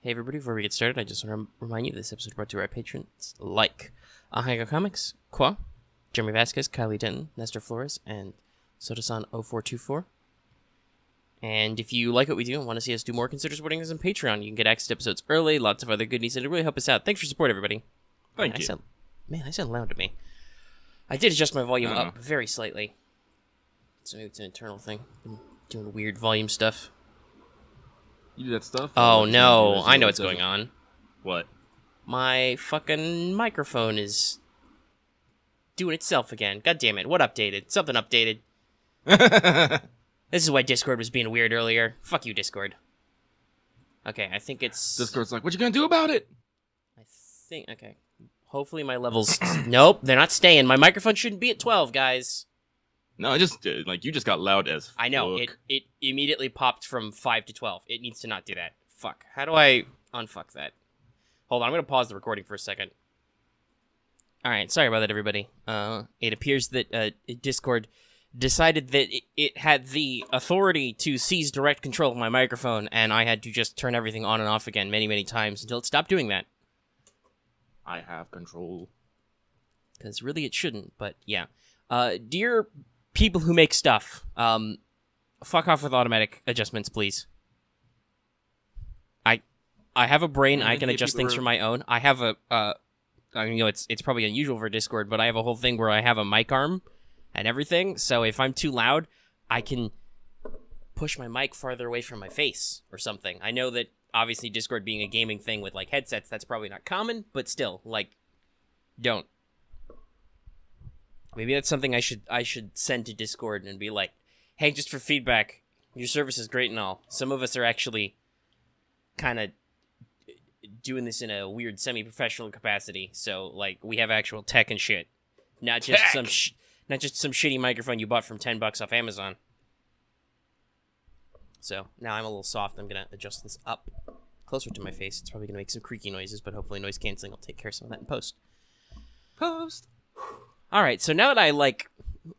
Hey everybody, before we get started, I just want to remind you this episode is brought to you by our patrons like Ahaiga Comics, Qua, Jeremy Vasquez, Kylie Denton, Nestor Flores, and Sodasan0424. And if you like what we do and want to see us do more, consider supporting us on Patreon. You can get access to episodes early, lots of other goodies, and it really help us out. Thanks for your support, everybody. Thank you. I sound loud to me. I did adjust my volume up very slightly. So maybe it's an internal thing. I'm doing weird volume stuff. You do that stuff? Oh no, I know what's going on. What? My fucking microphone is doing itself again. God damn it, what updated? Something updated. This is why Discord was being weird earlier. Fuck you, Discord. Okay, I think it's... Discord's like, what you gonna do about it? Okay. Hopefully my levels... Nope, they're not staying. My microphone shouldn't be at 12, guys. No, I just, you just got loud as fuck. I know, it immediately popped from 5 to 12. It needs to not do that. Fuck. How do I unfuck that? Hold on, I'm gonna pause the recording for a second. Alright, sorry about that, everybody. It appears that Discord decided that it had the authority to seize direct control of my microphone, and I had to just turn everything on and off again many, many times until it stopped doing that. I have control. Because really it shouldn't, but yeah. Dear people who make stuff, fuck off with automatic adjustments, please. I have a brain, I can adjust things from my own. I have a, I mean, you know, it's probably unusual for Discord, but I have a whole thing where I have a mic arm and everything, so if I'm too loud, I can push my mic farther away from my face or something. I know that, obviously, Discord being a gaming thing with, like, headsets, that's probably not common, but still, like, don't. Maybe that's something I should send to Discord and be like, hey, just for feedback, your service is great and all. Some of us are actually kind of doing this in a weird semi-professional capacity, so, like, we have actual tech and shit. Not just some shitty microphone you bought from $10 off Amazon. So, now I'm a little soft. I'm going to adjust this up closer to my face. It's probably going to make some creaky noises, but hopefully noise canceling will take care of some of that in post. Alright, so now that I, like,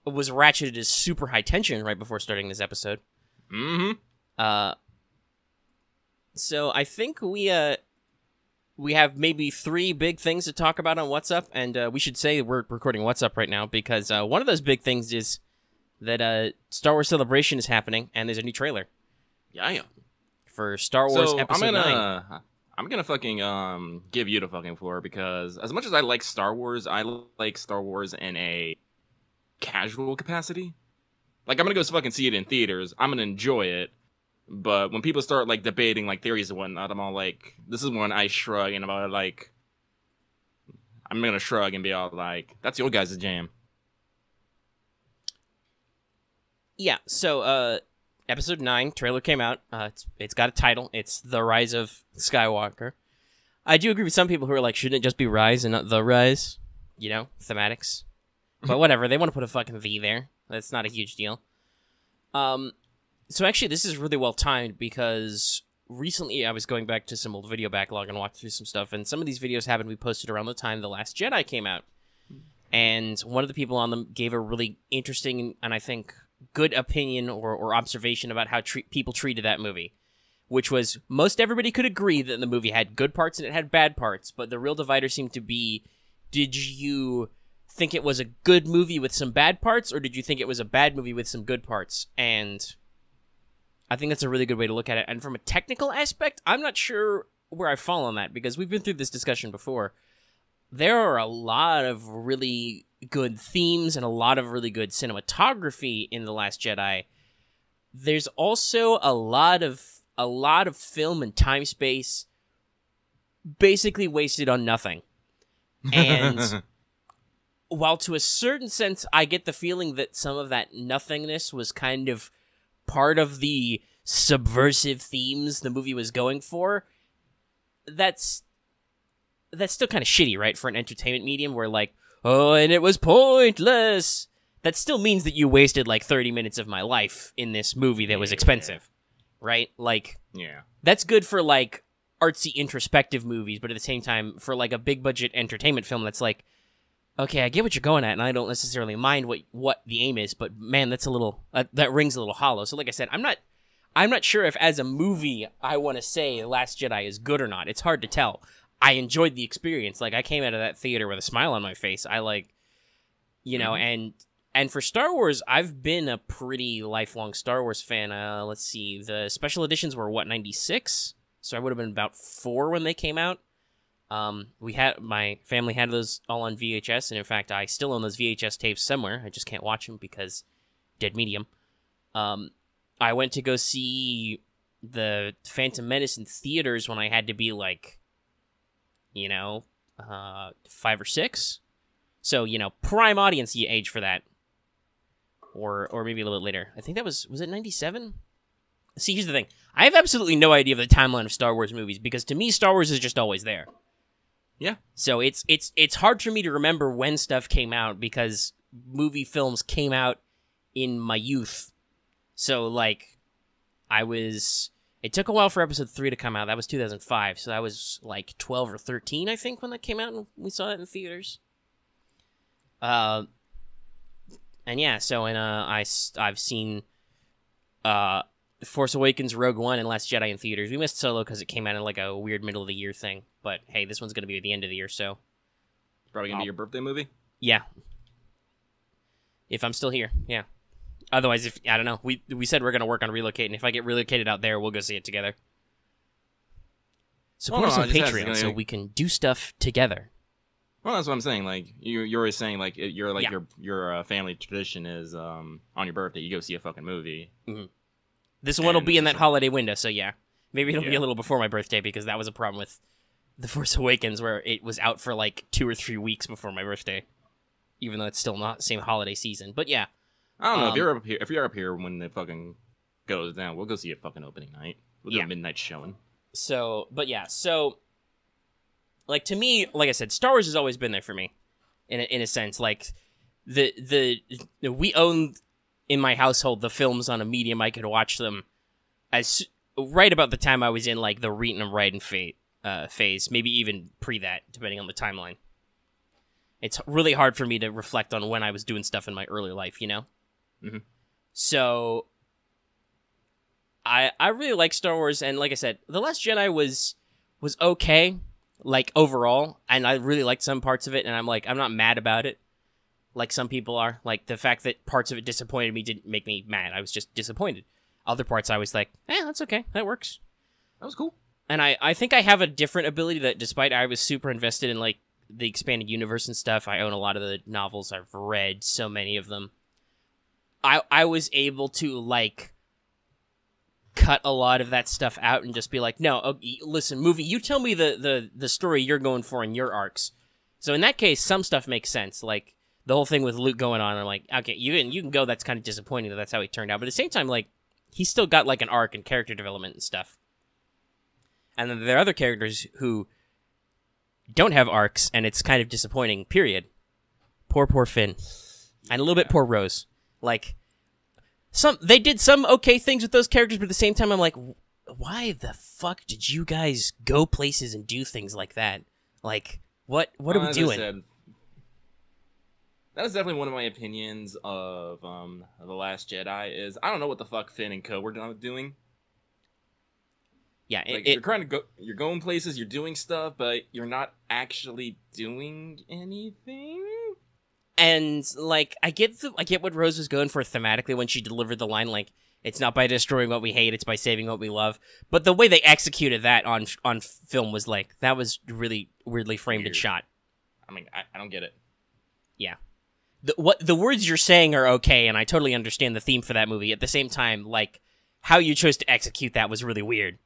was ratcheted as super high tension right before starting this episode. So I think we have maybe 3 big things to talk about on What's Up, and we should say we're recording What's Up right now, because one of those big things is that Star Wars Celebration is happening, and there's a new trailer. Yeah. For Star Wars Episode 9. I'm gonna fucking give you the fucking floor, because as much as I like Star Wars, I like Star Wars in a casual capacity. Like, I'm gonna go fucking see it in theaters. I'm gonna enjoy it. But when people start, like, debating, like, theories and whatnot, I'm all like, this is when I shrug, and I'm like, I'm gonna shrug and be all like, that's your guys' jam. Yeah, so, Episode 9 trailer came out. It's got a title. It's The Rise of Skywalker. I do agree with some people who are like, shouldn't it just be Rise and not The Rise? You know, thematics. But whatever, they want to put a fucking V there. That's not a huge deal. So actually, this is really well timed, because recently I was going back to some old video backlog and walked through some stuff, and some of these videos happened to be posted around the time The Last Jedi came out. And one of the people on them gave a really interesting and I think good opinion or observation about how people treated that movie, which was most everybody could agree that the movie had good parts and it had bad parts, but the real divider seemed to be, did you think it was a good movie with some bad parts, or did you think it was a bad movie with some good parts? And I think that's a really good way to look at it. And from a technical aspect, I'm not sure where I fall on that, because we've been through this discussion before. There are a lot of really good themes and a lot of really good cinematography in The Last Jedi. There's also a lot of film and time space basically wasted on nothing. And while to a certain sense I get the feeling that some of that nothingness was kind of part of the subversive themes the movie was going for, that's still kind of shitty, right? For an entertainment medium where, like, oh, and it was pointless. That still means that you wasted, like, 30 minutes of my life in this movie that was expensive, right? Like, yeah, that's good for, like, artsy introspective movies, but at the same time, for, like, a big-budget entertainment film that's like, okay, I get what you're going at, and I don't necessarily mind what the aim is, but, man, that's a little, that rings a little hollow. So, like I said, I'm I'm not sure if as a movie I want to say Last Jedi is good or not. It's hard to tell. I enjoyed the experience. Like, I came out of that theater with a smile on my face. I like, you know, and for Star Wars, I've been a pretty lifelong Star Wars fan. Let's see, the special editions were, what, 96? So I would have been about 4 when they came out. My family had those all on VHS, and in fact, I still own those VHS tapes somewhere. I just can't watch them because dead medium. I went to go see the Phantom Menace in theaters when I had to be like, 5 or 6. So, prime audience age for that. Or maybe a little bit later. I think that was it 97? See, here's the thing. I have absolutely no idea of the timeline of Star Wars movies, because to me, Star Wars is just always there. Yeah. So it's hard for me to remember when stuff came out, because movie films came out in my youth. So, like, it took a while for episode 3 to come out. That was 2005. So that was like 12 or 13, I think, when that came out, and we saw it in theaters. And yeah, so I've seen Force Awakens, Rogue One, and Last Jedi in theaters. We missed Solo because it came out in like a weird middle of the year thing. But hey, this one's gonna be at the end of the year, so probably gonna be your birthday movie. Yeah, if I'm still here, yeah. Otherwise, I don't know, we said we're gonna work on relocating. If I get relocated out there, we'll go see it together. Support us on Patreon so we can do stuff together. Well, that's what I'm saying. Like you're always saying, like your family tradition is on your birthday you go see a fucking movie. Mm-hmm. This one will be in that holiday window, so yeah, maybe it'll be a little before my birthday, because that was a problem with The Force Awakens, where it was out for like 2 or 3 weeks before my birthday, even though it's still not the same holiday season. But yeah, I don't know if you're up here when it fucking goes down, we'll go see it fucking opening night. We'll do a midnight showing. So, but yeah, so. Like, to me, like I said, Star Wars has always been there for me, in a sense. Like, we owned, in my household, the films on a medium I could watch them as right about the time I was in, like, the reading and writing phase, maybe even pre that, depending on the timeline. It's really hard for me to reflect on when I was doing stuff in my early life, Mm-hmm. So, I really like Star Wars, and like I said, The Last Jedi was okay. Like, overall, and I really liked some parts of it, and I'm not mad about it, like some people are. Like, the fact that parts of it disappointed me didn't make me mad. I was just disappointed. Other parts, I was like, that's okay. That works. That was cool. And I think I have a different ability that, despite I was super invested in, like, the expanded universe and stuff, I own a lot of the novels. I've read so many of them. I was able to, like, cut a lot of that stuff out and just be like, no, listen, movie, you tell me the story you're going for in your arcs. So in that case, some stuff makes sense. Like, the whole thing with Luke going on, I'm like, okay, you can go, that's kind of disappointing that that's how he turned out. But at the same time, like, he's still got, like, an arc and character development and stuff. And then there are other characters who don't have arcs, and it's kind of disappointing, period. Poor Finn. And a little bit poor Rose. Like, they did some okay things with those characters, but at the same time, I'm like, why the fuck did you guys go places and do things like that? Like, what are we doing? Said, that was definitely one of my opinions of The Last Jedi. Is I don't know what the fuck Finn and Co were doing. Yeah, like, you're going places, you're doing stuff, but you're not actually doing anything. And, like, I get what Rose was going for thematically when she delivered the line, like, it's not by destroying what we hate, it's by saving what we love. But the way they executed that on film was, like, that was really weirdly framed and shot. I mean, I don't get it. Yeah. The words you're saying are okay, and I totally understand the theme for that movie. At the same time, like, how you chose to execute that was really weird.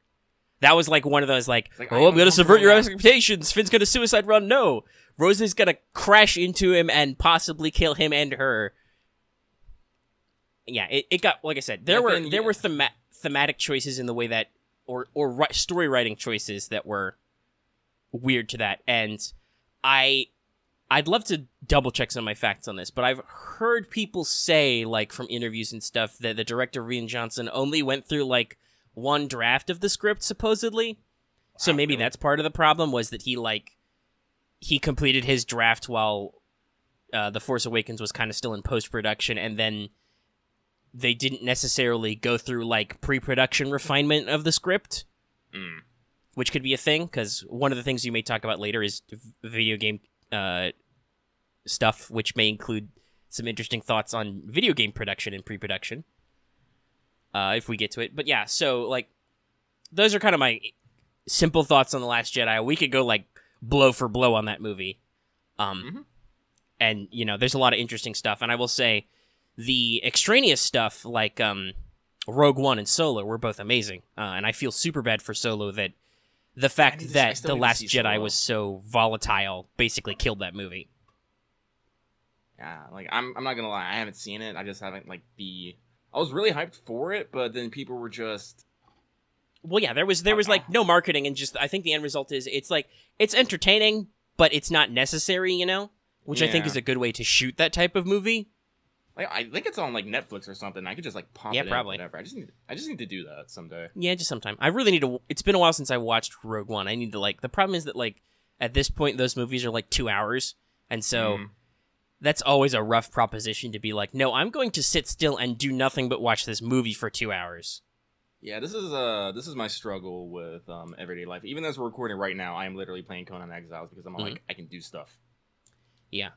That was, like, one of those, like oh, I'm gonna subvert your expectations, Finn's gonna suicide run, no! Rose is gonna crash into him and possibly kill him and her. Yeah, it got, like I said, there were thematic choices in the way that, or story writing choices that were weird to that, and I'd love to double check some of my facts on this, but I've heard people say, like, from interviews and stuff, that the director, Rian Johnson, only went through, like, one draft of the script, supposedly. So maybe that's part of the problem, was that he completed his draft while The Force Awakens was kind of still in post-production, and then they didn't necessarily go through like pre-production refinement of the script, which could be a thing, because one of the things you may talk about later is video game stuff, which may include some interesting thoughts on video game production and pre-production, if we get to it. But yeah, so like those are kind of my simple thoughts on The Last Jedi. We could go like blow for blow on that movie. And, you know, there's a lot of interesting stuff. And I will say the extraneous stuff like Rogue One and Solo were both amazing. And I feel super bad for Solo that the fact that The Last Jedi was so volatile basically killed that movie. Yeah, like I'm not gonna lie, I haven't seen it. I just haven't I was really hyped for it, but then people were just. Well, yeah, there was like no marketing, and just I think the end result is it's entertaining, but it's not necessary, you know, which I think is a good way to shoot that type of movie. Like I think it's on like Netflix or something. I could just like pop it probably. in, whatever. I just need to do that someday. Yeah, just sometime. I really need to. It's been a while since I watched Rogue One. I need to the problem is that like at this point those movies are like 2 hours, and so. That's always a rough proposition to be like, no, I'm going to sit still and do nothing but watch this movie for 2 hours. Yeah, this is my struggle with everyday life. Even as we're recording right now, I am literally playing Conan Exiles because I'm like, I can do stuff. Yeah.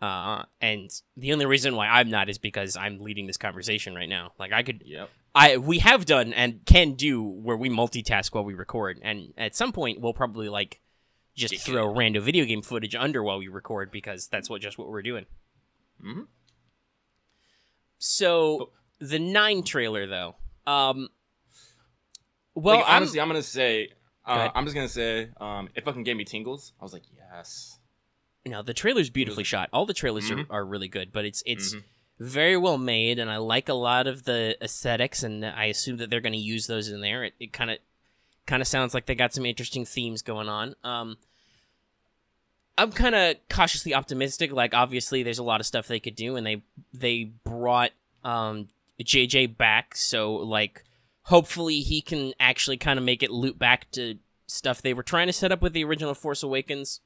And the only reason why I'm not is because I'm leading this conversation right now. Like I could, we have done and can do where we multitask while we record, and at some point we'll probably like. Just throw random video game footage under while we record because that's what we're doing. So the 9 trailer though, well, like, honestly, I'm just gonna say, it fucking gave me tingles. I was like, yes. No, the trailer's beautifully shot. All the trailers are really good, but it's very well made, and I like a lot of the aesthetics, and I assume that they're going to use those in there. It kind of sounds like they got some interesting themes going on. I'm kind of cautiously optimistic. Like, obviously, there's a lot of stuff they could do, and they brought JJ back, so like hopefully he can actually kind of make it loop back to stuff they were trying to set up with the original Force Awakens.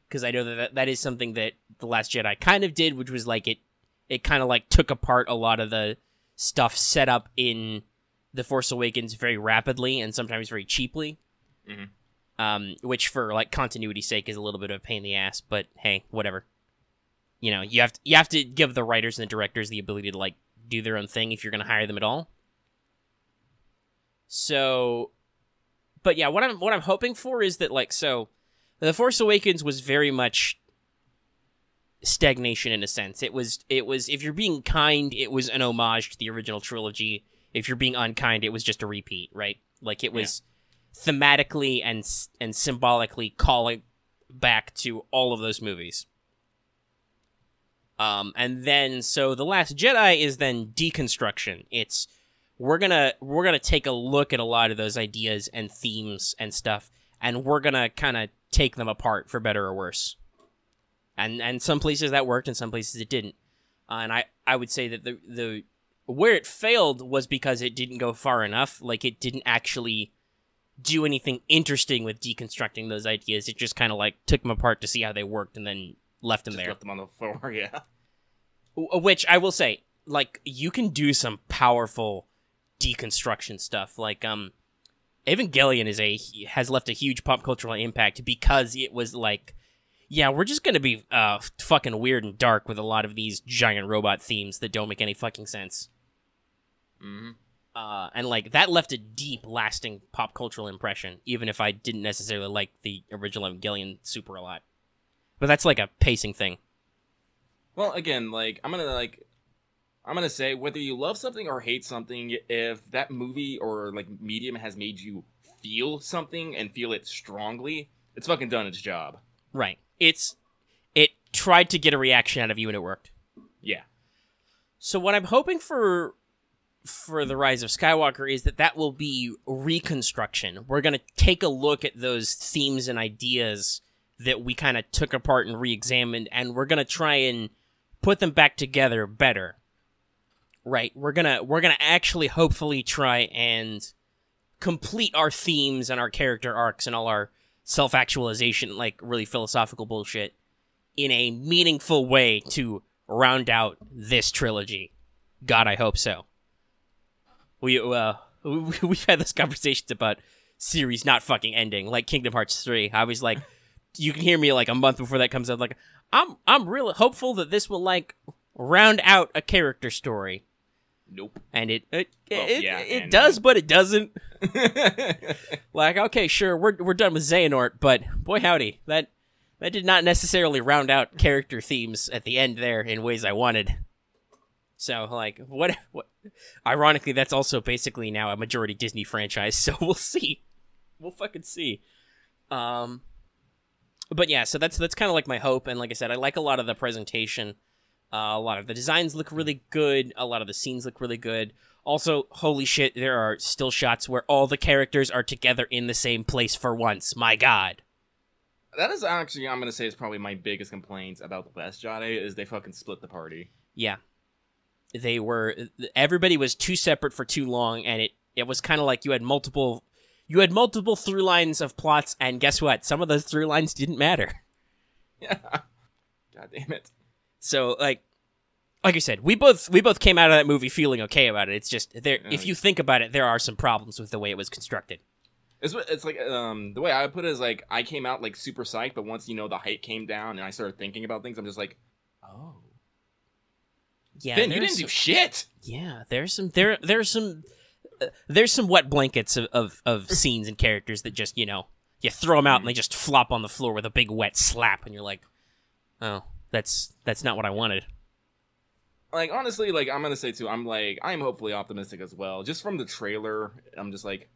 Because I know that is something that The Last Jedi kind of did, which was like it kind of like took apart a lot of the stuff set up in The Force Awakens very rapidly and sometimes very cheaply. Which for like continuity's sake is a little bit of a pain in the ass, but hey, whatever. You know, you have to give the writers and the directors the ability to like do their own thing if you're going to hire them at all. So, but yeah, what I'm hoping for is that like The Force Awakens was very much stagnation in a sense. It was if you're being kind, it was an homage to the original trilogy. If you're being unkind, it was just a repeat, right? Like it was thematically and symbolically calling back to all of those movies. And then so The Last Jedi is then deconstruction. It's we're gonna take a look at a lot of those ideas and themes and stuff, and we're gonna kind of take them apart for better or worse. And some places that worked, and some places it didn't. And I would say that the where it failed was because it didn't go far enough. Like it didn't actually do anything interesting with deconstructing those ideas. It just kind of like took them apart to see how they worked, and then left them there. Left them on the floor, yeah. Which I will say, like you can do some powerful deconstruction stuff. Like Evangelion has left a huge pop cultural impact because it was like, yeah, we're just gonna be fucking weird and dark with a lot of these giant robot themes that don't make any fucking sense. And like that left a deep, lasting pop cultural impression, even if I didn't necessarily like the original Evangelion super a lot. But that's like a pacing thing. Well, again, like I'm gonna say whether you love something or hate something, if that movie or like medium has made you feel something and feel it strongly, it's fucking done its job. Right. It tried to get a reaction out of you and it worked. Yeah. So what I'm hoping for The Rise of Skywalker is that will be reconstruction. We're going to take a look at those themes and ideas that we kind of took apart and re-examined, and we're going to try and put them back together better. Right. We're going to actually hopefully try and complete our themes and our character arcs and all our self-actualization, like really philosophical bullshit, in a meaningful way to round out this trilogy. God, I hope so. We've had those conversations about series not fucking ending, like Kingdom Hearts 3. I was like, you can hear me like a month before that comes out, like, I'm really hopeful that this will like round out a character story. Nope. And it and does, but it doesn't. Like, okay, sure, we're done with Xehanort, but boy howdy, that did not necessarily round out character themes at the end there in ways I wanted. So, like, what ironically, that's also basically now a majority Disney franchise, so we'll see. We'll fucking see. But yeah, so that's kind of like my hope, and like I said, I like a lot of the presentation. A lot of the designs look really good. A lot of the scenes look really good. Also, holy shit, there are still shots where all the characters are together in the same place for once. My God. That is actually, I'm going to say, is probably my biggest complaints about the last Jade, is they fucking split the party. Yeah. Everybody was too separate for too long, and it was kind of like you had multiple through lines of plots, and guess what? Some of those through lines didn't matter. Yeah. God damn it. So, like I said, we both came out of that movie feeling okay about it. It's just if you think about it, there are some problems with the way it was constructed. It's like the way I put it is like I came out like super psyched, but once the hype came down and I started thinking about things, I'm just like, oh, yeah, Finn, you didn't do shit. Yeah, there's some wet blankets of scenes and characters that just you throw them out and they just flop on the floor with a big wet slap, and you're like, oh. That's not what I wanted. Like, honestly, like, I'm gonna say, too, I'm hopefully optimistic as well. Just from the trailer, I'm just like...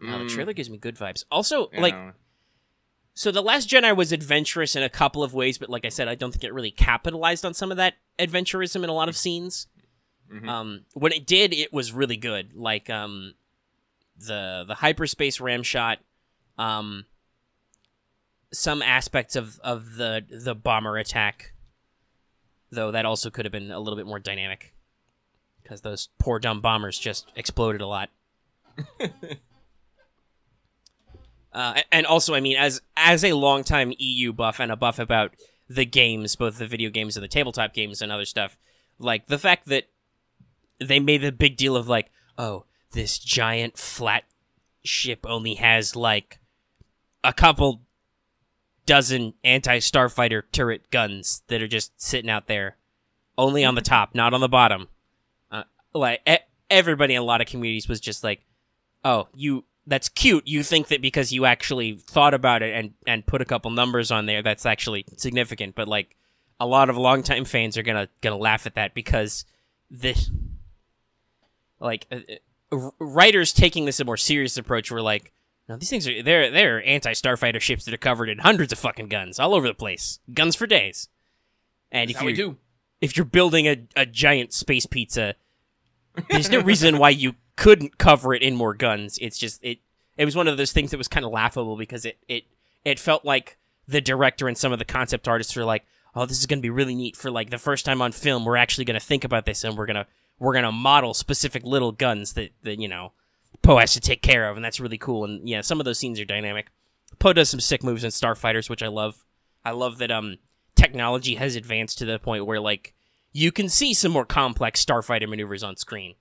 the trailer gives me good vibes. Also, so The Last Jedi was adventurous in a couple of ways, but like I said, I don't think it really capitalized on some of that adventurism in a lot of scenes. Mm-hmm. When it did, it was really good. Like, the hyperspace ram shot, some aspects of the bomber attack, though that also could have been a little bit more dynamic because those poor dumb bombers just exploded a lot. And also, I mean, as a longtime EU buff and a buff about the games, both the video games and the tabletop games and other stuff, like the fact that they made a big deal of like, oh, this giant flat ship only has like a couple dozen anti-starfighter turret guns that are just sitting out there, only on the top, not on the bottom. Everybody in a lot of communities was just like, "Oh, that's cute. You think that because you actually thought about it and put a couple numbers on there, that's actually significant." But like, a lot of longtime fans are gonna laugh at that because writers taking this a more serious approach were like, no, these things they're anti-starfighter ships that are covered in hundreds of fucking guns all over the place. Guns for days. And if you're building a giant space pizza, there's no reason why you couldn't cover it in more guns. It's just it was one of those things that was kind of laughable because it felt like the director and some of the concept artists were like, "Oh, this is going to be really neat for like the first time on film. We're actually going to think about this and we're going to model specific little guns that Poe has to take care of, and that's really cool. And yeah, some of those scenes are dynamic. Poe does some sick moves in Starfighters, which I love. I love that technology has advanced to the point where like you can see some more complex Starfighter maneuvers on screen.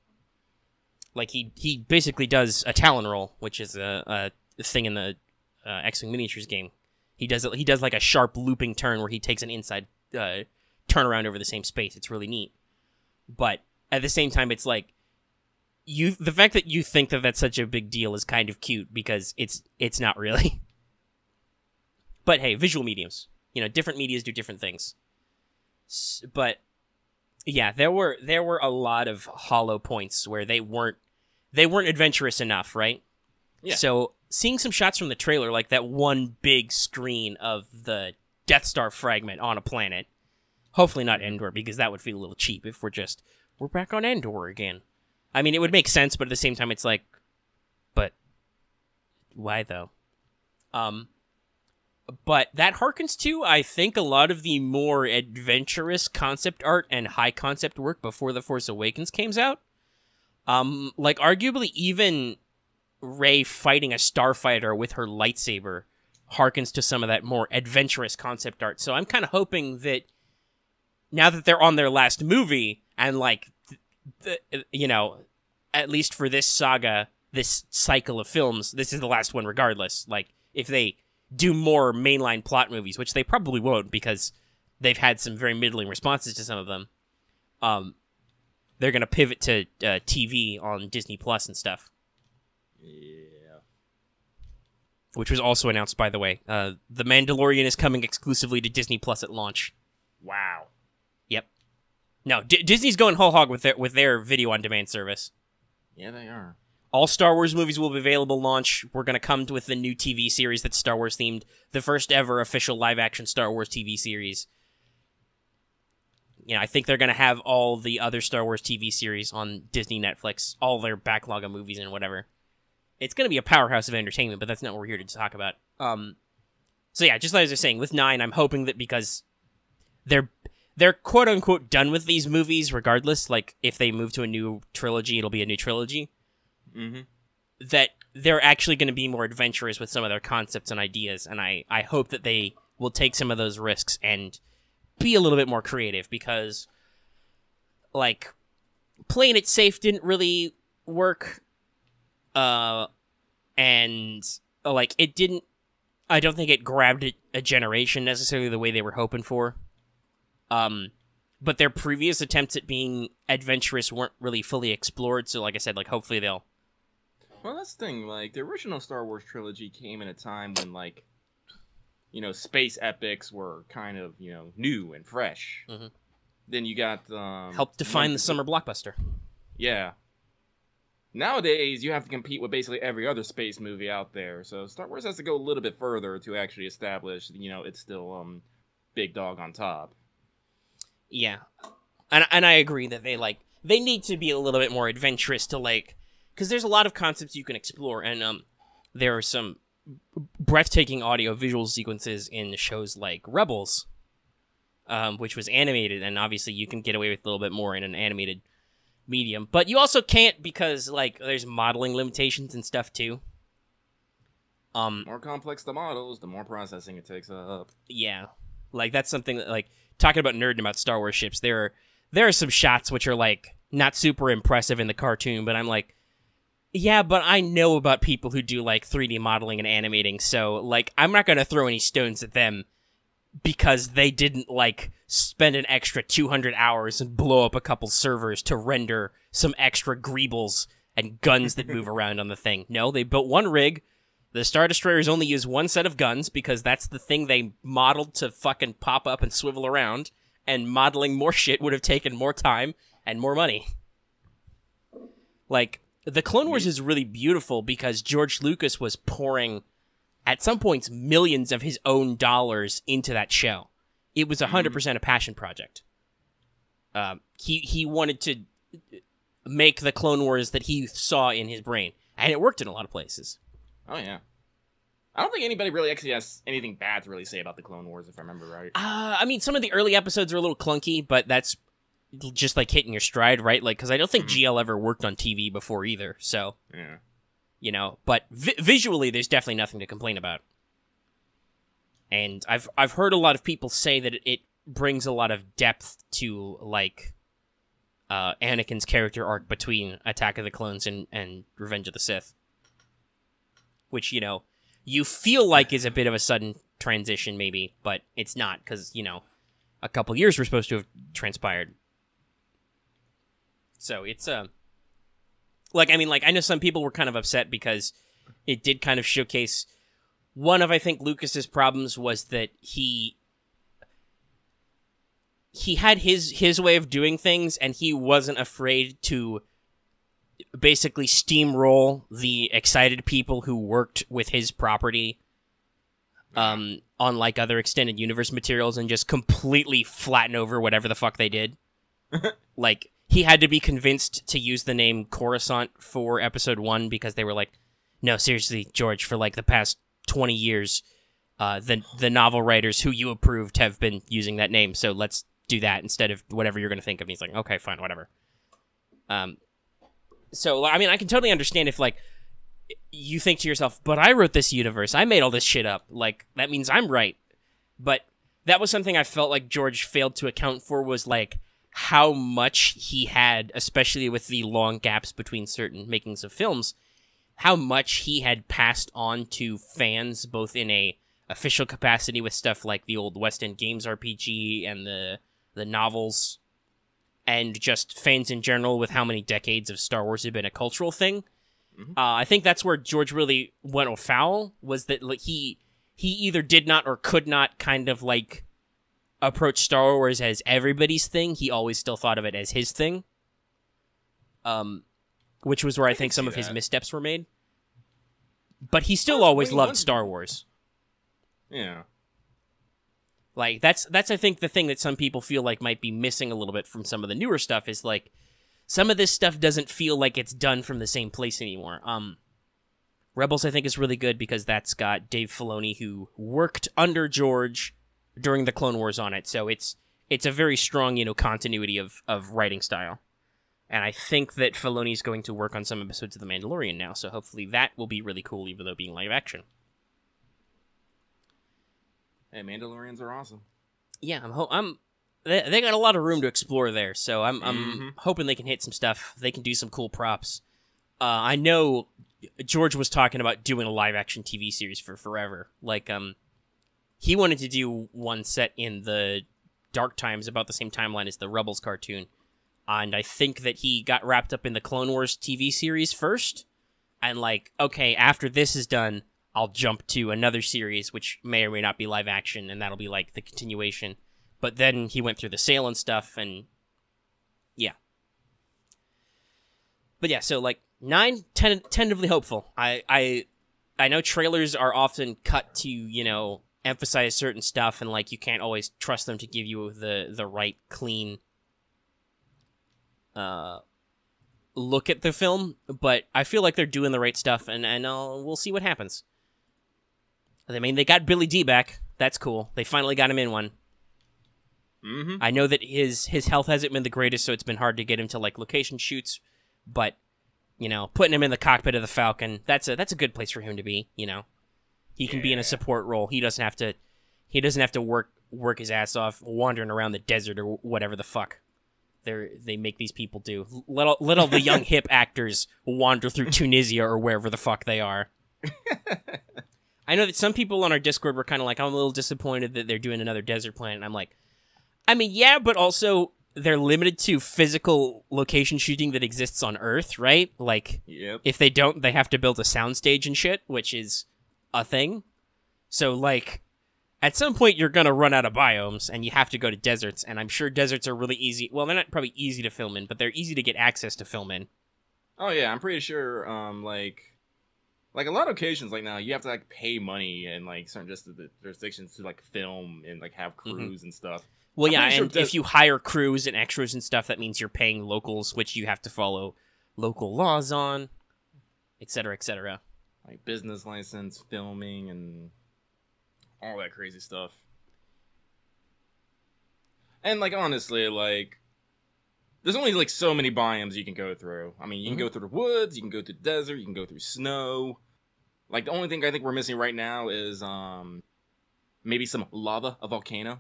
Like he basically does a Talon roll, which is a thing in the X-Wing miniatures game. He does like a sharp looping turn where he takes an inside turnaround over the same space. It's really neat. But at the same time, it's like the fact that you think that that's such a big deal is kind of cute because it's not really. But hey, visual mediums, different medias do different things. But yeah, there were a lot of hollow points where they weren't adventurous enough, right? Yeah. So seeing some shots from the trailer, like that one big screen of the Death Star fragment on a planet, hopefully not Endor, because that would feel a little cheap if we're back on Endor again. I mean, it would make sense, but at the same time, it's like, but why though? But that harkens to, I think, a lot of the more adventurous concept art and high concept work before The Force Awakens came out. Like, arguably, even Rey fighting a starfighter with her lightsaber harkens to some of that more adventurous concept art. So I'm kind of hoping that now that they're on their last movie and, like, you know, at least for this saga, this cycle of films, this is the last one regardless. Like, if they do more mainline plot movies, which they probably won't because they've had some very middling responses to some of them, they're going to pivot to TV on Disney Plus and stuff. Yeah. Which was also announced, by the way. The Mandalorian is coming exclusively to Disney Plus at launch. Wow. Yep. No, Disney's going whole hog with their video on demand service. Yeah, they are. All Star Wars movies will be available launch. We're going to come with the new TV series that's Star Wars themed. The first ever official live action Star Wars TV series. You know, I think they're going to have all the other Star Wars TV series on Disney Netflix, all their backlog of movies and whatever. It's going to be a powerhouse of entertainment, but that's not what we're here to talk about. So yeah, just like I was saying, with 9, I'm hoping that because they're quote-unquote done with these movies regardless, like if they move to a new trilogy, it'll be a new trilogy, that they're actually going to be more adventurous with some of their concepts and ideas, and I hope that they will take some of those risks and be a little bit more creative, because, like, playing it safe didn't really work, and, like, it didn't, I don't think it grabbed a generation necessarily the way they were hoping for. But their previous attempts at being adventurous weren't really fully explored, so like I said, like, hopefully they'll... Well, that's the thing, like, the original Star Wars trilogy came in a time when, like, you know, space epics were kind of, you know, new and fresh. Mm-hmm. Then you got... helped define the summer blockbuster. Yeah. Nowadays, you have to compete with basically every other space movie out there, so Star Wars has to go a little bit further to actually establish, you know, it's still, big dog on top. Yeah. And I agree that they need to be a little bit more adventurous to, like, because there's a lot of concepts you can explore, and there are some breathtaking audio-visual sequences in shows like Rebels, which was animated, and obviously you can get away with a little bit more in an animated medium. But you also can't because, like, there's modeling limitations and stuff, too. More complex the models, the more processing it takes up. Yeah. Like, that's something that, like, talking about nerding about Star Wars ships, there are some shots which are, like, not super impressive in the cartoon, but I'm like, yeah, but I know about people who do, like, 3D modeling and animating, so, like, I'm not gonna throw any stones at them because they didn't, like, spend an extra 200 hours and blow up a couple servers to render some extra greebles and guns that move around on the thing. No, they built one rig. The Star Destroyers only use one set of guns because that's the thing they modeled to fucking pop up and swivel around, and modeling more shit would have taken more time and more money. Like, the Clone Wars is really beautiful because George Lucas was pouring, at some points, millions of his own dollars into that show. It was 100% a passion project. He wanted to make the Clone Wars that he saw in his brain, and it worked in a lot of places. Oh, yeah. I don't think anybody really actually has anything bad to really say about the Clone Wars, if I remember right. I mean, some of the early episodes are a little clunky, but that's just, like, hitting your stride, right? Like, because I don't think GL ever worked on TV before either, so... Yeah. You know, but visually, there's definitely nothing to complain about. And I've heard a lot of people say that it brings a lot of depth to, like, Anakin's character arc between Attack of the Clones and Revenge of the Sith. Which, you know, you feel like is a bit of a sudden transition, maybe, but it's not, because, you know, a couple years were supposed to have transpired. So it's, like, I mean, like, I know some people were kind of upset because it did kind of showcase one of, I think, Lucas's problems was that he had his way of doing things, and he wasn't afraid to basically steamroll the excited people who worked with his property on, like, other extended universe materials and just completely flatten over whatever the fuck they did. Like, he had to be convinced to use the name Coruscant for episode 1 because they were like, no, seriously, George, for, like, the past 20 years, the novel writers who you approved have been using that name, so let's do that instead of whatever you're going to think of. And he's like, okay, fine, whatever. So, I mean, I can totally understand if, like, you think to yourself, but I wrote this universe. I made all this shit up. Like, that means I'm right. But that was something I felt like George failed to account for was, like, how much he had, especially with the long gaps between certain makings of films, how much he had passed on to fans, both in a official capacity with stuff like the old West End Games RPG and the novels, and just fans in general with how many decades of Star Wars had been a cultural thing. Mhm. I think that's where George really went afoul, was that like he either did not or could not kind of like approach Star Wars as everybody's thing. He always still thought of it as his thing. Which was where I think some of his missteps were made. But he still always loved Star Wars. Yeah. Like, that's I think the thing that some people feel like might be missing a little bit from some of the newer stuff is like, some of this stuff doesn't feel like it's done from the same place anymore. Rebels I think is really good because that's got Dave Filoni, who worked under George during the Clone Wars on it, so it's a very strong, continuity of writing style. And I think that Filoni's going to work on some episodes of The Mandalorian now, so hopefully that will be really cool, even though being live action. Hey, Mandalorians are awesome. Yeah, they got a lot of room to explore there, so I'm hoping they can hit some stuff. They can do some cool props. I know George was talking about doing a live action TV series for forever. Like, he wanted to do one set in the Dark Times, about the same timeline as the Rebels cartoon. And I think that he got wrapped up in the Clone Wars TV series first. And like, okay, after this is done, I'll jump to another series, which may or may not be live action, and that'll be like the continuation. But then he went through the sale and stuff, and yeah. But yeah, so like 9, tentatively hopeful. I know trailers are often cut to, emphasize certain stuff, and like you can't always trust them to give you the right clean look at the film, but I feel like they're doing the right stuff, and we'll see what happens. I mean, they got Billy D back. That's cool. They finally got him in one. Mm-hmm. I know that his health hasn't been the greatest, so it's been hard to get him to like location shoots, but putting him in the cockpit of the Falcon, that's a good place for him to be. He can be in a support role. He doesn't have to work his ass off wandering around the desert or whatever the fuck they make these people do. Let all the young hip actors wander through Tunisia or wherever the fuck they are. I know that some people on our Discord were kind of like, I'm a little disappointed that they're doing another desert planet. And I'm like, I mean, yeah, but also they're limited to physical location shooting that exists on Earth, right? Like, yep. If they don't, they have to build a soundstage and shit, which is a thing. So, like, at some point you're going to run out of biomes, and you have to go to deserts, and I'm sure deserts are really easy. Well, they're not probably easy to film in, but they're easy to get access to film in. Oh, yeah, I'm pretty sure, like a lot of occasions, like now, you have to like pay money and like certain jurisdictions to like film and like have crews and stuff. Well, yeah, and if you hire crews and extras and stuff, that means you're paying locals, which you have to follow local laws on, etc., etc. Like business license, filming, and all that crazy stuff. And like honestly, like there's only like so many biomes you can go through. I mean, you can go through the woods, you can go through the desert, you can go through snow. Like the only thing I think we're missing right now is maybe some lava, a volcano.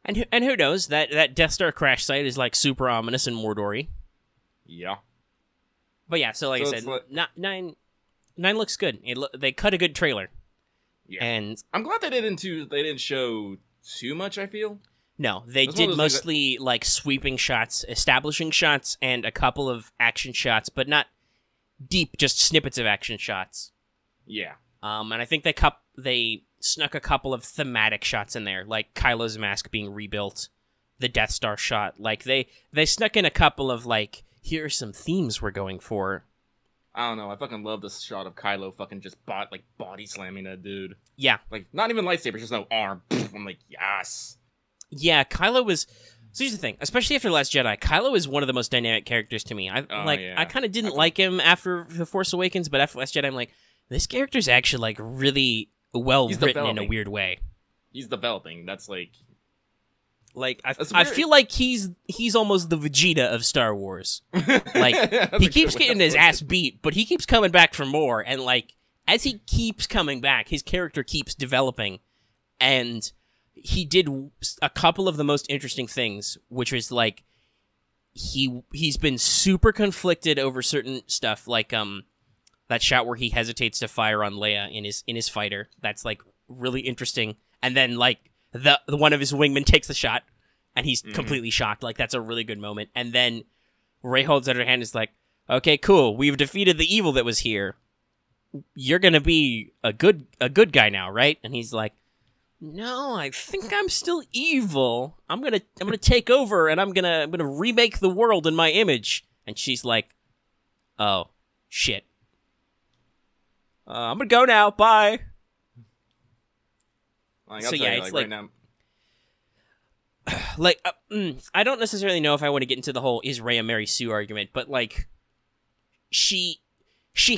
And who knows, that Death Star crash site is like super ominous and Mordory. Yeah. But yeah, so like I said, like, 9 looks good. They cut a good trailer. Yeah. And I'm glad they didn't show too much, I feel. No, they did mostly like sweeping shots, establishing shots, and a couple of action shots, but not deep, just snippets of action shots. Yeah. And I think they snuck a couple of thematic shots in there, like Kylo's mask being rebuilt, the Death Star shot. Like they snuck in a couple of like, here are some themes we're going for. I don't know. I fucking love this shot of Kylo fucking just body slamming that dude. Yeah. Like not even lightsaber, just no arm. I'm like, yes. Yeah, Kylo was. So here's the thing, especially after Last Jedi, Kylo is one of the most dynamic characters to me. I kind of didn't like him after The Force Awakens, but after Last Jedi, I'm like, this character's actually like really well written in a weird way. He's developing. That's like I feel like he's almost the Vegeta of Star Wars. Like he keeps getting his ass beat, but he keeps coming back for more. And like as he keeps coming back, his character keeps developing, and he did a couple of the most interesting things, which was like he's been super conflicted over certain stuff, like that shot where he hesitates to fire on Leia in his fighter. That's like really interesting. And then like the one of his wingmen takes the shot, and he's completely shocked. Like that's a really good moment. And then Rey holds out her hand and is like, "Okay, cool. We've defeated the evil that was here. You're gonna be a good guy now, right?" And he's like, "No, I think I'm still evil. I'm gonna take over, and I'm gonna remake the world in my image." And she's like, "Oh, shit. I'm gonna go now. Bye." Like, So yeah, it's like right now. Like, I don't necessarily know if I want to get into the whole is Rey a Mary Sue argument, but like, she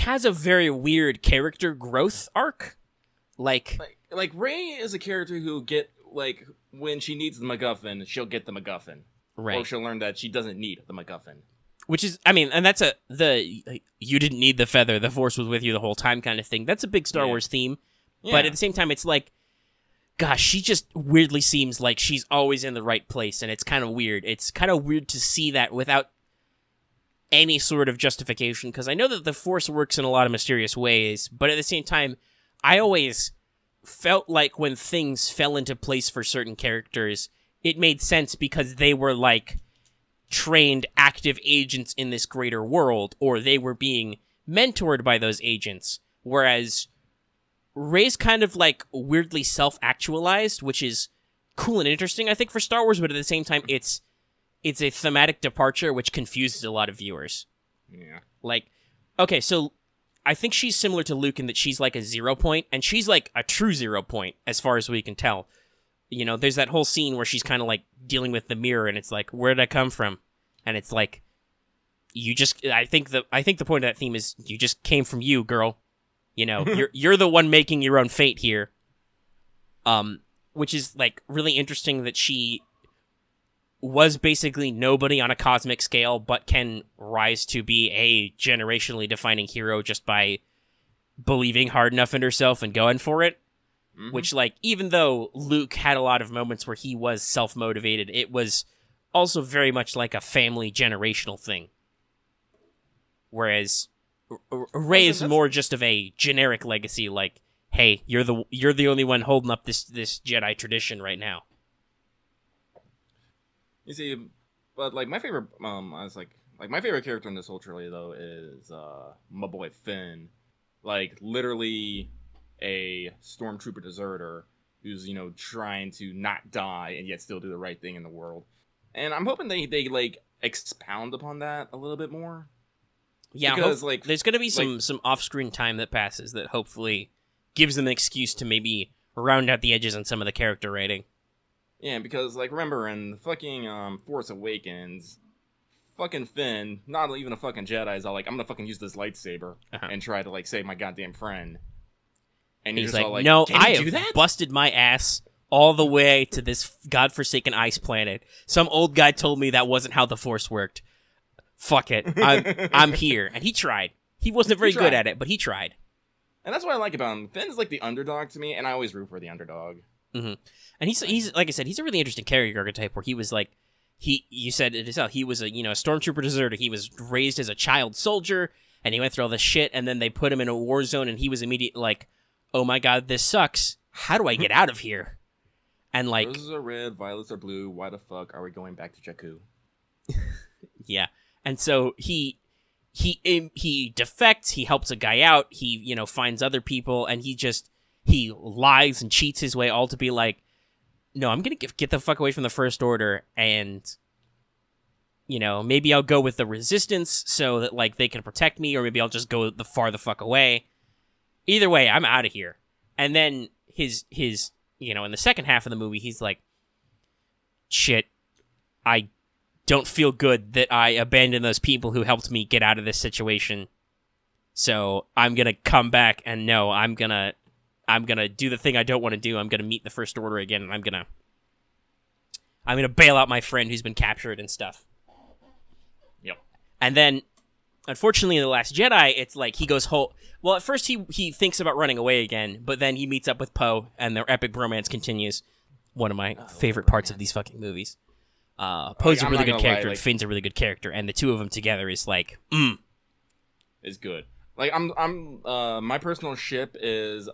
has a very weird character growth arc. Like Rey is a character who like when she needs the MacGuffin, she'll get the MacGuffin, right? Or she'll learn that she doesn't need the MacGuffin. Which is, I mean, and that's you didn't need the feather, the Force was with you the whole time kind of thing. That's a big Star Wars theme, but at the same time, it's like, gosh, she just weirdly seems like she's always in the right place, and it's kind of weird. It's kind of weird to see that without any sort of justification, because I know that the Force works in a lot of mysterious ways, but at the same time, I always felt like when things fell into place for certain characters, it made sense because they were like trained active agents in this greater world, or they were being mentored by those agents, whereas Rey's kind of like weirdly self-actualized, which is cool and interesting, I think, for Star Wars, but at the same time, it's a thematic departure which confuses a lot of viewers. Yeah. Like, okay, so I think she's similar to Luke in that she's like a 0 point, and she's like a true 0 point, as far as we can tell. You know, there's that whole scene where she's kind of like dealing with the mirror, and it's like, where did I come from? And it's like, I think the point of that theme is you just came from you, girl. You know, you're the one making your own fate here. Which is like really interesting that she was basically nobody on a cosmic scale, but can rise to be a generationally defining hero just by believing hard enough in herself and going for it. Mm-hmm. Which, like, even though Luke had a lot of moments where he was self-motivated, it was also very much like a family generational thing. Whereas Rey is more just of a generic legacy, like, hey, you're the only one holding up this Jedi tradition right now. You see, but like my favorite, I was like my favorite character in this whole trilogy though is my boy Finn, like literally a stormtrooper deserter who's trying to not die and yet still do the right thing in the world, and I'm hoping they like expound upon that a little bit more. Yeah, because like there's gonna be some off-screen time that passes that hopefully gives them an excuse to maybe round out the edges on some of the character writing. Yeah, because, like, remember in fucking Force Awakens, fucking Finn, not even a fucking Jedi, is all like, I'm gonna fucking use this lightsaber and try to, like, save my goddamn friend. And he's just like, all like, no, can I you do have that? busted my ass all the way to this godforsaken ice planet. Some old guy told me that wasn't how the Force worked. Fuck it. I'm here. And he tried. He wasn't very good at it, but he tried. And that's what I like about him. Finn's like the underdog to me, and I always root for the underdog. Mm-hmm. And he's like I said, he's a really interesting character archetype where he was like, you said it yourself, he was a stormtrooper deserter. He was raised as a child soldier, and he went through all this shit, and then they put him in a war zone, and he was immediately like, oh my god, this sucks. How do I get out of here? And like, roses are red, violets are blue. Why the fuck are we going back to Jakku? Yeah, and so he defects. He helps a guy out. He finds other people, and he lies and cheats his way all to be like, no, I'm gonna get the fuck away from the First Order, and maybe I'll go with the Resistance so that like they can protect me, or maybe I'll just go the fuck away. Either way, I'm out of here. And then his in the second half of the movie, he's like, shit, I don't feel good that I abandoned those people who helped me get out of this situation. So I'm gonna come back, and no, I'm gonna do the thing I don't want to do. I'm gonna meet the First Order again, and I'm gonna bail out my friend who's been captured and stuff. Yep. And then, unfortunately, in The Last Jedi, it's like he goes whole. Well, at first he thinks about running away again, but then he meets up with Poe, and their epic bromance continues. one of my favorite parts of these fucking movies. Poe's a really good character, and Finn's a really good character, and the two of them together is like, It's good. Like my personal ship is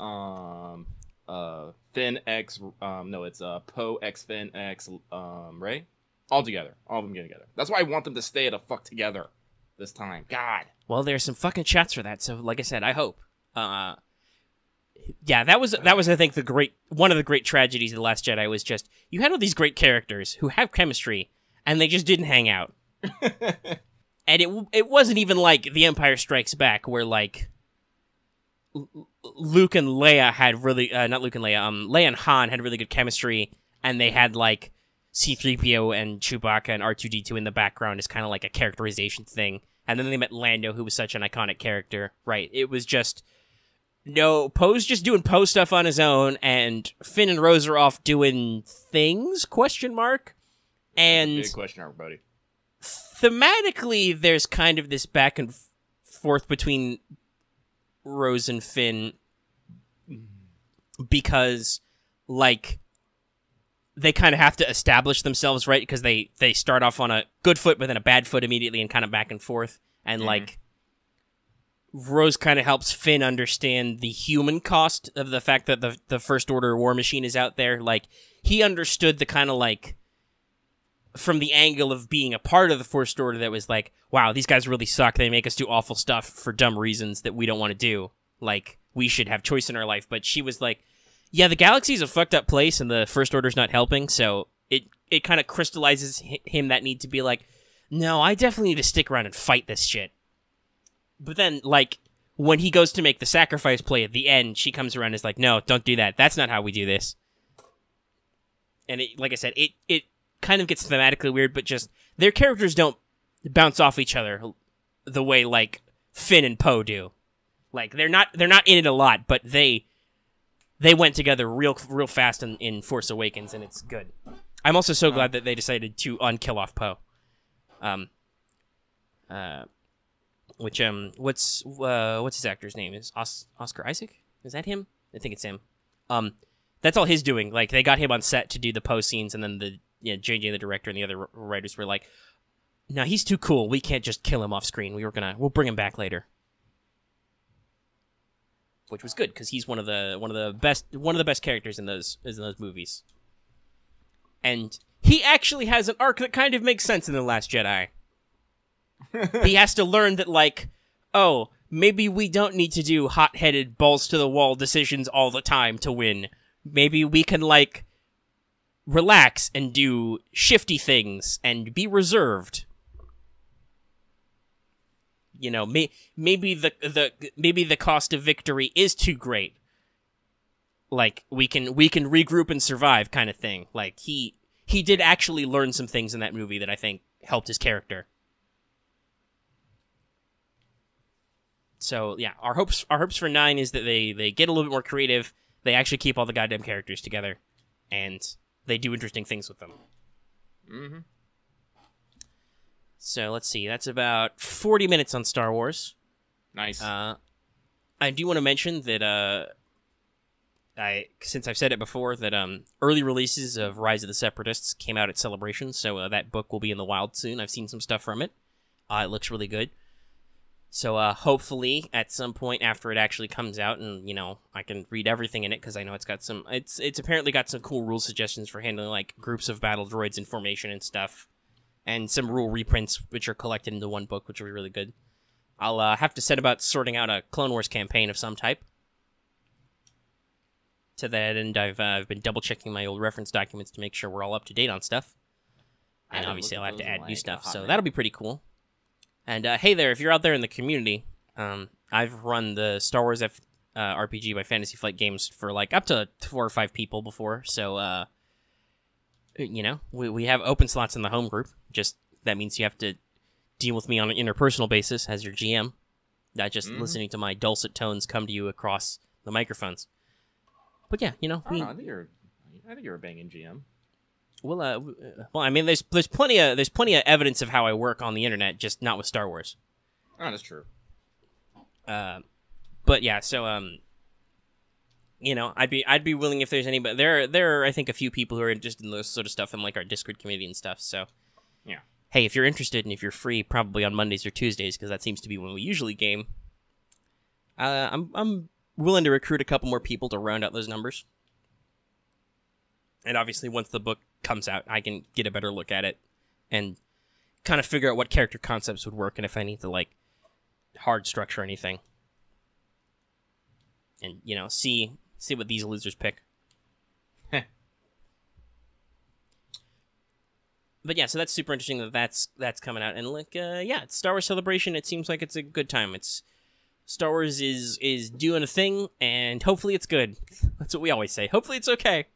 Finn X it's Poe X Finn X Ray. All together. All of them get together. That's why I want them to stay the fuck together this time. God. Well, there's some fucking shots for that, so like I said, I hope. Yeah, that was I think one of the great tragedies of The Last Jedi was just you had all these great characters who have chemistry and they just didn't hang out. And it wasn't even like The Empire Strikes Back where like Luke and Leia had really not Luke and Leia, Leia and Han had really good chemistry and they had like C-3PO and Chewbacca and R2-D2 in the background as kind of like a characterization thing. And then they met Lando, who was such an iconic character. Right. It was just no, Poe's just doing Poe stuff on his own, and Finn and Rose are off doing things, ? And big question mark, buddy. Thematically, there's kind of this back and forth between Rose and Finn because, like, they kind of have to establish themselves, right? Because they start off on a good foot, but then a bad foot immediately and kind of back and forth. And, like, Rose kind of helps Finn understand the human cost of the fact that the First Order war machine is out there. Like, he understood the kind of, like, from the angle of being a part of the First Order that was like, wow, these guys really suck. They make us do awful stuff for dumb reasons that we don't want to do. Like, we should have choice in our life. But she was like, yeah, the galaxy's a fucked up place and the First Order's not helping, so it kind of crystallizes him that need to be like, no, I definitely need to stick around and fight this shit. But then, like, when he goes to make the sacrifice play at the end, she comes around and is like, no, don't do that. That's not how we do this. And like I said, it kind of gets thematically weird, but just their characters don't bounce off each other the way, like, Finn and Poe do. Like, they're not in it a lot, but they went together real fast in Force Awakens, and it's good. I'm also so glad that they decided to unkill off Poe. What's his actor's name? Is Oscar Isaac? Is that him? I think it's him. That's all his doing. Like, they got him on set to do the Poe scenes, and then JJ, the director, and the other writers were like, no, he's too cool. We can't just kill him off screen. We'll bring him back later. Which was good because he's one of the best characters in those movies. And he actually has an arc that kind of makes sense in The Last Jedi. He has to learn that, like, oh, maybe we don't need to do hot-headed, balls-to-the-wall decisions all the time to win. Maybe we can, like, relax and do shifty things and be reserved. You know, maybe the cost of victory is too great. Like, we can regroup and survive kind of thing. Like, he did actually learn some things in that movie that I think helped his character. So, yeah, our hopes for 9 is that they get a little bit more creative, they actually keep all the goddamn characters together, and they do interesting things with them. Mm-hmm. So, let's see, that's about 40 minutes on Star Wars. Nice. I do want to mention that, since I've said it before, that early releases of Rise of the Separatists came out at Celebration, so that book will be in the wild soon. I've seen some stuff from it. It looks really good. So hopefully at some point after it actually comes out, and you know, I can read everything in it because I know it's got some. It's apparently got some cool rule suggestions for handling like groups of battle droids in formation and stuff, and some rule reprints which are collected into one book, which will be really good. I'll have to set about sorting out a Clone Wars campaign of some type. To that end, I've been double checking my old reference documents to make sure we're all up to date on stuff, and obviously I'll have to add new stuff. So that'll be pretty cool. And hey there, if you're out there in the community, I've run the Star Wars RPG by Fantasy Flight Games for like up to 4 or 5 people before, so you know, we have open slots in the home group. Just that means you have to deal with me on an interpersonal basis as your GM, not just listening to my dulcet tones come to you across the microphones. But yeah, you know, I think you're a banging GM. Well, I mean, there's plenty of evidence of how I work on the internet, just not with Star Wars. Oh, that's true. But yeah, so you know, I'd be willing if there's anybody. There are I think a few people who are interested in this sort of stuff in like our Discord community and stuff. So Yeah. hey, if you're interested and if you're free, probably on Mondays or Tuesdays because that seems to be when we usually game. I'm willing to recruit a couple more people to round out those numbers. And obviously, once the book comes out, I can get a better look at it and kind of figure out what character concepts would work and if I need to like hard structure anything. And you know, see what these losers pick. But yeah, so that's super interesting that's coming out, and like yeah, it's Star Wars Celebration. It seems like it's a good time. It's Star Wars is doing a thing, and hopefully it's good. That's what we always say. Hopefully it's okay.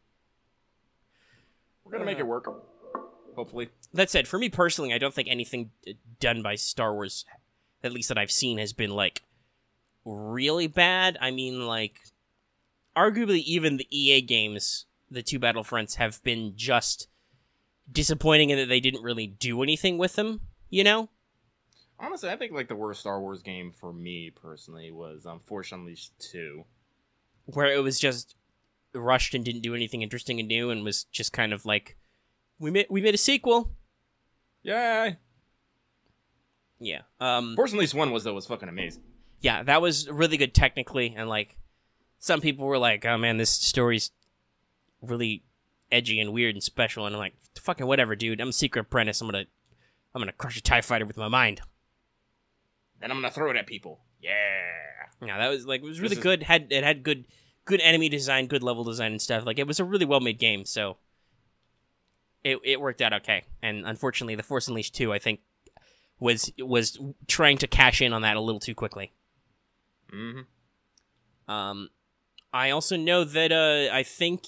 We're gonna make it work. Hopefully. That said, for me personally, I don't think anything done by Star Wars, at least that I've seen, has been like really bad. I mean, like arguably even the EA games, the two Battlefronts, have been just disappointing in that they didn't really do anything with them, you know? Honestly, I think like the worst Star Wars game for me personally was Force Unleashed 2. Where it was just rushed and didn't do anything interesting and new and was just kind of like, we made a sequel. Yay! Yeah. Force Unleashed 1 was fucking amazing. Yeah, that was really good technically, and like some people were like, oh man, this story's really edgy and weird and special, and I'm like, fucking whatever, dude. I'm a secret apprentice. I'm gonna crush a TIE fighter with my mind. Then I'm gonna throw it at people. Yeah. Yeah, that was like, it was really good. It had good enemy design, good level design and stuff. Like, it was a really well made game, so it worked out okay. And unfortunately, the Force Unleashed 2, I think, was trying to cash in on that a little too quickly. Mm-hmm. I also know that I think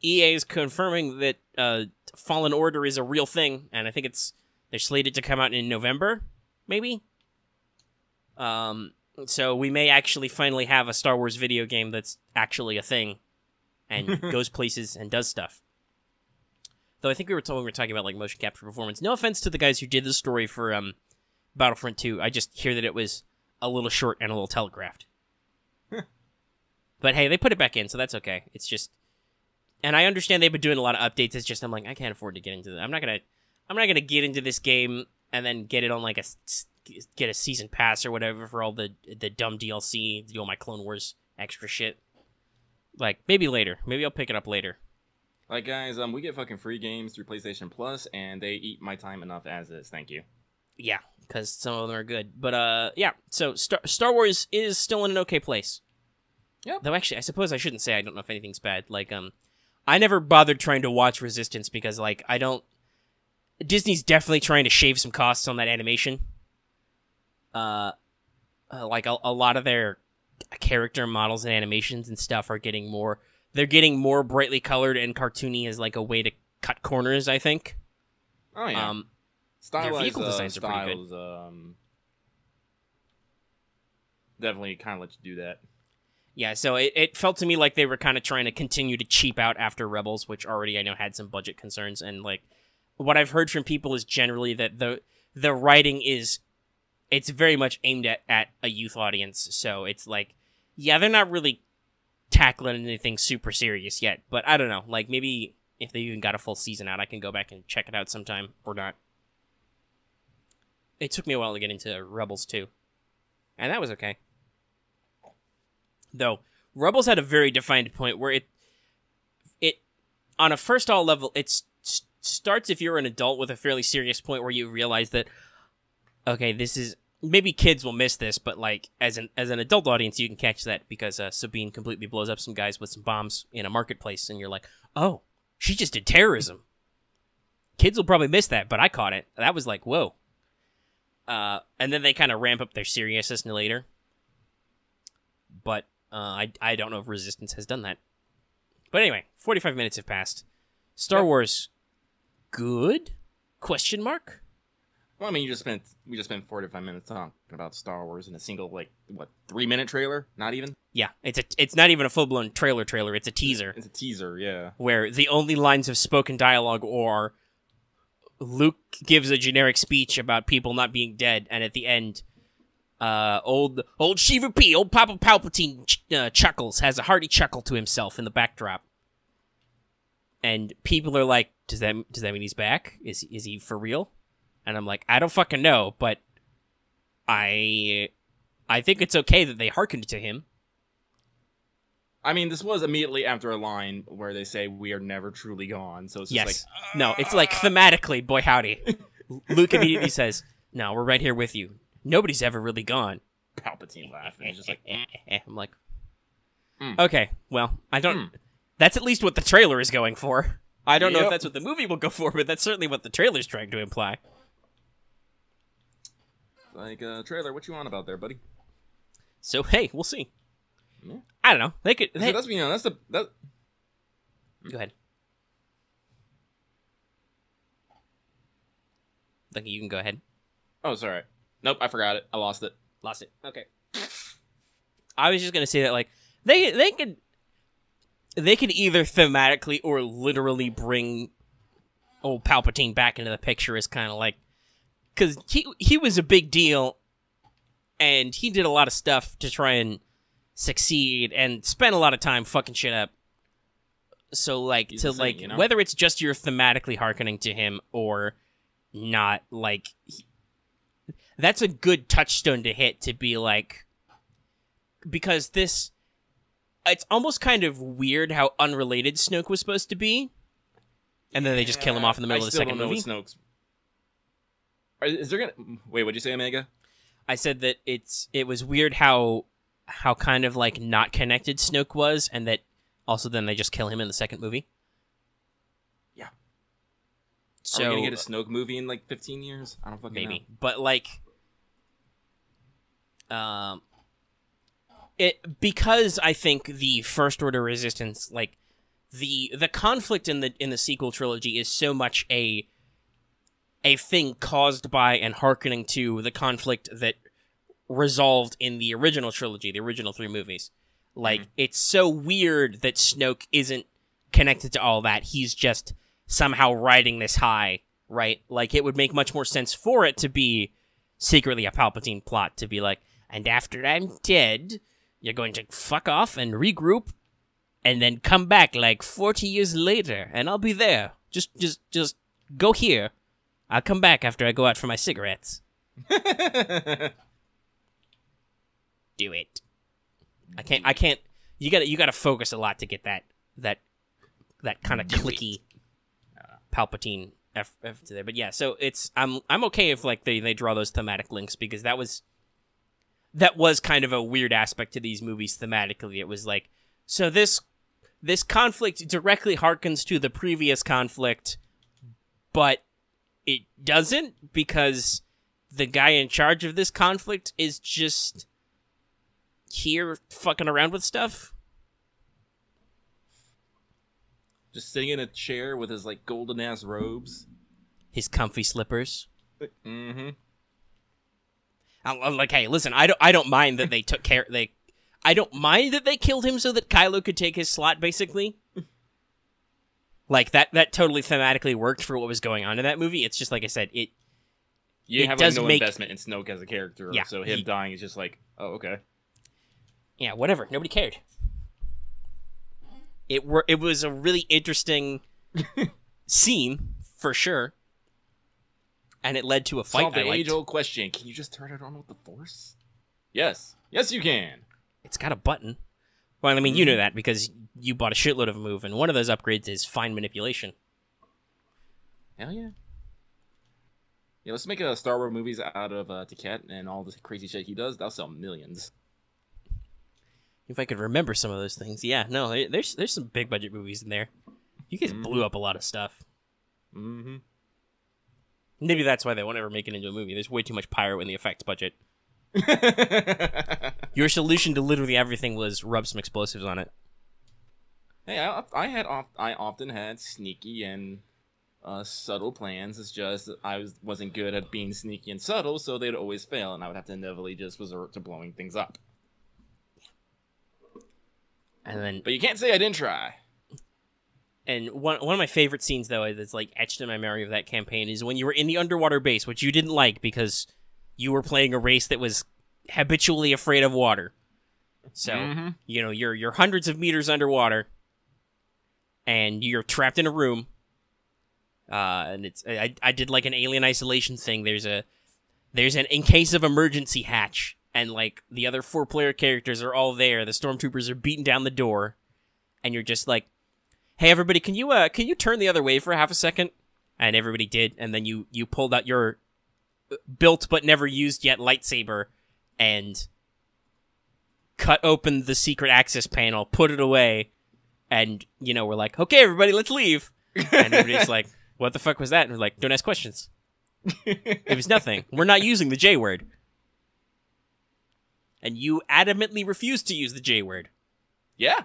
EA is confirming that Fallen Order is a real thing, and I think they're slated to come out in November, maybe. So we may actually finally have a Star Wars video game that's actually a thing, and goes places and does stuff. Though I think we were talking about like motion capture performance. No offense to the guys who did the story for Battlefront 2. I just hear that it was a little short and a little telegraphed. But hey, they put it back in, so that's okay. It's just, and I understand they've been doing a lot of updates. It's just I'm like, I can't afford to get into that. I'm not gonna get into this game and then get it on like get a season pass or whatever for all the dumb DLC, do all my Clone Wars extra shit. Like maybe later. Maybe I'll pick it up later. Like guys, we get fucking free games through PlayStation Plus, and they eat my time enough as is. Thank you. Yeah, because some of them are good. But yeah. So Star Wars is still in an okay place. Yeah. Though actually, I suppose I shouldn't say I don't know if anything's bad. Like I never bothered trying to watch Resistance because like I don't. Disney's definitely trying to shave some costs on that animation. Like a lot of their character models and animations and stuff are getting more. They're getting more brightly colored and cartoony as like a way to cut corners, I think. Oh yeah. Their vehicle designs are pretty good. Definitely kind of let you do that. Yeah, so it felt to me like they were kind of trying to continue to cheap out after Rebels, which already I know had some budget concerns, and like what I've heard from people is generally that the writing it's very much aimed at a youth audience, so it's like, yeah, they're not really tackling anything super serious yet, but I don't know, like maybe if they even got a full season out, I can go back and check it out sometime, or not. It took me a while to get into Rebels too, and that was okay. Though, Rebels had a very defined point where it on a first all level, it starts if you're an adult with a fairly serious point where you realize that, okay, this is, maybe kids will miss this, but like as an adult audience, you can catch that because Sabine completely blows up some guys with some bombs in a marketplace, and you're like, oh, she just did terrorism. Kids will probably miss that, but I caught it. That was like, whoa. And then they kind of ramp up their seriousness later. But I don't know if Resistance has done that. But anyway, 45 minutes have passed. Star Wars, good? Question mark? Well, I mean, we just spent 45 minutes talking about Star Wars in a single 3-minute trailer? Not even. Yeah, it's not even a full blown trailer. It's a teaser. It's a teaser, yeah. Where the only lines of spoken dialogue are Luke gives a generic speech about people not being dead, and at the end, Old Shiva P, old Papa Palpatine chuckles, has a hearty chuckle to himself in the backdrop. And people are like, does that mean he's back? Is he for real? And I'm like, I don't fucking know, but I think it's okay that they hearkened to him. I mean, this was immediately after a line where they say, "We are never truly gone." So it's just like... No, it's like thematically, boy howdy. Luke immediately says, no, we're right here with you. Nobody's ever really gone. Palpatine laughing. It's just like... I'm like, okay, well, I don't... That's at least what the trailer is going for. I don't know if that's what the movie will go for, but that's certainly what the trailer's trying to imply. Like, trailer, what you on about there, buddy? So, hey, we'll see. Yeah. I don't know. They could... So that's, that's the... That... Go ahead. Like, you can go ahead. Oh, sorry. Nope, I forgot it. I lost it. Lost it. Okay. I was just gonna say that, like, they could either thematically or literally bring old Palpatine back into the picture as kind of like... Because he was a big deal, and he did a lot of stuff to try and succeed, and spent a lot of time fucking shit up. So, like, whether it's just you're thematically hearkening to him or not, like, that's a good touchstone to hit, to be like... Because this... It's almost kind of weird how unrelated Snoke was supposed to be. And then they just kill him off in the middle of the second movie. Snoke's... Is there gonna... Wait, what'd you say, Omega? I said that it was weird how kind of, like, not connected Snoke was, and that also then they just kill him in the second movie. Yeah. So, are we gonna get a Snoke movie in, like, 15 years? I don't fucking know. But, like... because I think the First Order Resistance, like, the conflict in the sequel trilogy is so much a thing caused by and hearkening to the conflict that resolved in the original trilogy, the original 3 movies. Like, it's so weird that Snoke isn't connected to all that. He's just somehow riding this high, right? Like, it would make much more sense for it to be secretly a Palpatine plot, to be like, and after I'm dead, you're going to fuck off and regroup, and then come back like 40 years later, and I'll be there. Just go here. I'll come back after I go out for my cigarettes. Do it. I can't. You gotta focus a lot to get that kind of clicky Palpatine F to there. But yeah, so I'm okay if, like, they draw those thematic links, because that was kind of a weird aspect to these movies thematically. It was like, so this conflict directly harkens to the previous conflict, but it doesn't, because the guy in charge of this conflict is just here fucking around with stuff. Just sitting in a chair with his, like, golden-ass robes. His comfy slippers. Mm-hmm. I'm like, hey, listen, I don't mind that they took care... I don't mind that they killed him so that Kylo could take his slot, basically. Like, that totally thematically worked for what was going on in that movie. It's just, like I said, You have, like, no investment in Snoke as a character, yeah, so him dying is just like, oh, okay. Yeah, whatever. Nobody cared. It was a really interesting scene, for sure. And it led to a fight. Solve the age-old question. Can you just turn it on with the Force? Yes. Yes, you can. It's got a button. Well, I mean, you know that because you bought a shitload of a move, and one of those upgrades is fine manipulation. Hell yeah. Yeah, let's make a Star Wars movies out of Tiket and all this crazy shit he does. That'll sell millions. If I could remember some of those things. Yeah, no, there's some big budget movies in there. You guys blew up a lot of stuff. Mm-hmm. Maybe that's why they won't ever make it into a movie. There's way too much pyro in the effects budget. Your solution to literally everything was rub some explosives on it. Hey, I often had sneaky and subtle plans. It's just I wasn't good at being sneaky and subtle, so they'd always fail, and I would have to inevitably just resort to blowing things up. But you can't say I didn't try. And one of my favorite scenes, though, that's, like, etched in my memory of that campaign is when you were in the underwater base, which you didn't like because you were playing a race that was habitually afraid of water. So, you know, you're hundreds of meters underwater, and you're trapped in a room. And it's I did like an alien isolation thing. There's an in case of emergency hatch, and like the other 4-player characters are all there. The stormtroopers are beating down the door, and you're just like, "Hey, everybody, can you turn the other way for half a second?" And everybody did, and then you pulled out your built but never used yet lightsaber and cut open the secret access panel, put it away, and, you know, we're like, okay, everybody, let's leave. And everybody's like, what the fuck was that? And we're like, don't ask questions. It was nothing. We're not using the J word. And you adamantly refused to use the J word. Yeah.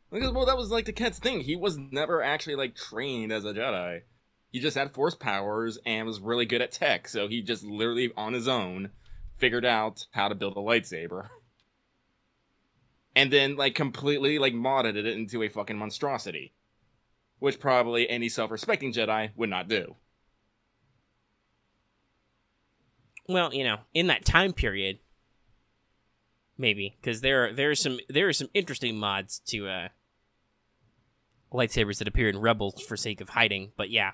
Well, that was like the cat's thing. He was never actually like trained as a Jedi. He just had force powers and was really good at tech. So he just literally on his own figured out how to build a lightsaber. And then like completely like modded it into a fucking monstrosity. Which probably any self-respecting Jedi would not do. Well, you know, in that time period, maybe, because there are some interesting mods to lightsabers that appear in Rebels for sake of hiding. But yeah,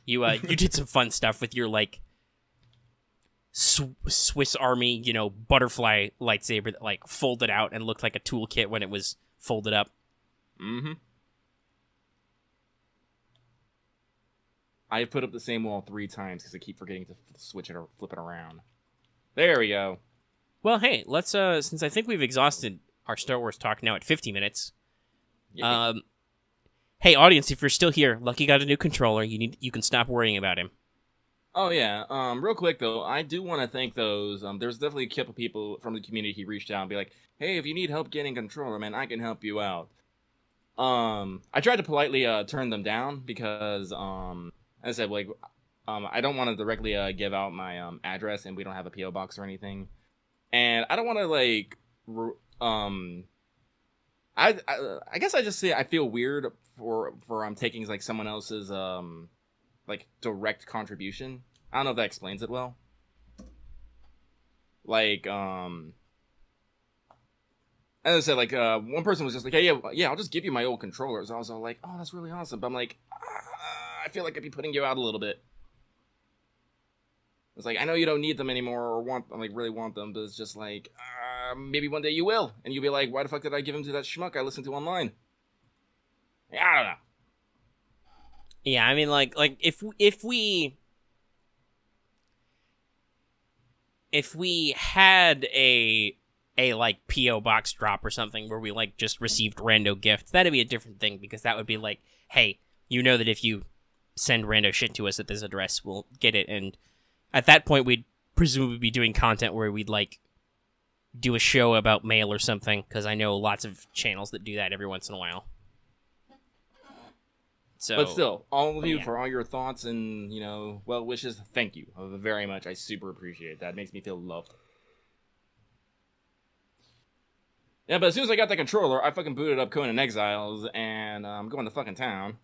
you did some fun stuff with your like Swiss Army, you know, butterfly lightsaber that like folded out and looked like a toolkit when it was folded up. Mm-hmm. I put up the same wall 3 times because I keep forgetting to switch it or flip it around. There we go. Well, hey, let's since I think we've exhausted our Star Wars talk now at 50 minutes. Yeah. Hey, audience, if you're still here, Lucky got a new controller. You can stop worrying about him. Oh yeah. Real quick though, I do want to thank those. There's definitely a couple people from the community who reached out and be like, "Hey, if you need help getting a controller, man, I can help you out." I tried to politely turn them down because as I said, like, I don't want to directly give out my address, and we don't have a PO box or anything, and I don't want to like, I guess I just say I feel weird for taking like someone else's like direct contribution. I don't know if that explains it well. Like as I said, like one person was just like, "Hey, yeah, I'll just give you my old controllers." I was all like, "Oh, that's really awesome," but I'm like, I feel like I'd be putting you out a little bit. It's like, I know you don't need them anymore or really want them, but it's just like, maybe one day you will, and you'll be like, why the fuck did I give them to that schmuck I listened to online? I don't know. Yeah, I mean, like if we had a like PO box drop or something where we like just received rando gifts, that'd be a different thing, because that would be like, hey, you know that if you send rando shit to us at this address, we'll get it. And at that point, we'd presumably be doing content where we'd like do a show about mail or something, because I know lots of channels that do that every once in a while. So, but still, all of you, for all your thoughts and, you know, well wishes, thank you very much. I super appreciate that. It makes me feel loved. Yeah, but as soon as I got the controller, I fucking booted up Conan Exiles, and I'm going to fucking town.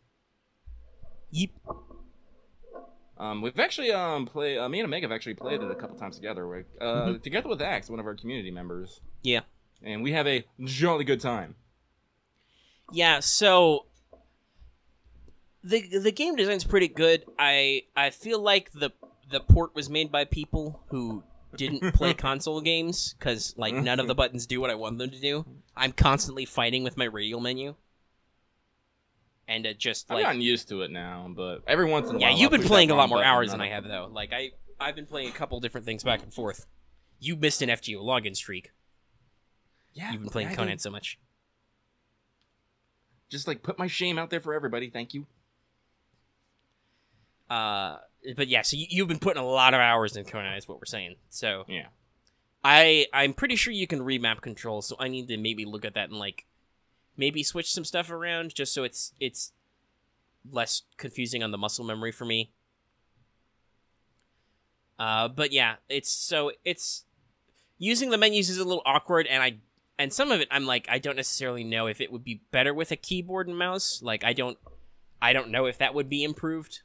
Yep. We've actually played. Me and Omega have actually played it a couple times together. Together with Axe, one of our community members. Yeah. And we have a jolly good time. Yeah. So the game design's pretty good. I feel like the port was made by people who didn't play console games, because like none of the buttons do what I want them to do. I'm constantly fighting with my radial menu. And just like, I've gotten used to it now, but every once in a while. Yeah, you've been playing a lot more hours than I have, though. Like I've been playing a couple different things back and forth. You missed an FGO login streak. Yeah, you've been playing Conan so much. Just like put my shame out there for everybody. Thank you. But yeah, so you've been putting a lot of hours in Conan, is what we're saying. So yeah, I'm pretty sure you can remap controls. So I need to maybe look at that and like. Maybe switch some stuff around just so it's less confusing on the muscle memory for me. But yeah, it's using the menus is a little awkward, and some of it I'm like, I don't necessarily know if it would be better with a keyboard and mouse. Like I don't know if that would be improved.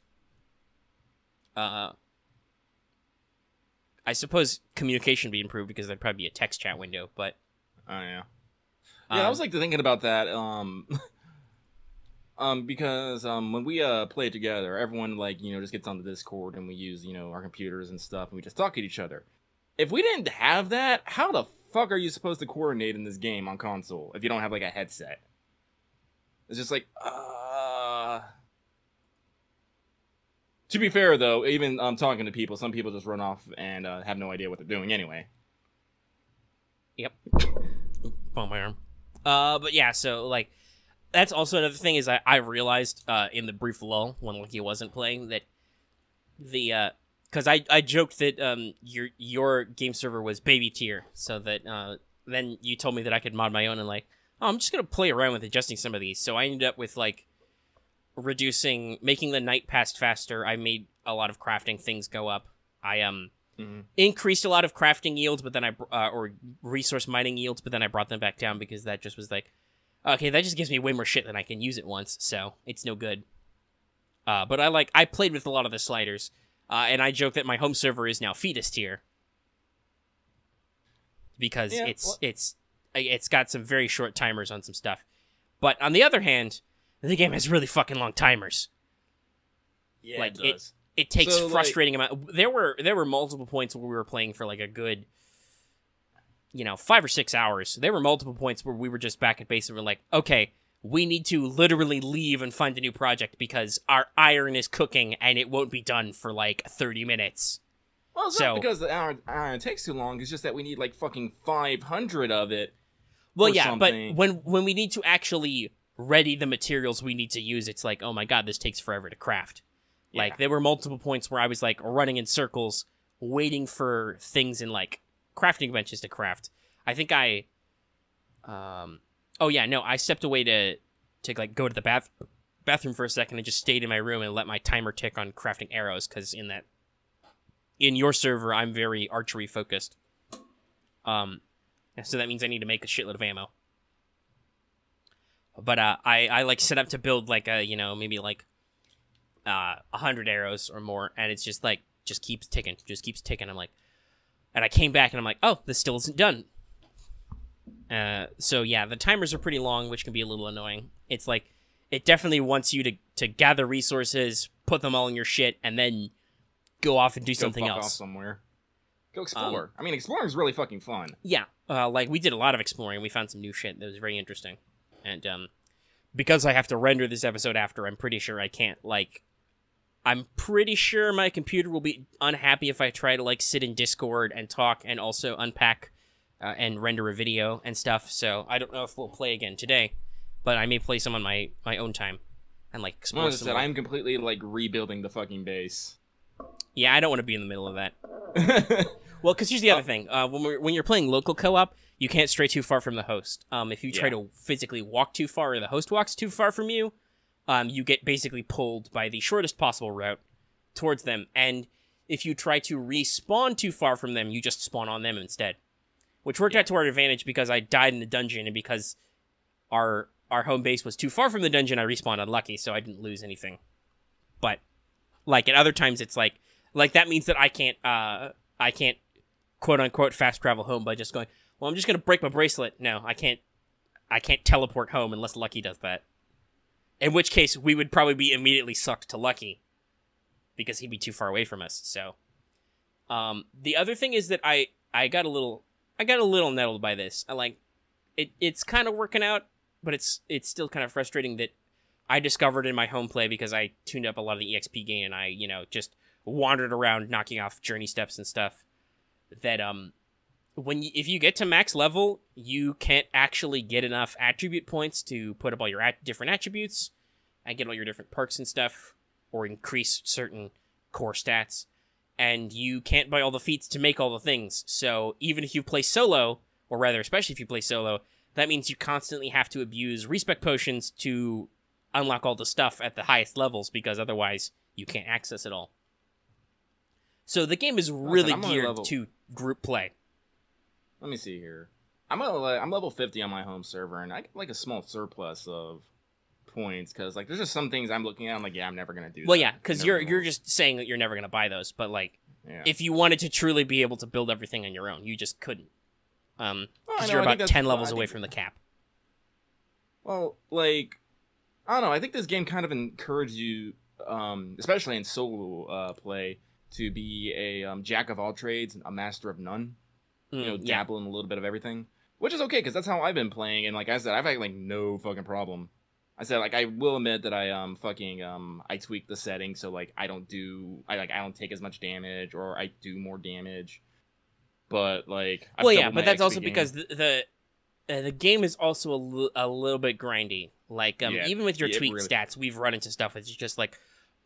I suppose communication would be improved because there'd probably be a text chat window, but... Oh, yeah. Yeah, I was, like, thinking about that, because, when we, play together, everyone, like, you know, just gets on the Discord, and we use, you know, our computers and stuff, and we just talk to each other. If we didn't have that, how the fuck are you supposed to coordinate in this game on console if you don't have, like, a headset? It's just like, To be fair, though, even talking to people, some people just run off and have no idea what they're doing anyway. Yep. On my arm. But yeah, so, like, that's also another thing is I realized in the brief lull when Lucky wasn't playing that the, because I joked that your game server was baby tier, so that then you told me that I could mod my own and, like, oh, I'm just going to play around with adjusting some of these. So I ended up with, like, making the night pass faster. I made a lot of crafting things go up. I increased a lot of crafting yields, but then or resource mining yields, but then I brought them back down because that just was like, okay, that just gives me way more shit than I can use at once, so it's no good. But I played with a lot of the sliders, and I joke that my home server is now fetus tier because it's got some very short timers on some stuff. But on the other hand, the game has really fucking long timers. Yeah, like, it does. It takes So, frustrating amount. There were multiple points where we were playing for like a good, 5 or 6 hours. There were multiple points where we were just back at base and we're like, okay, we need to literally leave and find a new project because our iron is cooking and it won't be done for like 30 minutes. Well, it's not because the iron takes too long. It's just that we need like fucking 500 of it. Well, yeah, something. But when we need to actually ready the materials we need to use, it's like, oh my god, this takes forever to craft. Yeah. Like, there were multiple points where I was, like, running in circles, waiting for things in, like, crafting benches to craft. I think I stepped away to like, go to the bathroom for a second and just stayed in my room and let my timer tick on crafting arrows, because in your server, I'm very archery-focused. So that means I need to make a shitload of ammo. But I like set up to build like maybe like 100 arrows or more, and it's just like just keeps ticking. I'm like, and I came back and I'm like, oh, this still isn't done. So yeah, the timers are pretty long, which can be a little annoying. It's like it definitely wants you to gather resources, put them all in your shit, and then go off and do something else. Off somewhere. Go explore. I mean, exploring is really fucking fun. Yeah, like we did a lot of exploring. We found some new shit that was very interesting. And because I have to render this episode after, I'm pretty sure I can't, like... I'm pretty sure my computer will be unhappy if I try to, like, sit in Discord and talk and also unpack and render a video and stuff. So I don't know if we'll play again today, but I may play some on my own time and, like, explore some more. I'm completely, like, rebuilding the fucking base. Yeah, I don't want to be in the middle of that. Well, because here's the other thing. When you're playing local co-op, you can't stray too far from the host. If you try to physically walk too far or the host walks too far from you, you get basically pulled by the shortest possible route towards them. And if you try to respawn too far from them, you just spawn on them instead. Which worked out to our advantage because I died in the dungeon, and because our home base was too far from the dungeon, I respawned unlucky, so I didn't lose anything. But, like, at other times, it's like that means that I can't quote-unquote fast travel home by just going, well, I'm just going to break my bracelet. No, I can't teleport home unless Lucky does that. In which case, we would probably be immediately sucked to Lucky because he'd be too far away from us. So, the other thing is that I got a little nettled by this. It's kind of working out, but it's still kind of frustrating that I discovered in my home play, because I tuned up a lot of the EXP gain and I, just wandered around knocking off journey steps and stuff, that if you get to max level, you can't actually get enough attribute points to put up all your different attributes and get all your different perks and stuff, or increase certain core stats, and you can't buy all the feats to make all the things. So even if you play solo, or rather, especially if you play solo, that means you constantly have to abuse respec potions to unlock all the stuff at the highest levels, because otherwise you can't access it all. So the game is really geared to group play. Let me see here. I'm level 50 on my home server, and I get like a small surplus of points, because like there's just some things I'm looking at. I'm like, yeah, I'm never gonna do. Well, yeah, because you're just saying that you're never gonna buy those, but like Yeah. if you wanted to truly be able to build everything on your own, you just couldn't. Well, Because I you're know, I about think 10 that's- levels I away think- from the cap. Well, like, I don't know. I think this game kind of encourages you, especially in solo play, to be a jack of all trades and a master of none. Yeah. Dabble in a little bit of everything, which is okay because that's how I've been playing. And like I said, I've had like no fucking problem. I said like I will admit that I I tweak the settings so like I don't take as much damage or I do more damage. But like, I've Well, yeah, doubled but my that's XP also gain. because the game is also a little bit grindy. Like, Yeah, even with your it tweak really- stats, we've run into stuff that's just like,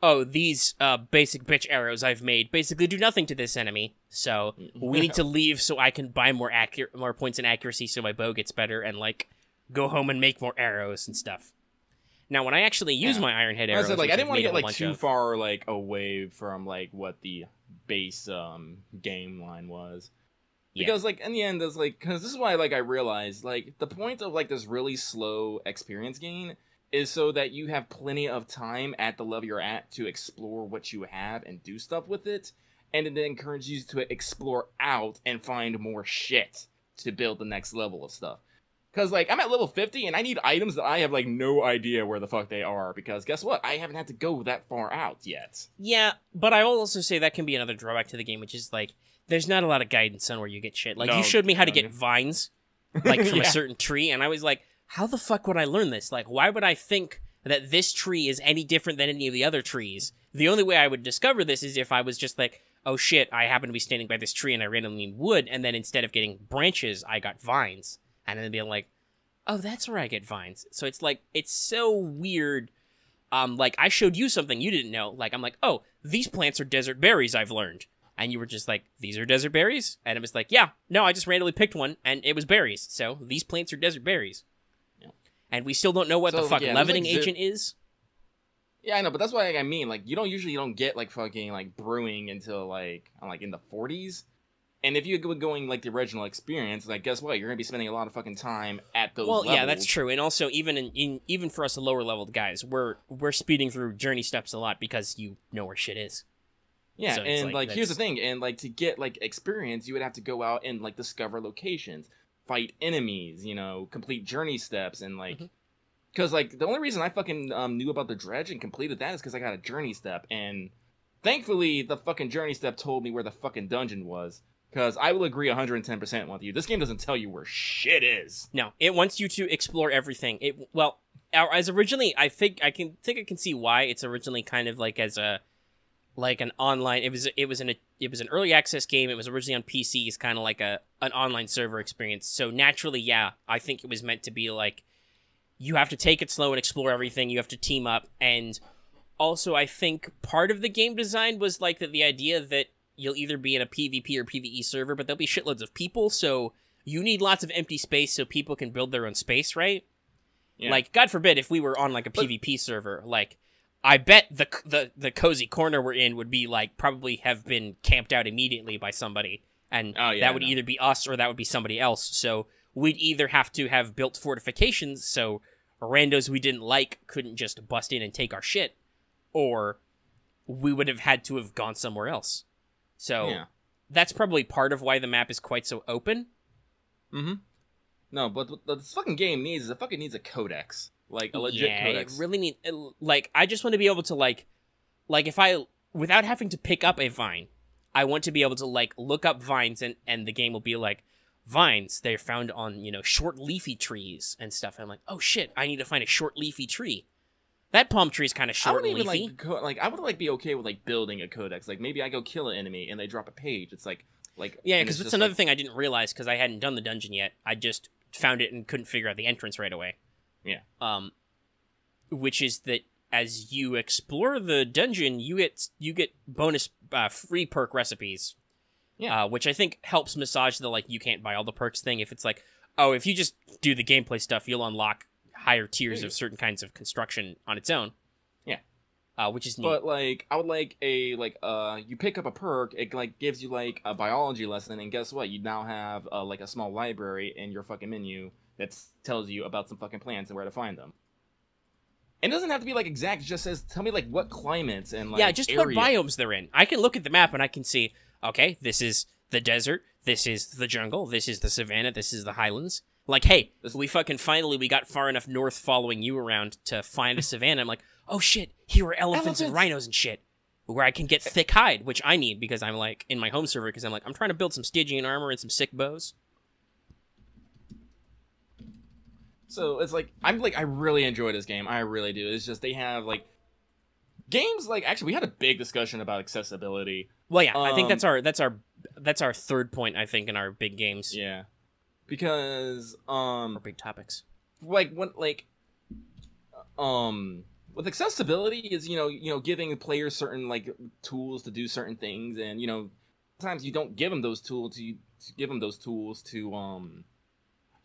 oh, these basic bitch arrows I've made basically do nothing to this enemy, so we need to leave so I can buy more points in accuracy so my bow gets better and, like, go home and make more arrows and stuff. Now, when I actually use my Iron Head arrows, I said, like, which I didn't I've want to made a get whole like bunch too of- far like away from like what the base game line was. Yeah. Because like in the end, there's like because this is why like I realized like the point of like this really slow experience gain is so that you have plenty of time at the level you're at to explore what you have and do stuff with it, and it encourages you to explore out and find more shit to build the next level of stuff. Because like I'm at level 50 and I need items that I have like no idea where the fuck they are because guess what? I haven't had to go that far out yet. Yeah, but I will also say that can be another drawback to the game, which is like there's not a lot of guidance on where you get shit. Like No, you showed me how to no, get no. vines, like from Yeah. a certain tree, and I was like, how the fuck would I learn this? Like, why would I think that this tree is any different than any of the other trees? The only way I would discover this is if I was just like, oh shit, I happen to be standing by this tree and I randomly need wood, and then instead of getting branches, I got vines, and then being like, oh, that's where I get vines. So it's like, it's so weird. Like I showed you something you didn't know. Like I'm like, oh, these plants are desert berries. I've learned. And you were just like, these are desert berries? And it was like, yeah, no, I just randomly picked one, and it was berries. So these plants are desert berries. Yeah. And we still don't know what So, the fuck yeah, there's, leavening like, agent is. Yeah, I know, but that's why I mean, like, you don't get like fucking like brewing until like in the 40s. And if you go going like the original experience, like guess what? You're gonna be spending a lot of fucking time at those Well, levels. yeah, that's true. And also, even for us the lower leveled guys, we're speeding through journey steps a lot because you know where shit is. Yeah, So it's and like, like here's the that's- thing, and like to get like experience, you would have to go out and like discover locations, fight enemies, complete journey steps, and like, Mhm. because like the only reason I fucking knew about the dredge and completed that is because I got a journey step, and thankfully the fucking journey step told me where the fucking dungeon was. Because I will agree 110% with you. This game doesn't tell you where shit is. No, it wants you to explore everything. As originally, I think I can see why it's originally kind of like as a like an online. It was an early access game. It was originally on PCs, kind of like an online server experience. So naturally, yeah, I think it was meant to be like you have to take it slow and explore everything. You have to team up, and also I think part of the game design was like the idea that you'll either be in a PvP or PvE server, but there'll be shitloads of people, so you need lots of empty space so people can build their own space, right? Yeah. Like, God forbid if we were on like a PvP server, like I bet the cozy corner we're in would be like probably have been camped out immediately by somebody, and that would either be us or that would be somebody else. So we'd either have to have built fortifications so randos we didn't like couldn't just bust in and take our shit, or we would have had to have gone somewhere else. So that's probably part of why the map is quite so open. Mm-hmm. No, but what this fucking game needs is a codex. Like, a legit codex. It really need, like, I just want to be able to, like if I, without having to pick up a vine, I want to be able to, like, look up vines, and the game will be like, vines, they're found on, short leafy trees and stuff. And I'm like, oh shit, I need to find a short leafy tree. That palm tree is kind of short and leafy. I would be okay with like building a codex. Like maybe I go kill an enemy and they drop a page. It's like yeah, because that's another thing I didn't realize because I hadn't done the dungeon yet. I just found it and couldn't figure out the entrance right away. Yeah. Which is that as you explore the dungeon, you get bonus free perk recipes. Yeah. Which I think helps massage the like you can't buy all the perks thing. If it's like, oh, if you just do the gameplay stuff, you'll unlock higher tiers of certain kinds of construction on its own. Yeah. Which is neat. But like I would like you pick up a perk, it like gives you like a biology lesson, and guess what? You now have like a small library in your fucking menu that tells you about some fucking plants and where to find them. And it doesn't have to be like exact, it just says tell me like what climates and like yeah, just what biomes they're in. I can look at the map and I can see, okay, this is the desert, this is the jungle, this is the savannah, this is the highlands. Like, hey, we got far enough north following you around to find a savannah. I'm like, oh shit, here are elephants and rhinos and shit, where I can get thick hide, which I need because I'm like in my home server because I'm like, I'm trying to build some Stygian armor and some sick bows. So it's like I really enjoy this game. I really do. It's just they have like games like actually we had a big discussion about accessibility. Well, yeah, I think that's our third point. I think in our big games. Yeah, because or big topics. Like when with accessibility is giving players certain like tools to do certain things, and sometimes you don't give them those tools. You give them those tools to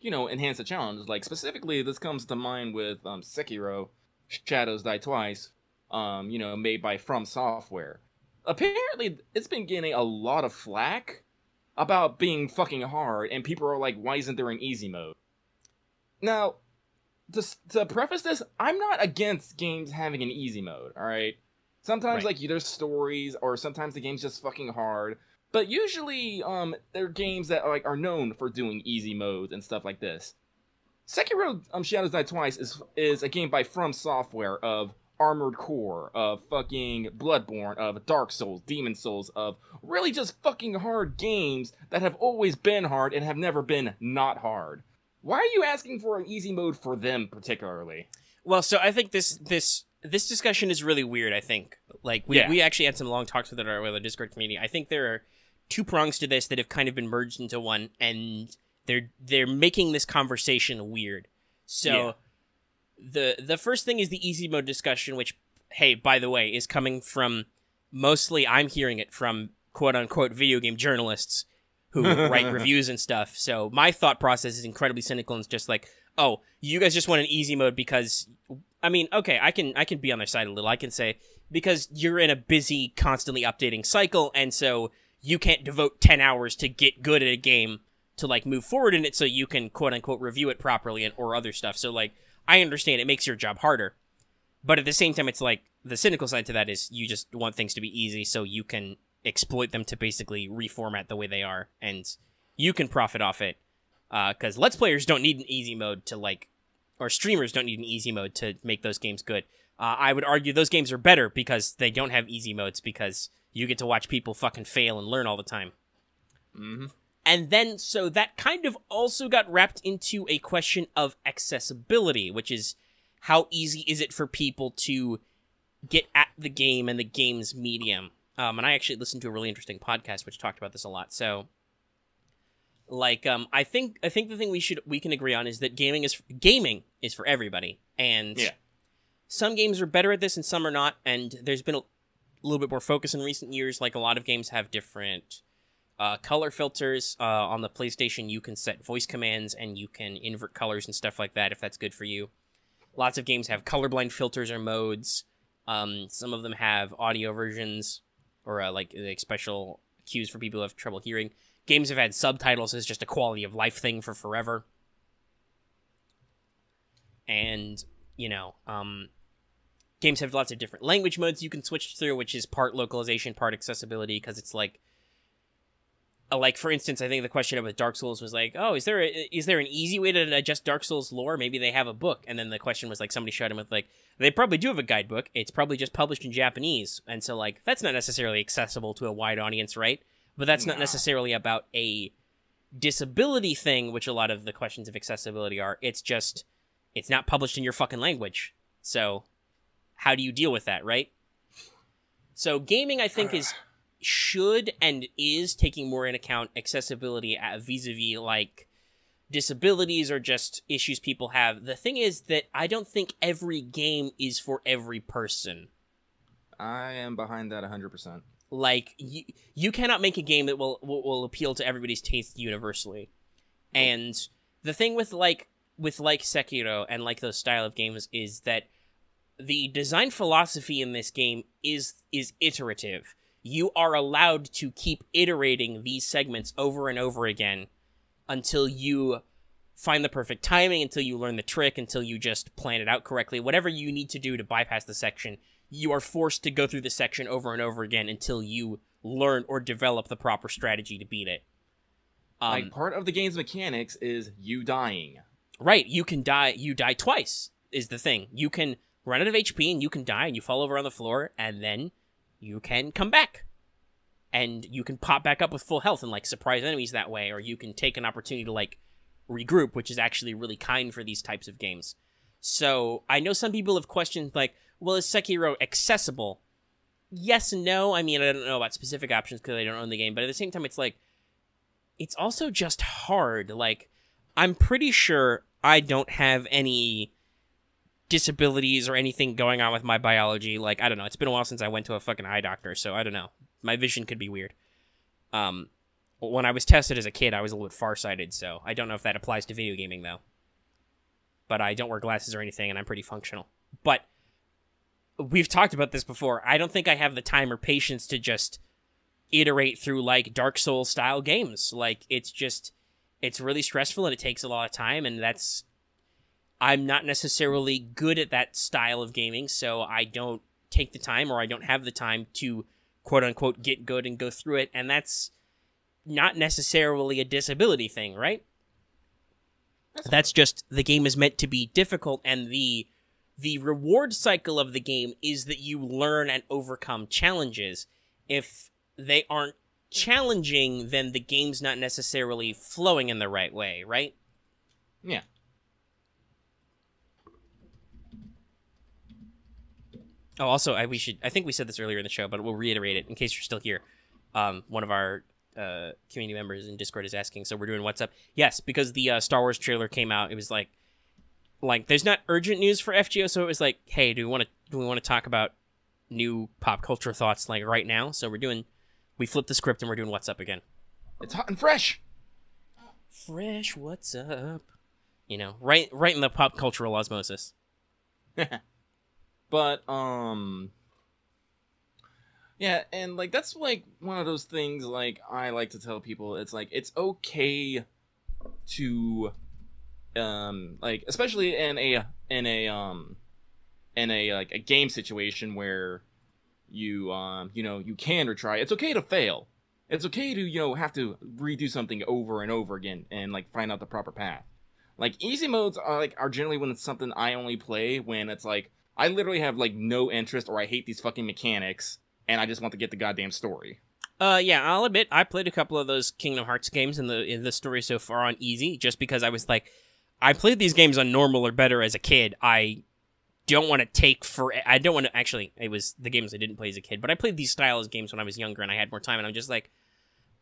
enhance the challenge. Like specifically, this comes to mind with Sekiro, Shadows Die Twice, made by From Software. Apparently, it's been getting a lot of flack about being fucking hard, and people are like, why isn't there an easy mode? Now, to preface this, I'm not against games having an easy mode, alright? Sometimes, like, there's stories, or sometimes the game's just fucking hard, but usually, there are games that are known for doing easy modes and stuff like this. Sekiro, Shadows Die Twice is a game by From Software of Armored Core, of fucking Bloodborne, of Dark Souls, Demon Souls, of really just fucking hard games that have always been hard and have never been not hard. Why are you asking for an easy mode for them particularly? Well, so I think this discussion is really weird. I think we actually had some long talks with our Discord community. I think there are two prongs to this that have kind of been merged into one, and they're making this conversation weird. So the first thing is the easy mode discussion, which, hey, by the way, is coming from mostly I'm hearing it from quote unquote video game journalists who write reviews and stuff. So my thought process is incredibly cynical, and it's just like, oh, you guys just want an easy mode because, I mean, okay, I can be on their side a little. I can say because you're in a busy, constantly updating cycle, and so you can't devote 10 hours to get good at a game to like move forward in it, so you can quote unquote review it properly or other stuff. So like, I understand it makes your job harder, but at the same time, it's like the cynical side to that is you just want things to be easy so you can exploit them to basically reformat the way they are, and you can profit off it. Because Let's Players don't need an easy mode to like, or streamers don't need an easy mode to make those games good. I would argue those games are better because they don't have easy modes, because you get to watch people fucking fail and learn all the time. Mm-hmm. And then, so that kind of also got wrapped into a question of accessibility, which is how easy is it for people to get at the game and the game's medium? And I actually listened to a really interesting podcast which talked about this a lot. So, like, I think the thing we can agree on is that gaming is for everybody, and some games are better at this and some are not. And there's been a little bit more focus in recent years. Like, a lot of games have different color filters. On the PlayStation, you can set voice commands and you can invert colors and stuff like that if that's good for you. Lots of games have colorblind filters or modes. Some of them have audio versions, or like special cues for people who have trouble hearing. Games have had subtitles as just a quality of life thing for forever. And, games have lots of different language modes you can switch through, which is part localization, part accessibility, because it's like, for instance, I think the question about Dark Souls was like, oh, is there an easy way to digest Dark Souls lore? Maybe they have a book. And then the question was like, somebody shot him with like, they probably do have a guidebook. It's probably just published in Japanese. And so like, that's not necessarily accessible to a wide audience, right? But that's not necessarily about a disability thing, which a lot of the questions of accessibility are. It's not published in your fucking language. So how do you deal with that, right? So gaming, I think, should and is taking more in account accessibility vis-a-vis like disabilities or just issues people have. The thing is that I don't think every game is for every person. I am behind that 100%. Like, you cannot make a game that will appeal to everybody's taste universally. And the thing with Sekiro and like those style of games is that the design philosophy in this game is iterative. You are allowed to keep iterating these segments over and over again until you find the perfect timing, until you learn the trick, until you just plan it out correctly. Whatever you need to do to bypass the section, you are forced to go through the section over and over again until you learn or develop the proper strategy to beat it. Like, part of the game's mechanics is you dying. Right, you can die. You die twice is the thing. You can run out of HP and you can die and you fall over on the floor, and then you can come back. And you can pop back up with full health and, like, surprise enemies that way, or you can take an opportunity to, like, regroup, which is actually really kind for these types of games. So, I know some people have questioned, like, well, is Sekiro accessible? Yes and no. I mean, I don't know about specific options because I don't own the game, but at the same time, it's like, it's also just hard. Like, I'm pretty sure I don't have any disabilities or anything going on with my biology. Like, I don't know. It's been a while since I went to a fucking eye doctor, so I don't know. My vision could be weird. When I was tested as a kid, I was a little bit farsighted, so I don't know if that applies to video gaming, though. But I don't wear glasses or anything, and I'm pretty functional. But we've talked about this before. I don't think I have the time or patience to just iterate through, like, Dark Souls-style games. Like, it's really stressful, and it takes a lot of time, and I'm not necessarily good at that style of gaming, so I don't take the time, or I don't have the time to quote-unquote get good and go through it, and that's not necessarily a disability thing, right? That's just, the game is meant to be difficult, and the reward cycle of the game is that you learn and overcome challenges. If they aren't challenging, then the game's not necessarily flowing in the right way, right? Yeah. Oh, also, I think we said this earlier in the show, but we'll reiterate it in case you're still here. One of our community members in Discord is asking, so we're doing What's Up? Yes, because the Star Wars trailer came out, it was like there's not urgent news for FGO, so it was like, hey, do we want to talk about new pop culture thoughts, like, right now? So we flipped the script and we're doing What's Up again. It's hot and fresh. Fresh, what's up? You know, right in the pop cultural osmosis. But, yeah, and, like, that's, like, one of those things, like, I like to tell people, it's, like, it's okay to, like, especially in a like, a game situation where you can retry, it's okay to fail. It's okay to, have to redo something over and over again and, like, find out the proper path. Like, easy modes are generally when it's something I only play when it's, like, I literally have, like, no interest, or I hate these fucking mechanics, and I just want to get the goddamn story. Yeah, I'll admit, I played a couple of those Kingdom Hearts games in the story so far on easy, just because I was like, I played these games on normal or better as a kid. I don't want to actually, it was the games I didn't play as a kid, but I played these styles games when I was younger and I had more time, and I'm just like,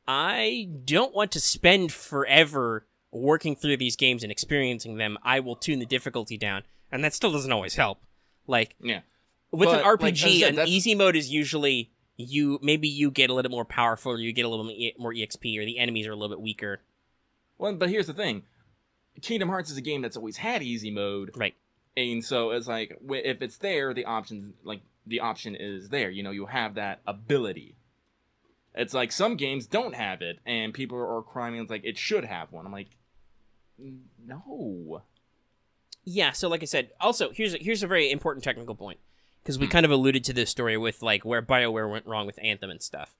I don't want to spend forever working through these games and experiencing them. I will tune the difficulty down, and that still doesn't always help. Like, yeah. With an RPG, like I said, an easy mode is usually you get a little more powerful, or you get a little more EXP, or the enemies are a little bit weaker. Well, but here's the thing. Kingdom Hearts is a game that's always had easy mode. Right. And so it's like, if it's there, the option is there. You have that ability. It's like some games don't have it, and people are crying, it's like, it should have one. I'm like, no. Yeah, so like I said, also, here's a very important technical point, because we kind of alluded to this story with, like, where BioWare went wrong with Anthem and stuff.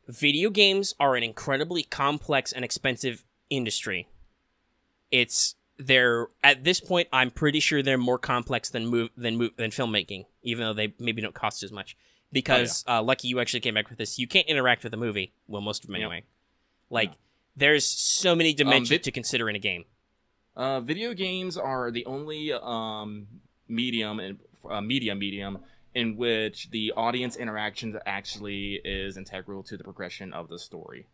Video games are an incredibly complex and expensive industry. They're at this point, I'm pretty sure they're more complex than filmmaking, even though they maybe don't cost as much. Because, Lucky, you actually came back with this. You can't interact with a movie. Well, most of them anyway. Like, there's so many dimensions to consider in a game. Video games are the only medium in which the audience interaction actually is integral to the progression of the story.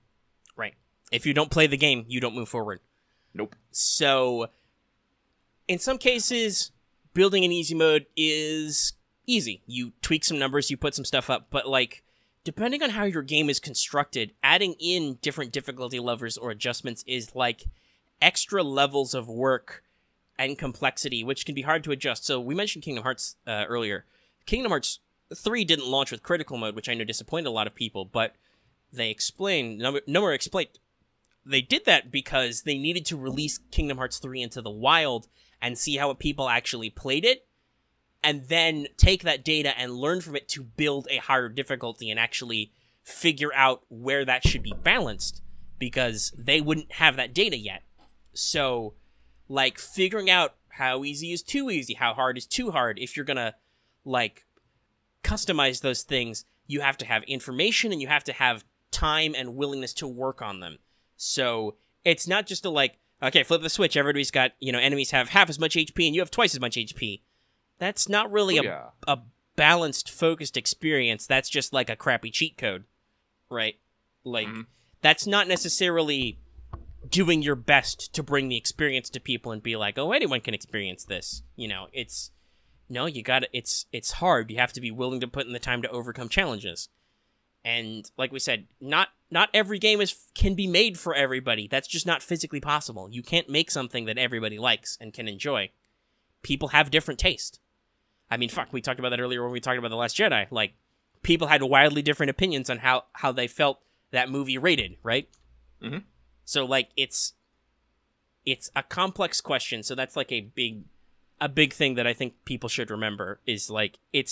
Right. If you don't play the game, you don't move forward. Nope. So, in some cases, building an easy mode is easy. You tweak some numbers, you put some stuff up, but, like, depending on how your game is constructed, adding in different difficulty levels or adjustments is, like, extra levels of work and complexity, which can be hard to adjust. So we mentioned Kingdom Hearts earlier. Kingdom Hearts 3 didn't launch with critical mode, which I know disappointed a lot of people, but they explained, Nomura explained, they did that because they needed to release Kingdom Hearts 3 into the wild and see how people actually played it, and then take that data and learn from it to build a higher difficulty and actually figure out where that should be balanced because they wouldn't have that data yet. So, like, figuring out how easy is too easy, how hard is too hard. If you're gonna, like, customize those things, you have to have information and you have to have time and willingness to work on them. So, it's not just a, like, okay, flip the switch, everybody's got, enemies have half as much HP and you have twice as much HP. That's not really a balanced, focused experience. That's just like a crappy cheat code, right? Like, that's not necessarily doing your best to bring the experience to people and be like, oh, anyone can experience this. It's hard. You have to be willing to put in the time to overcome challenges. And like we said, not every game can be made for everybody. That's just not physically possible. You can't make something that everybody likes and can enjoy. People have different taste. I mean, fuck, we talked about that earlier when we talked about The Last Jedi. Like, people had wildly different opinions on how they felt that movie rated, right? Mm-hmm. So, like, it's a complex question. So that's like a big thing that I think people should remember is like it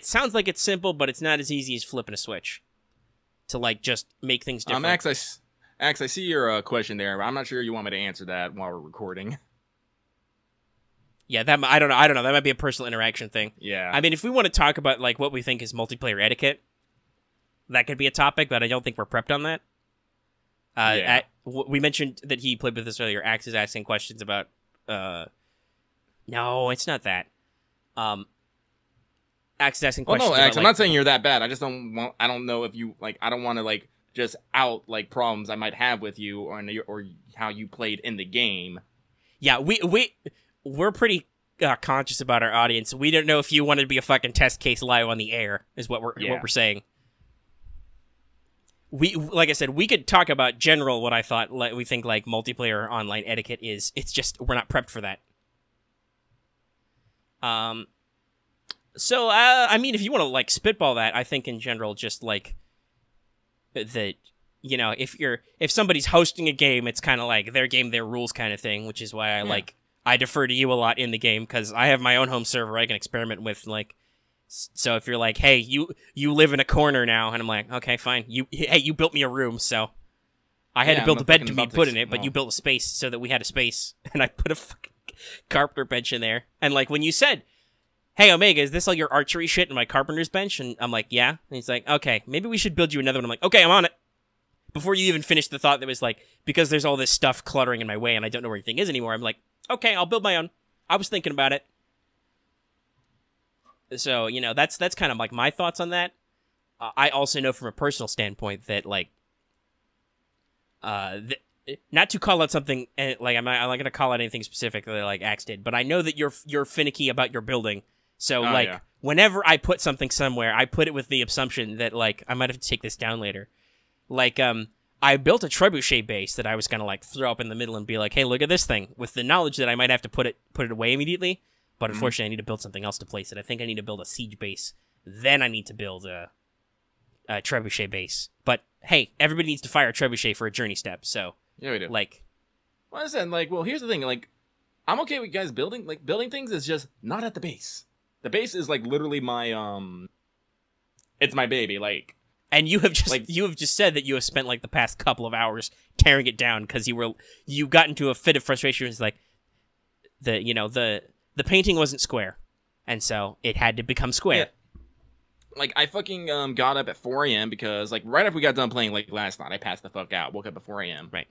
sounds like it's simple, but it's not as easy as flipping a switch to like just make things different. Ax, I see your question there, but I'm not sure you want me to answer that while we're recording. Yeah, I don't know. That might be a personal interaction thing. Yeah. I mean, if we want to talk about like what we think is multiplayer etiquette, that could be a topic, but I don't think we're prepped on that. We mentioned that he played with us earlier. Ax is asking questions about. No, it's not that. Ax is asking questions. Well, no, Ax, about, I'm not saying you're that bad. I just don't want. I don't know if you like. I don't want to like just out like problems I might have with you or how you played in the game. Yeah, we're pretty conscious about our audience. We don't know if you wanted to be a fucking test case live on the air. Is what we're saying. Like I said, we could talk about general what I thought. Like we think like multiplayer online etiquette is. It's just we're not prepped for that. So I mean, if you want to like spitball that, I think in general, just like that, if somebody's hosting a game, it's kind of like their game, their rules kind of thing, which is why I defer to you a lot in the game because I have my own home server I can experiment with. Like, so if you're like, hey, you live in a corner now, and I'm like, okay, fine. You built me a room, so I had to build a bed to be put in it, but you built a space so that we had a space, and I put a fucking carpenter bench in there. And like when you said, hey, Omega, is this all your archery shit in my carpenter's bench? And I'm like, yeah. And he's like, okay, maybe we should build you another one. I'm like, okay, I'm on it. Before you even finished the thought that was like, because there's all this stuff cluttering in my way and I don't know where anything is anymore, I'm like, okay, I'll build my own. I was thinking about it. So, that's kind of like my thoughts on that. I also know from a personal standpoint that, like, not to call out something, like, I'm not going to call out anything specific that, like, Ax did, but I know that you're finicky about your building. So, whenever I put something somewhere, I put it with the assumption that, like, I might have to take this down later. Like, I built a trebuchet base that I was going to, like, throw up in the middle and be like, hey, look at this thing, with the knowledge that I might have to put it away immediately. But unfortunately, I need to build something else to place it. I think I need to build a siege base. Then I need to build a trebuchet base. But, hey, everybody needs to fire a trebuchet for a journey step, so... Yeah, we do. Like... Well, I said, like, well, here's the thing, like, I'm okay with you guys building. Like, building things is just not at the base. The base is, like, literally my, it's my baby, like... And you have just said that you have spent, like, the past couple of hours tearing it down because you got into a fit of frustration. It's like, the painting wasn't square, and so it had to become square. Yeah. Like, I fucking got up at 4 a.m. because, like, right after we got done playing, like, last night, I passed the fuck out, woke up at 4 a.m. Right.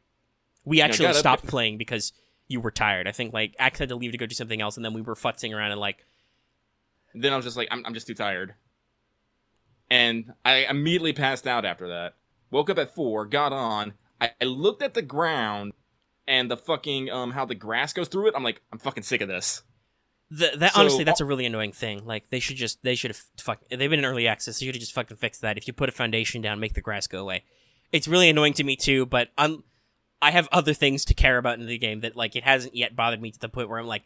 We actually stopped playing because you were tired. I think, like, Ax had to leave to go do something else, and then we were futzing around and, like... Then I was just like, I'm just too tired. And I immediately passed out after that. Woke up at 4, got on, I looked at the ground, and the fucking, how the grass goes through it, I'm like, I'm fucking sick of this. Honestly, that's a really annoying thing. Like, they've been in early access, they should have just fucking fixed that. If you put a foundation down, make the grass go away. It's really annoying to me too, but I have other things to care about in the game that, like, it hasn't yet bothered me to the point where I'm like,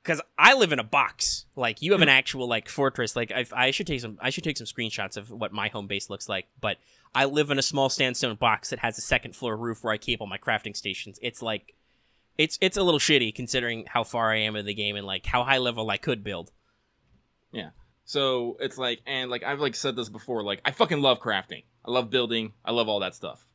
because I live in a box. Like, you have an actual, like, fortress. Like, I should take some screenshots of what my home base looks like, but I live in a small sandstone box that has a second floor roof where I keep all my crafting stations. It's like, it's a little shitty considering how far I am in the game and, like, how high level I could build. Yeah. So it's like, and like I've like said this before, like I fucking love crafting. I love building. I love all that stuff.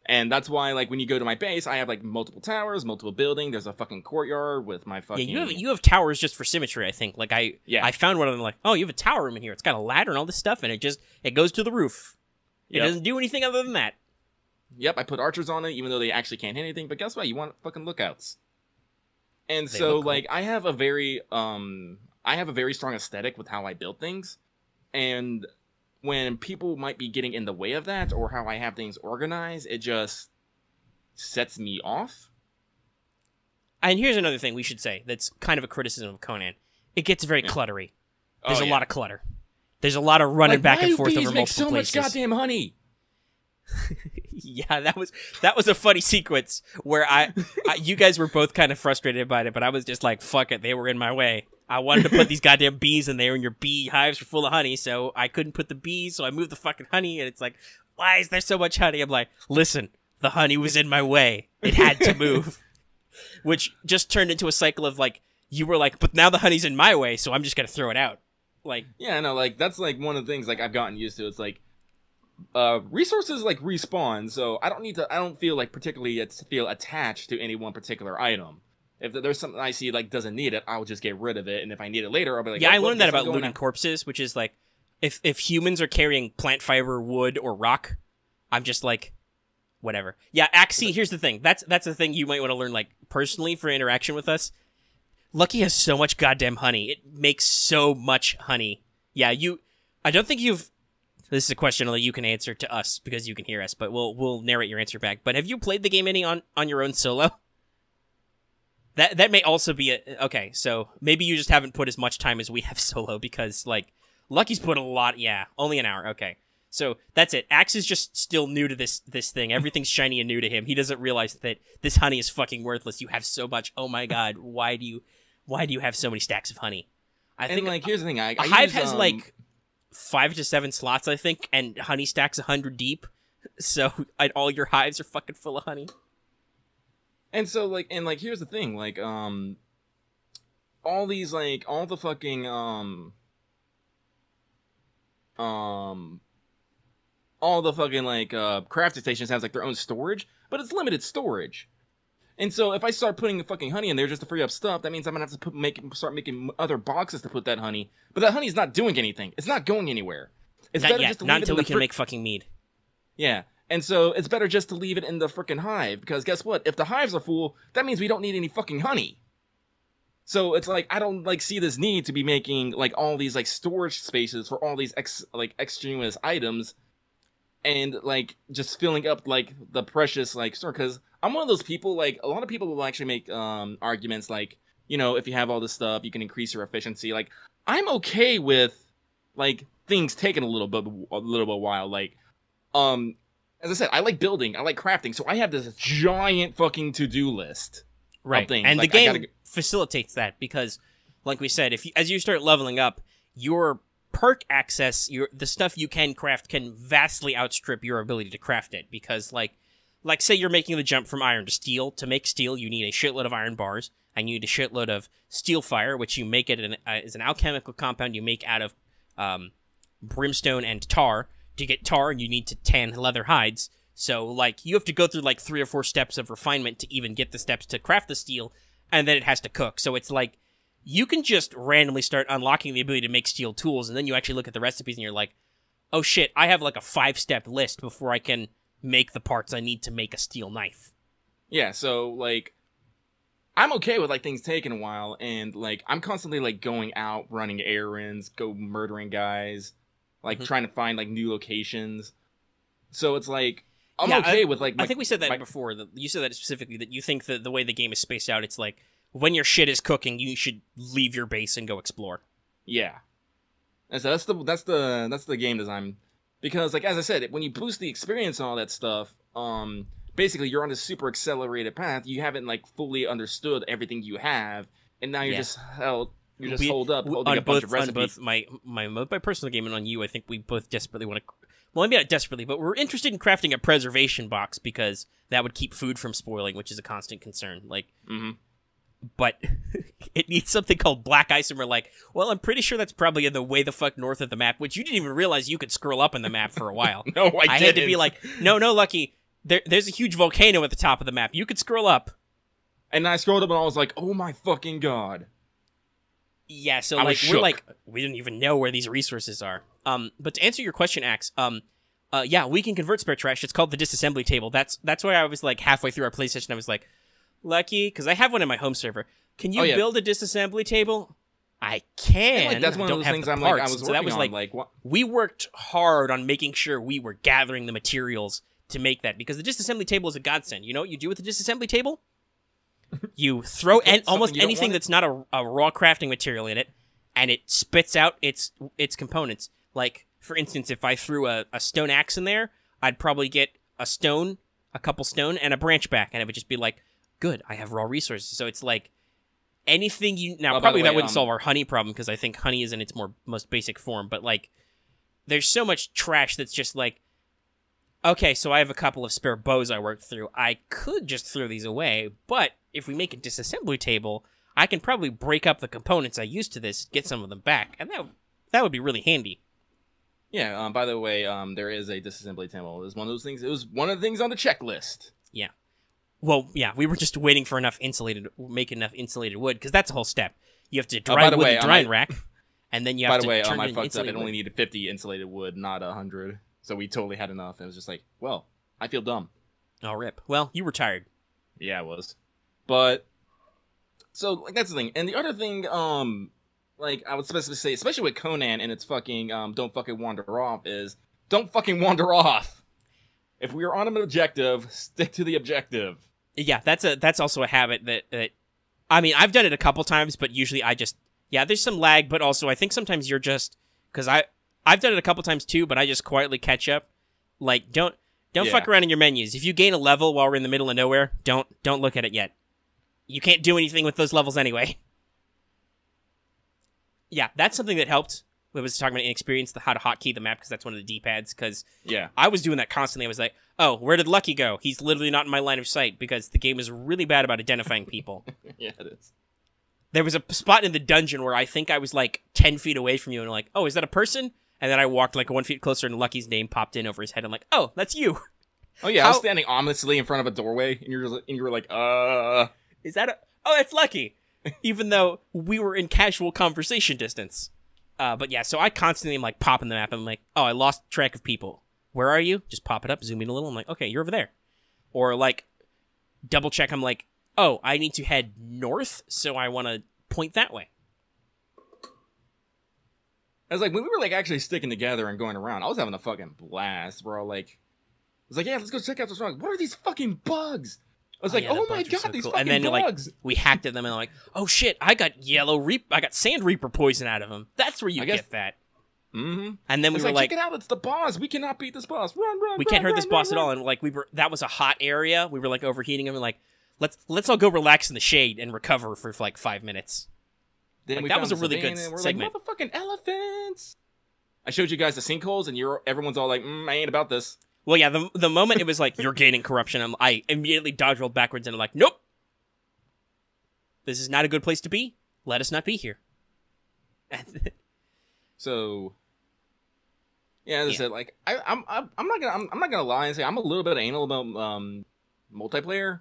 And that's why, like, when you go to my base, I have like multiple towers, multiple buildings. There's a fucking courtyard with my fucking. Yeah, you have towers just for symmetry. I think. Like I found one of them. Like, oh, you have a tower room in here. It's got a ladder and all this stuff, and it goes to the roof. It doesn't do anything other than that. Yep, I put archers on it, even though they actually can't hit anything. But guess what? You want fucking lookouts. And so, like, cool. I have a very strong aesthetic with how I build things, and when people might be getting in the way of that, or how I have things organized, it just sets me off. And here's another thing we should say that's kind of a criticism of Conan. It gets very cluttery. There's a lot of clutter. There's a lot of running back and forth over multiple places. Why do bees make so much goddamn honey? Yeah, that was a funny sequence where you guys were both kind of frustrated about it, but I was just like, fuck it, they were in my way. I wanted to put these goddamn bees in there, and your bee hives were full of honey, so I couldn't put the bees, so I moved the fucking honey, and it's like, why is there so much honey? I'm like, listen, the honey was in my way. It had to move. Which just turned into a cycle of, like, you were like, but now the honey's in my way, so I'm just gonna throw it out. Like, yeah, no, like, that's, like, one of the things, like, I've gotten used to. It's like, resources, like, respawn, so I don't feel, like, particularly feel attached to any one particular item. If there's something I see, like, doesn't need it, I'll just get rid of it, and if I need it later, I'll be like, yeah, I learned that about looting corpses, which is, like, if humans are carrying plant fiber, wood, or rock, I'm just, like, whatever. Yeah, Axie, here's the thing. That's the thing you might want to learn, like, personally for interaction with us. Lucky has so much goddamn honey. It makes so much honey. Yeah, I don't think you've... This is a question only you can answer to us, because you can hear us, but we'll narrate your answer back. But have you played the game any on your own solo? That may also be okay, so maybe you just haven't put as much time as we have solo, because, like, Lucky's put a lot... Yeah, only an hour, okay. So, that's it. Axe is just still new to this thing. Everything's shiny and new to him. He doesn't realize that this honey is fucking worthless. You have so much. Oh my god, why do you have so many stacks of honey? I think, like, here's the thing. A hive has, like, 5 to 7 slots, I think, and honey stacks 100 deep. So, all your hives are fucking full of honey. And so, like, here's the thing, like, all these, like, all the fucking, like, crafting stations have, like, their own storage, but it's limited storage. And so, if I start putting the fucking honey in there just to free up stuff, that means I'm gonna have to start making other boxes to put that honey. But that honey's not doing anything. It's not going anywhere. It's not yet. Not until we can make fucking mead. Yeah. And so, it's better just to leave it in the frickin' hive, because guess what? If the hives are full, that means we don't need any fucking honey. So, it's like, I don't, like, see this need to be making, like, all these, like, storage spaces for all these, extraneous items, and, like, just filling up, like, the precious, like, store, because I'm one of those people, like, a lot of people will actually make, arguments, like, you know, if you have all this stuff, you can increase your efficiency. Like, I'm okay with, like, things taking a little bit while, like, as I said, I like building, I like crafting, so I have this giant fucking to-do list. Right, things. And like, the game facilitates that, because, like we said, as you start leveling up, your perk access, the stuff you can craft can vastly outstrip your ability to craft it, because, like say you're making the jump from iron to steel. To make steel, you need a shitload of iron bars, and you need a shitload of steel fire, which you make it as an alchemical compound you make out of brimstone and tar. To get tar, you need to tan leather hides. So, like, you have to go through, like, 3 or 4 steps of refinement to even get the steps to craft the steel, and then it has to cook. So it's like, you can just randomly start unlocking the ability to make steel tools, and then you actually look at the recipes and you're like, oh shit, I have, like, a 5-step list before I can make the parts I need to make a steel knife. Yeah, so, like, I'm okay with, like, things taking a while, and, like, I'm constantly, like, going out, running errands, murdering guys, like, trying to find, like, new locations. So it's like, I'm okay with, like... I think we said that before. You said that specifically, that you think that the way the game is spaced out, it's like, when your shit is cooking, you should leave your base and go explore. Yeah. And so that's the game design. Because, like, as I said, when you boost the experience and all that stuff, basically you're on a super accelerated path. You haven't, like, fully understood everything you have, and now you're just held... You're just holding a bunch of recipes. On both my personal game and on you, I think we both desperately want to... Well, maybe not desperately, but we're interested in crafting a preservation box, because that would keep food from spoiling, which is a constant concern. Like, but it needs something called black ice, and we're like, well, I'm pretty sure that's probably in the way the fuck north of the map, which you didn't even realize you could scroll up in the map for a while. No, I didn't. had to be like, no, Lucky, there's a huge volcano at the top of the map. You could scroll up. And I scrolled up and I was like, oh my fucking god. Yeah, so like we didn't even know where these resources are. But to answer your question, Axe, yeah, we can convert spare trash. It's called the disassembly table. That's why I was like halfway through our play session, I was like, Lucky, because I have one in my home server. Can you build a disassembly table? I can. And, like, that's one of those things I was working on. Like, what? We worked hard on making sure we were gathering the materials to make that, because the disassembly table is a godsend. You know what you do with the disassembly table? You throw almost anything that's not a raw crafting material in it, and it spits out its components. Like, for instance, if I threw a stone axe in there, I'd probably get a couple stone, and a branch back, and it would just be like, good, I have raw resources. So it's like anything you... Now, probably that wouldn't solve our honey problem, because I think honey is in its most basic form, but like, there's so much trash that's just like, okay, so I have a couple of spare bows I worked through. I could just throw these away, but if we make a disassembly table, I can probably break up the components I used to this, get some of them back, and that would be really handy. Yeah, by the way, there is a disassembly table. It was one of those things. It was one of the things on the checklist. Yeah. Well, yeah, we were just waiting for make enough insulated wood, because that's a whole step. You have to dry wood in the drying rack, and then you have to turn it into insulated wood. By the way, I fucked up. It only needed 50 insulated wood, not 100. So we totally had enough. It was just like, well, I feel dumb. Oh, rip. Well, you were tired. Yeah, I was. But, so, like, that's the thing. And the other thing, like, I would specifically say, especially with Conan and its fucking, don't fucking wander off, is, don't fucking wander off. If we are on an objective, stick to the objective. Yeah, that's also a habit that, I mean, I've done it a couple times, but usually there's some lag, but also I think sometimes you're just, because I've done it a couple times too, but I just quietly catch up. Like, don't fuck around in your menus. If you gain a level while we're in the middle of nowhere, don't look at it yet. You can't do anything with those levels anyway. Yeah, that's something that helped. We was talking about inexperience, how to hotkey the map, because that's one of the D-pads, because I was doing that constantly. I was like, oh, where did Lucky go? He's literally not in my line of sight, because the game is really bad about identifying people. Yeah, it is. There was a spot in the dungeon where I think I was like 10 feet away from you, and I'm like, oh, is that a person? And then I walked like 1 foot closer, and Lucky's name popped in over his head. I'm like, oh, that's you. Oh, yeah, I was standing ominously in front of a doorway, and you were like, Is that oh, that's Lucky. Even though we were in casual conversation distance. But yeah, so I constantly am like popping the map, and I'm like, oh, I lost track of people. Where are you? Just pop it up, zoom in a little. I'm like, okay, you're over there. Or like, double check, I'm like, oh, I need to head north, so I want to point that way. I was like, when we were like actually sticking together and going around, I was having a fucking blast. We're all like, I was like, yeah, let's go check out what's wrong. What are these fucking bugs? I was like, oh my god, so these cool. fucking bugs. Like, we hacked at them and like, oh shit, I got sand reaper poison out of them. That's where you get that. Mm-hmm. And then we were like, check it out, it's the boss. We cannot beat this boss. Run. We can't hurt this boss at all. And like that was a hot area. We were like overheating him, and like, let's all go relax in the shade and recover for like 5 minutes. Then like, that was a really good segment. Like, motherfucking elephants. I showed you guys the sinkholes, and everyone's all like, I ain't about this. Well, yeah, the moment it was like, you're gaining corruption, I immediately dodge rolled backwards, and I'm like, nope. This is not a good place to be. Let us not be here. So, yeah, as I said, like, I'm not gonna lie and say I'm a little bit anal about multiplayer,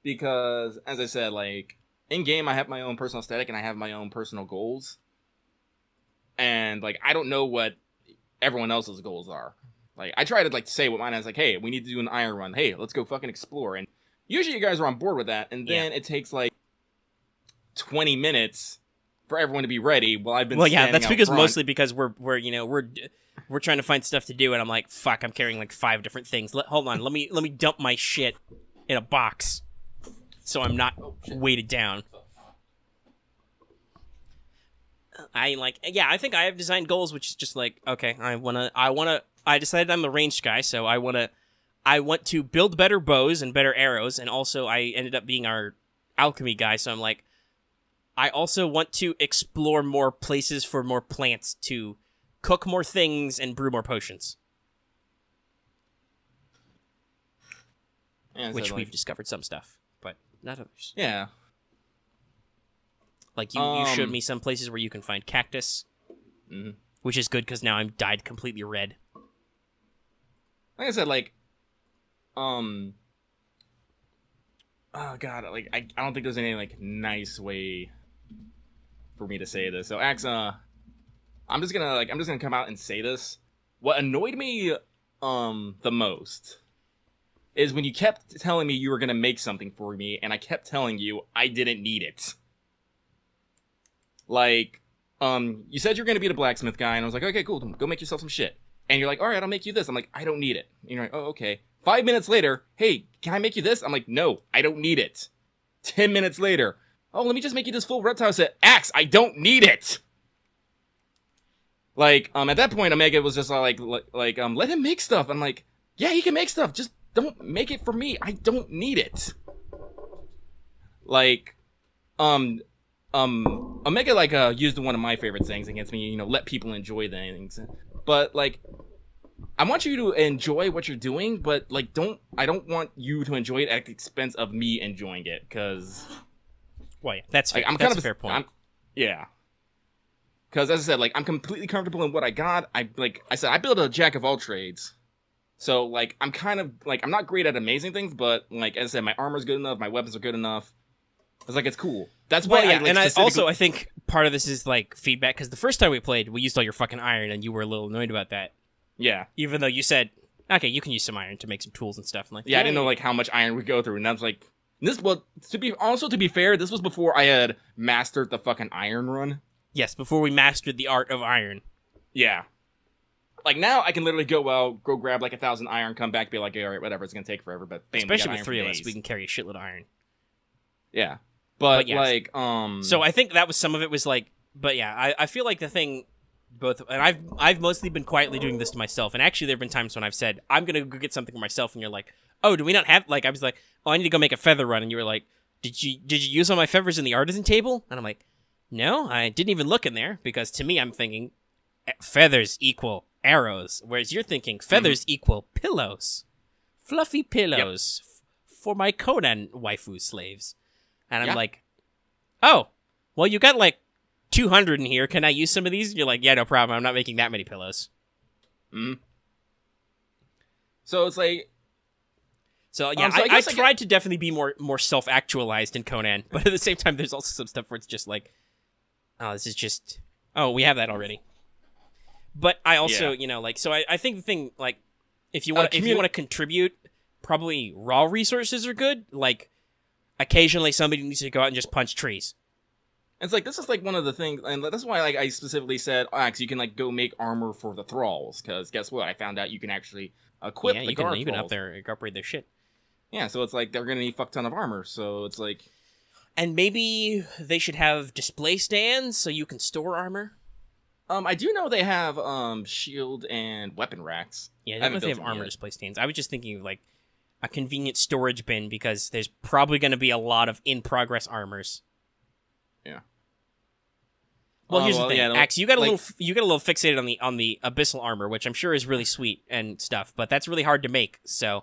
because as I said, like, in game I have my own personal aesthetic and I have my own personal goals, and like I don't know what everyone else's goals are. Like, I try to like say what mine is. Like, hey, we need to do an iron run. Hey, let's go fucking explore. And usually you guys are on board with that, and then it takes like 20 minutes for everyone to be ready. While I've been that's because mostly because we're trying to find stuff to do, and I'm like, fuck, I'm carrying like 5 different things. Hold on, let me dump my shit in a box so I'm not weighted down. I think I have designed goals, which is just like, okay, I decided I'm a ranged guy, so I want to build better bows and better arrows, and also I ended up being our alchemy guy, so I'm like, I also want to explore more places for more plants to cook more things and brew more potions. Which we've discovered some stuff, but not others. Yeah. Like, you showed me some places where you can find cactus, which is good because now I'm dyed completely red. Like I said, like, oh god, like, I don't think there's any, like, nice way for me to say this. So, Axe, I'm just gonna come out and say this. What annoyed me, the most is when you kept telling me you were gonna make something for me, and I kept telling you I didn't need it. Like, you said you're gonna be the blacksmith guy, and I was like, okay, cool, go make yourself some shit. And you're like, alright, I'll make you this. I'm like, I don't need it. And you're like, oh, okay. 5 minutes later, hey, can I make you this? I'm like, no, I don't need it. 10 minutes later, oh, let me just make you this full reptile set. Axe, I don't need it! Like, at that point, Omega was just like, let him make stuff. I'm like, yeah, he can make stuff, just don't make it for me. I don't need it. Like, Omega, like, used one of my favorite things against me, you know, let people enjoy things. But, like, I want you to enjoy what you're doing, but, like, I don't want you to enjoy it at the expense of me enjoying it, because... Well, yeah, that's fair. Like, That's a fair point. Yeah. Because, as I said, like, I'm completely comfortable in what I got. I said, I build a jack of all trades. So, like, I'm kind of, like, I'm not great at amazing things, but, like, as I said, my armor's good enough, my weapons are good enough. It's like, it's cool. That's why I think part of this is, like, feedback, because the first time we played, we used all your fucking iron, and you were a little annoyed about that. Yeah. Even though you said, okay, you can use some iron to make some tools and stuff. I'm like, yeah, I didn't know, like, how much iron we go through, and I was like, to be fair, this was before I had mastered the fucking iron run. Yes, before we mastered the art of iron. Yeah. Like, now I can literally go out, go grab, like, 1,000 iron, come back, be like, alright, whatever, it's gonna take forever, but bam, especially with 3 of us, we can carry a shitload of iron. Yeah. But yes. Like, So I think that was some of it was, like, but yeah, I feel like the thing, and I've mostly been quietly doing this to myself, and actually there have been times when I've said, I'm gonna go get something for myself, and you're like, oh, do we not have, like, I was like, oh, I need to go make a feather run, and you were like, did you use all my feathers in the artisan table? And I'm like, no, I didn't even look in there, because to me, I'm thinking feathers equal arrows, whereas you're thinking feathers equal pillows. Fluffy pillows for my Conan waifu slaves. And I'm like, oh, well, you got like 200 in here. Can I use some of these? And you're like, yeah, no problem. I'm not making that many pillows. So it's like... So, yeah, I tried to definitely be more self-actualized in Conan, but at the same time, there's also some stuff where it's just like, oh, this is just... Oh, we have that already. But I also, you know, like, so I think the thing, like, if you want to contribute, probably raw resources are good. Like, occasionally somebody needs to go out and just punch trees. It's like, this is like one of the things, and that's why, like, I specifically said, Axe, you can, like, go make armor for the thralls, because guess what? I found out you can actually equip the guard you can upgrade their shit. Yeah, so it's like, they're gonna need a fuck ton of armor, so it's like... And maybe they should have display stands so you can store armor? I do know they have, shield and weapon racks. Yeah, I don't know if they have armor display stands. I was just thinking of, like, a convenient storage bin, because there's probably going to be a lot of in-progress armors. Yeah. Well, here's the thing, Axe, you got a little fixated on the abyssal armor, which I'm sure is really sweet and stuff, but that's really hard to make, so...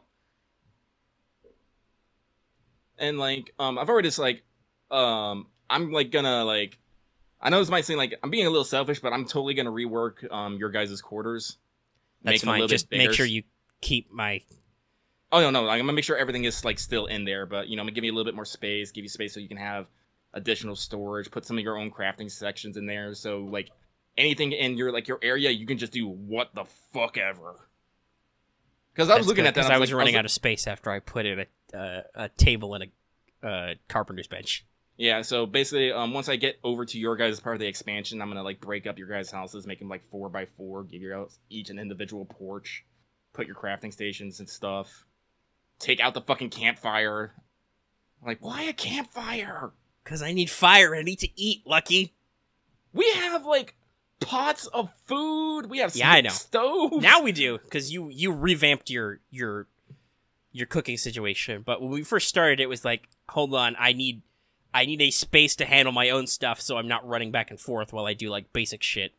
And, like, I've already just, like, I'm, like, gonna, like... I know this might seem like I'm being a little selfish, but I'm totally gonna rework, your guys' quarters. That's fine, just make sure you keep my... Oh, no, I'm gonna make sure everything is, like, still in there, but, you know, I'm gonna give you a little bit more space, give you space so you can have additional storage, put some of your own crafting sections in there, so, like, anything in your, like, your area, you can just do what the fuck ever. Because I was looking at that, I was running out of space after I put in a table and a carpenter's bench. Yeah, so basically, once I get over to your guys' part of the expansion, I'm gonna, like, break up your guys' houses, make them, like, 4x4, give you each an individual porch, put your crafting stations and stuff, take out the fucking campfire. Like, why a campfire? Because I need fire, I need to eat, Lucky. We have, like, pots of food, we have stoves. Now we do, because you revamped your cooking situation, but when we first started, it was like, hold on, I need a space to handle my own stuff, so I'm not running back and forth while I do, like, basic shit.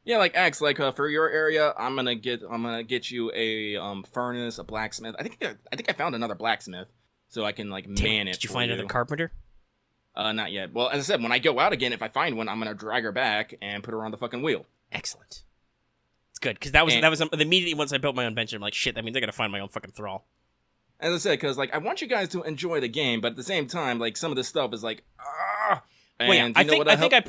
Yeah, like, Axe, like, for your area, I'm gonna get you a furnace, a blacksmith. I think I found another blacksmith, so I can, like, man it. Did you find another carpenter? Not yet. Well, as I said, when I go out again, if I find one, I'm gonna drag her back and put her on the fucking wheel. Excellent. It's good, because that was immediately once I built my own bench, I'm like, shit, that means I gotta find my own fucking thrall. As I said, because like I want you guys to enjoy the game, but at the same time, like some of this stuff is like, ah. Well, yeah, I think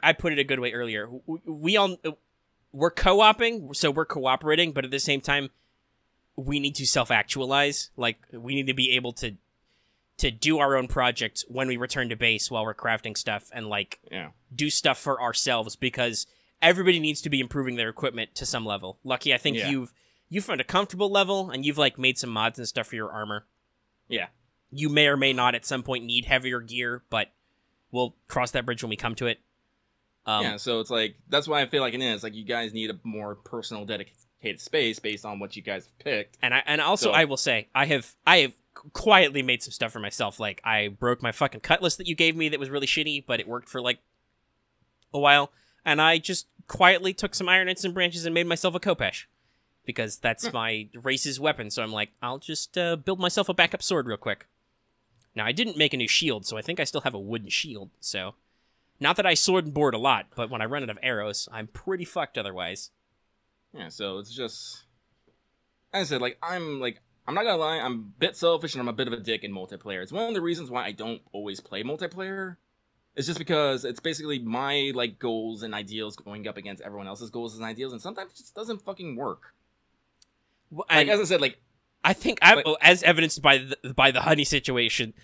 I put it a good way earlier. We're co-oping, so we're cooperating, but at the same time, we need to self-actualize. Like, we need to be able to do our own project when we return to base while we're crafting stuff and, like, do stuff for ourselves, because everybody needs to be improving their equipment to some level. Lucky, I think you've found a comfortable level, and you've, like, made some mods and stuff for your armor. Yeah. You may or may not at some point need heavier gear, but we'll cross that bridge when we come to it. So it's like, that's why I feel like it is. Like, you guys need a more personal, dedicated space based on what you guys have picked. And also, I will say, I have quietly made some stuff for myself. Like, I broke my fucking cutlass that you gave me that was really shitty, but it worked for, like, a while. And I just quietly took some iron and some branches and made myself a khopesh. Because that's my race's weapon, so I'm like, I'll just build myself a backup sword real quick. Now, I didn't make a new shield, so I think I still have a wooden shield, so... Not that I sword and board a lot, but when I run out of arrows, I'm pretty fucked otherwise. Yeah, so it's just... As I said, I'm not gonna lie, I'm a bit selfish and I'm a bit of a dick in multiplayer. It's one of the reasons why I don't always play multiplayer. It's just because it's basically my, like, goals and ideals going up against everyone else's goals and ideals, and sometimes it just doesn't fucking work. Well, like, as I said, like... I think, as evidenced by the honey situation,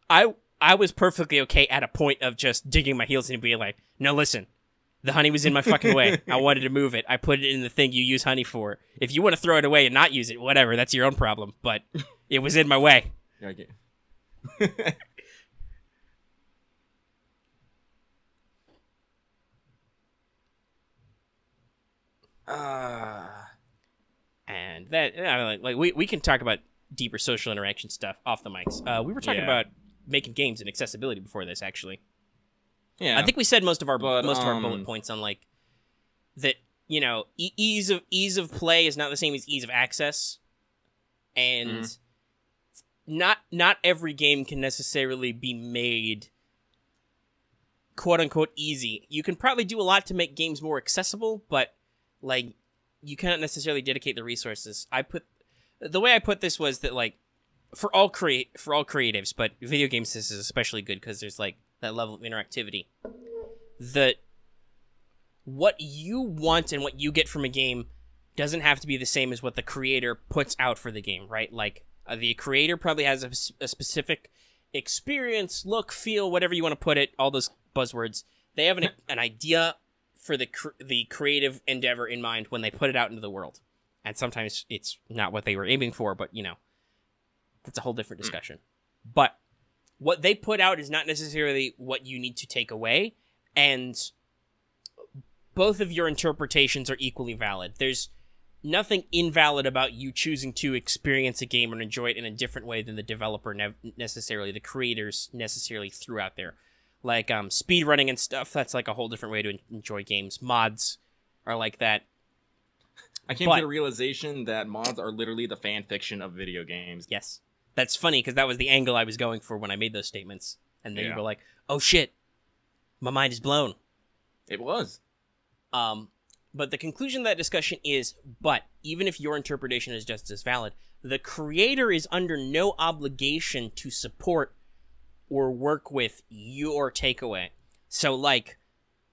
I was perfectly okay at a point of just digging my heels in and being like, no, listen, the honey was in my fucking way. I wanted to move it. I put it in the thing you use honey for. If you want to throw it away and not use it, whatever, that's your own problem. But it was in my way. Okay. And that, we can talk about deeper social interaction stuff off the mics. We were talking about making games and accessibility before this, actually. Yeah, I think we said most of our bullet points on, like, that, you know, ease of play is not the same as ease of access, and not every game can necessarily be made quote unquote easy. You can probably do a lot to make games more accessible, but, like, you cannot necessarily dedicate the resources. The way I put this was that, like, for all creatives, but video games, this is especially good because there's, like, that level of interactivity. What you want and what you get from a game doesn't have to be the same as what the creator puts out for the game, right? Like, the creator probably has a specific experience, look, feel, whatever you want to put it, all those buzzwords. They have an idea for the creative endeavor in mind when they put it out into the world. And sometimes it's not what they were aiming for, but, you know, that's a whole different discussion. But what they put out is not necessarily what you need to take away, and both of your interpretations are equally valid. There's nothing invalid about you choosing to experience a game and enjoy it in a different way than the developer the creators necessarily threw out there. Like, speedrunning and stuff, that's like a whole different way to enjoy games. Mods are like that. I came to the realization that mods are literally the fan fiction of video games. Yes. That's funny, because that was the angle I was going for when I made those statements. And then you were like, oh shit, my mind is blown. It was. But the conclusion of that discussion is, but even if your interpretation is just as valid, the creator is under no obligation to support or work with your takeaway. So, like,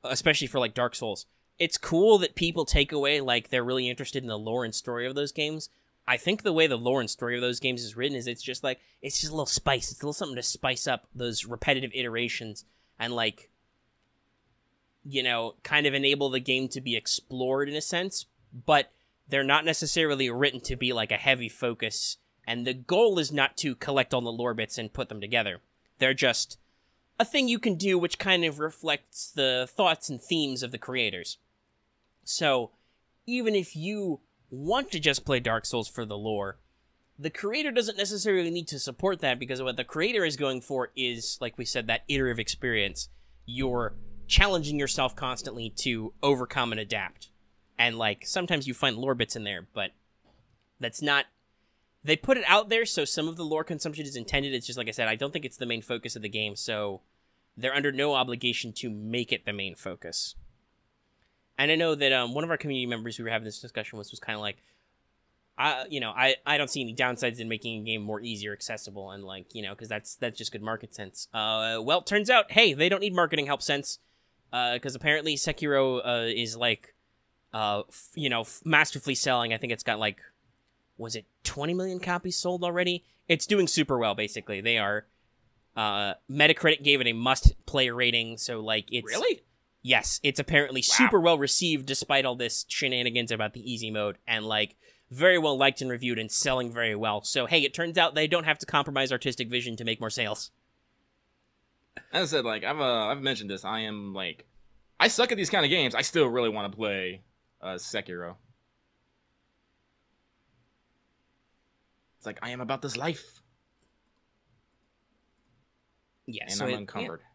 especially for, like, Dark Souls, it's cool that people take away, like, they're really interested in the lore and story of those games. I think the way the lore and story of those games is written is it's just a little spice. It's a little something to spice up those repetitive iterations and, like, you know, kind of enable the game to be explored in a sense, but they're not necessarily written to be, like, a heavy focus, and the goal is not to collect all the lore bits and put them together. They're just a thing you can do which kind of reflects the thoughts and themes of the creators. So, even if you want to just play Dark Souls for the lore, the creator doesn't necessarily need to support that, because what the creator is going for is, like we said, that iterative experience. You're challenging yourself constantly to overcome and adapt. And, like, sometimes you find lore bits in there, but that's not... They put it out there, so some of the lore consumption is intended. It's just, like I said, I don't think it's the main focus of the game, so they're under no obligation to make it the main focus. And I know that one of our community members we were having this discussion was kind of like, I don't see any downsides in making a game more easy or accessible, and like, because that's just good market sense. Well, it turns out, hey, they don't need marketing help sense, because apparently Sekiro is like, masterfully selling. I think it's got like, was it 20 million copies sold already? It's doing super well. Basically, they are. Metacritic gave it a must-play rating, so like it's Really? Yes, it's apparently super well received despite all this shenanigans about the easy mode, and like very well liked and reviewed and selling very well. So hey, it turns out they don't have to compromise artistic vision to make more sales. As I said, like I've mentioned this, I suck at these kind of games. I still really want to play Sekiro. It's like I am about this life. Yeah, and so I'm encumbered. Yeah.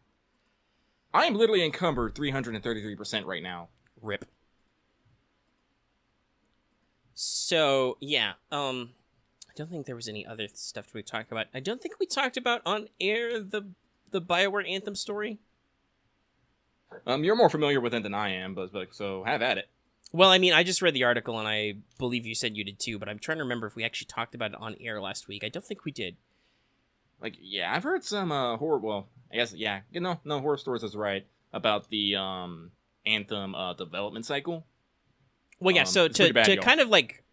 I am literally encumbered 333% right now. Rip. So, yeah, I don't think there was any other stuff we talked about. I don't think we talked about on air the BioWare Anthem story. You're more familiar with it than I am, but so have at it. Well, I mean, I just read the article, and I believe you said you did too, but I'm trying to remember if we actually talked about it on air last week. I don't think we did. Like, yeah, I've heard some horror. Well, I guess, yeah, no, horror stories is right about the Anthem development cycle. Well, yeah. So to kind of like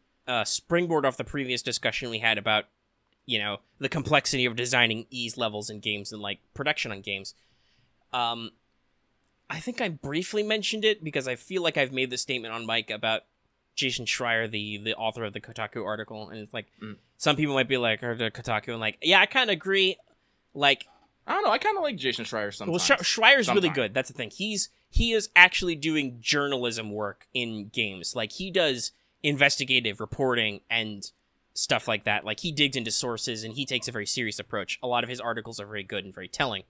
springboard off the previous discussion we had about the complexity of designing ease levels in games and like production on games, I think I briefly mentioned it because I feel like I've made the statement on mic about Jason Schreier, the author of the Kotaku article, and it's like some people might be like, or the Kotaku, and like, yeah, I kind of agree. Like, I don't know, I kind of like Jason Schreier sometimes. Well, Schreier's really good. That's the thing. He is actually doing journalism work in games. Like, he does investigative reporting and stuff like that. Like, he digs into sources and he takes a very serious approach. A lot of his articles are very good and very telling.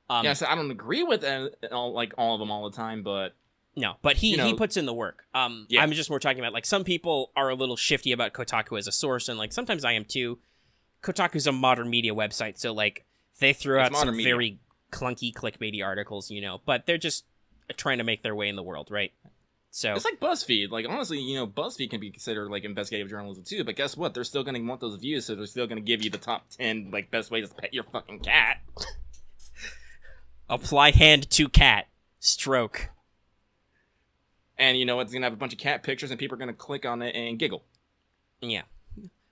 So I don't agree with all of them all the time, but. No, but he puts in the work. Yeah. I'm just more talking about, like, some people are a little shifty about Kotaku as a source, and, like, sometimes I am too. Kotaku's a modern media website, so, like, they throw out some very clunky, clickbaity articles, but they're just trying to make their way in the world, right? So it's like BuzzFeed. Like, honestly, BuzzFeed can be considered, like, investigative journalism, too, but guess what? They're still going to want those views, so they're still going to give you the top 10, like, best ways to pet your fucking cat. Apply hand to cat. Stroke. And it's going to have a bunch of cat pictures, and people are going to click on it and giggle. Yeah.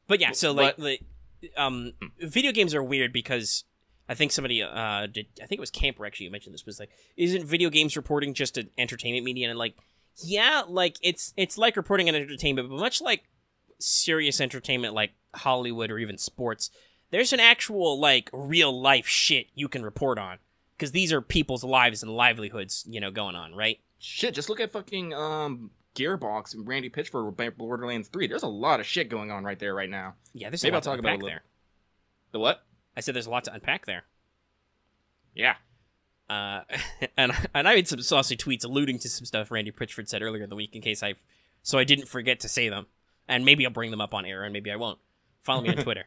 But yeah, so, video games are weird because I think somebody I think it was Camper, actually, who mentioned this, was like, isn't video games reporting just an entertainment media? And, like, yeah, like, it's like reporting on entertainment, but much like serious entertainment, like Hollywood or even sports, there's an actual, like, real-life shit you can report on. Because these are people's lives and livelihoods, going on, right? Shit, just look at fucking Gearbox and Randy Pitchford with Borderlands 3. There's a lot of shit going on right there right now. Yeah, there's a lot to unpack there. The what? I said there's a lot to unpack there. Yeah. And I made some saucy tweets alluding to some stuff Randy Pitchford said earlier in the week so I didn't forget to say them. And maybe I'll bring them up on air, and maybe I won't. Follow me on Twitter.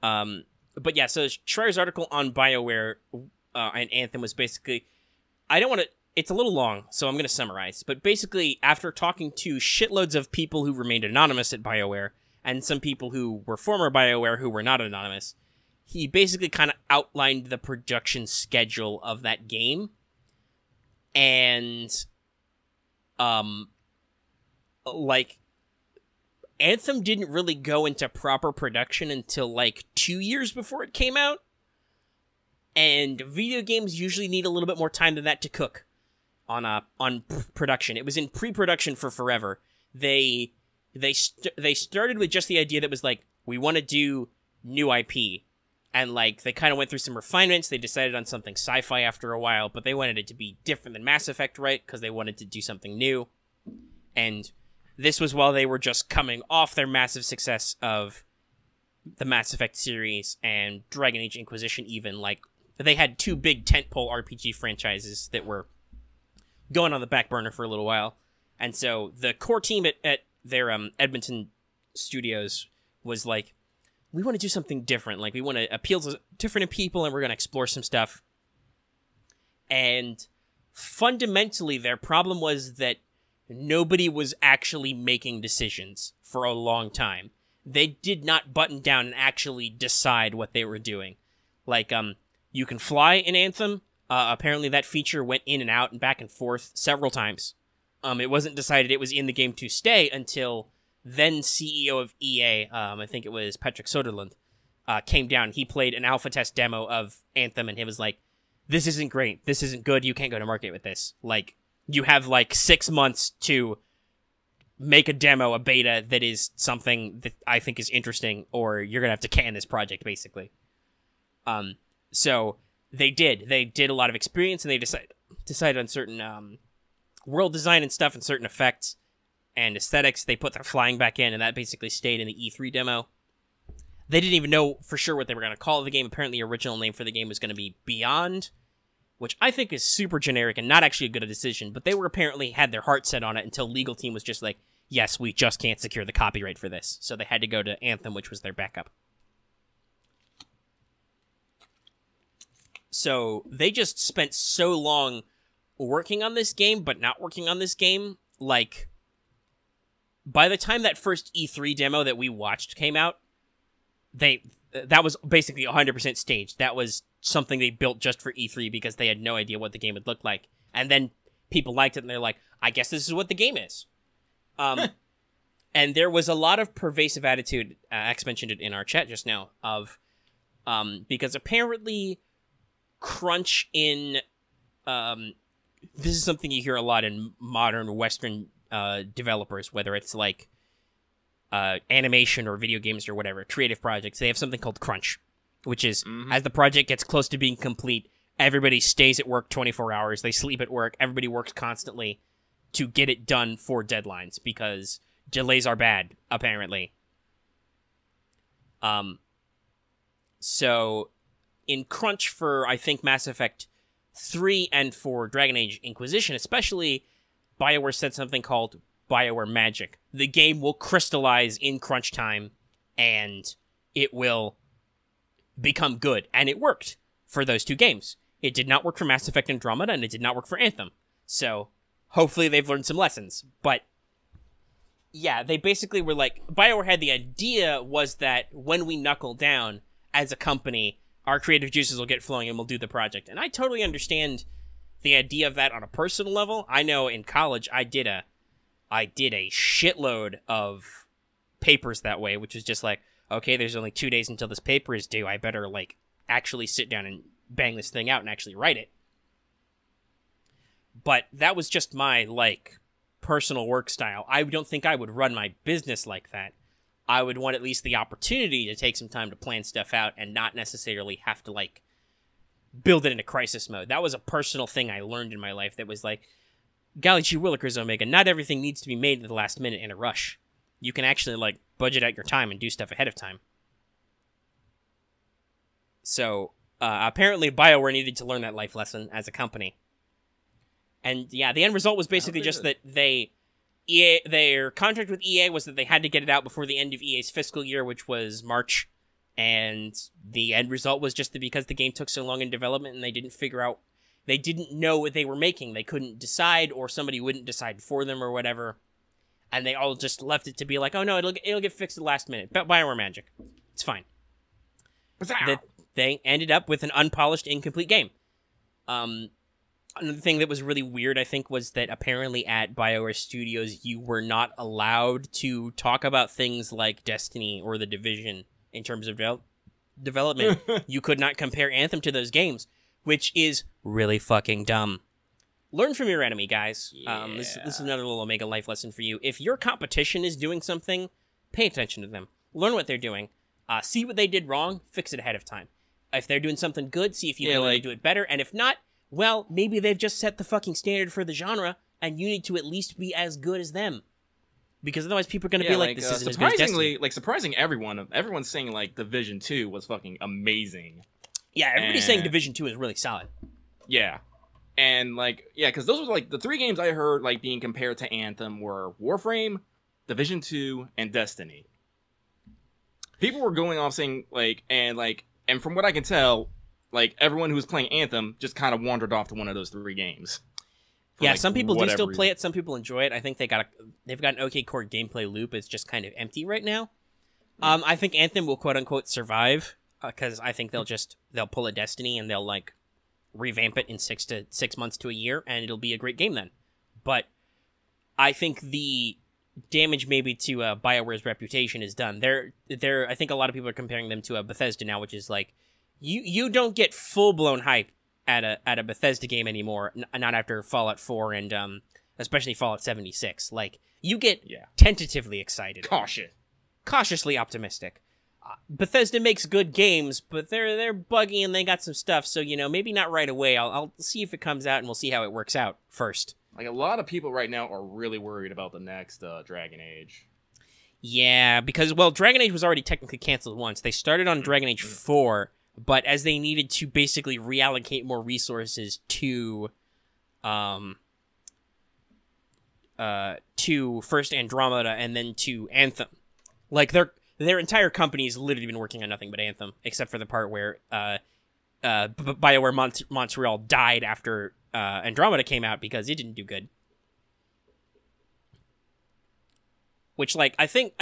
But yeah, so Schreier's article on BioWare and Anthem was basically, it's a little long, so I'm going to summarize. But basically, after talking to shitloads of people who remained anonymous at BioWare, and some people who were former BioWare who were not anonymous, he basically kind of outlined the production schedule of that game. And, Anthem didn't really go into proper production until, 2 years before it came out. And video games usually need a little bit more time than that to cook on production. It was in pre-production for forever. They started with just the idea that was like, we want to do new IP, and they kind of went through some refinements. They decided on something sci-fi after a while, but they wanted it to be different than Mass Effect, right? Because they wanted to do something new. And this was while they were just coming off their massive success of the Mass Effect series and Dragon Age Inquisition, even they had two big tentpole RPG franchises that were going on the back burner for a little while. And so the core team at their Edmonton studios was like, we want to do something different. We want to appeal to different people, and we're going to explore some stuff. And fundamentally, their problem was that nobody was actually making decisions for a long time. They did not button down and actually decide what they were doing. Like, you can fly in Anthem. Apparently that feature went in and out and back and forth several times. It wasn't decided it was in the game to stay until then CEO of EA, I think it was Patrick Soderlund, came down. He played an alpha test demo of Anthem, and he was like, this isn't great. This isn't good. You can't go to market with this. Like, you have, 6 months to make a demo, a beta, that is something that I think is interesting, or you're going to have to can this project, basically. So they did. They did a lot of experience, and they decided on certain world design and stuff and certain effects and aesthetics. They put their flying back in, and that basically stayed in the E3 demo. They didn't even know for sure what they were going to call the game. Apparently, the original name for the game was going to be Beyond, which I think is super generic and not actually a good decision, but they were apparently had their heart set on it until legal team was just like, yes, we just can't secure the copyright for this. So they had to go to Anthem, which was their backup. So they just spent so long working on this game, but not working on this game. Like, by the time that first E3 demo that we watched came out, that was basically 100% staged. That was something they built just for E3 because they had no idea what the game would look like. And then people liked it, and they're like, I guess this is what the game is. And there was a lot of pervasive attitude, X mentioned it in our chat just now, of because apparently crunch in... this is something you hear a lot in modern Western developers, whether it's like animation or video games or whatever, creative projects. They have something called crunch, which is as the project gets close to being complete, everybody stays at work 24 hours. They sleep at work. Everybody works constantly to get it done for deadlines because delays are bad, apparently. So in crunch for, I think, Mass Effect 3 and for Dragon Age Inquisition, especially, BioWare said something called BioWare Magic. The game will crystallize in crunch time, and it will become good. And it worked for those two games. It did not work for Mass Effect Andromeda, and it did not work for Anthem. So, hopefully they've learned some lessons. But, yeah, they basically were like, BioWare had the idea was that when we knuckle down as a company, our creative juices will get flowing and we'll do the project. And I totally understand the idea of that on a personal level. I know in college I did a shitload of papers that way, which was just like, okay, there's only 2 days until this paper is due. I better, actually sit down and bang this thing out and actually write it. But that was just my, personal work style. I don't think I would run my business like that. I would want at least the opportunity to take some time to plan stuff out and not necessarily have to, build it into crisis mode. That was a personal thing I learned in my life that was golly gee willikers, Omega, not everything needs to be made at the last minute in a rush. You can actually, budget out your time and do stuff ahead of time. So, apparently BioWare needed to learn that life lesson as a company. And, yeah, the end result was basically just that their contract with EA was that they had to get it out before the end of EA's fiscal year, which was March. And the end result was just that because the game took so long in development and they didn't know what they were making. They couldn't decide, or somebody wouldn't decide for them or whatever. And they all just left it to be like, oh no, it'll get fixed at the last minute. BioWare Magic. It's fine. They ended up with an unpolished, incomplete game. Another thing that was really weird, I think, was that apparently at BioWare Studios, you were not allowed to talk about things like Destiny or The Division in terms of development. You could not compare Anthem to those games, which is really fucking dumb. Learn from your enemy, guys. Yeah. This is another little Omega life lesson for you. If your competition is doing something, pay attention to them. Learn what they're doing. See what they did wrong, fix it ahead of time. If they're doing something good, see if you can do it better. And if not, well, maybe they've just set the fucking standard for the genre, and you need to at least be as good as them. Because otherwise people are going to be like, this isn't as good as Destiny. Surprising everyone's saying, Division 2 was fucking amazing. Yeah, everybody's saying Division 2 is really solid. Yeah. And, because those were, the three games I heard, being compared to Anthem were Warframe, Division 2, and Destiny. People were going off saying, and from what I can tell, like everyone who was playing Anthem just kind of wandered off to one of those 3 games. Yeah, like, some people do still play reason. it. Some people enjoy it. I think they've got an okay core gameplay loop. It's just kind of empty right now. I think Anthem will quote unquote survive because I think they'll pull a Destiny and they'll like revamp it in 6 months to a year, and it'll be a great game then. But I think the damage maybe to BioWare's reputation is done. I think a lot of people are comparing them to a Bethesda now, which is like you don't get full blown hype at a Bethesda game anymore. Not after Fallout 4 and especially Fallout 76. Like you get tentatively excited, cautiously optimistic. Bethesda makes good games, but they're buggy and they got some stuff. So maybe not right away. I'll see if it comes out and we'll see how it works out first. Like, a lot of people right now are really worried about the next Dragon Age. Yeah, because, Dragon Age was already technically canceled once. They started on Dragon Age 4, but as they needed to basically reallocate more resources to first Andromeda and then to Anthem. Like, their entire company has literally been working on nothing but Anthem, except for the part where BioWare Montreal died after Andromeda came out because it didn't do good. Which, like, I think,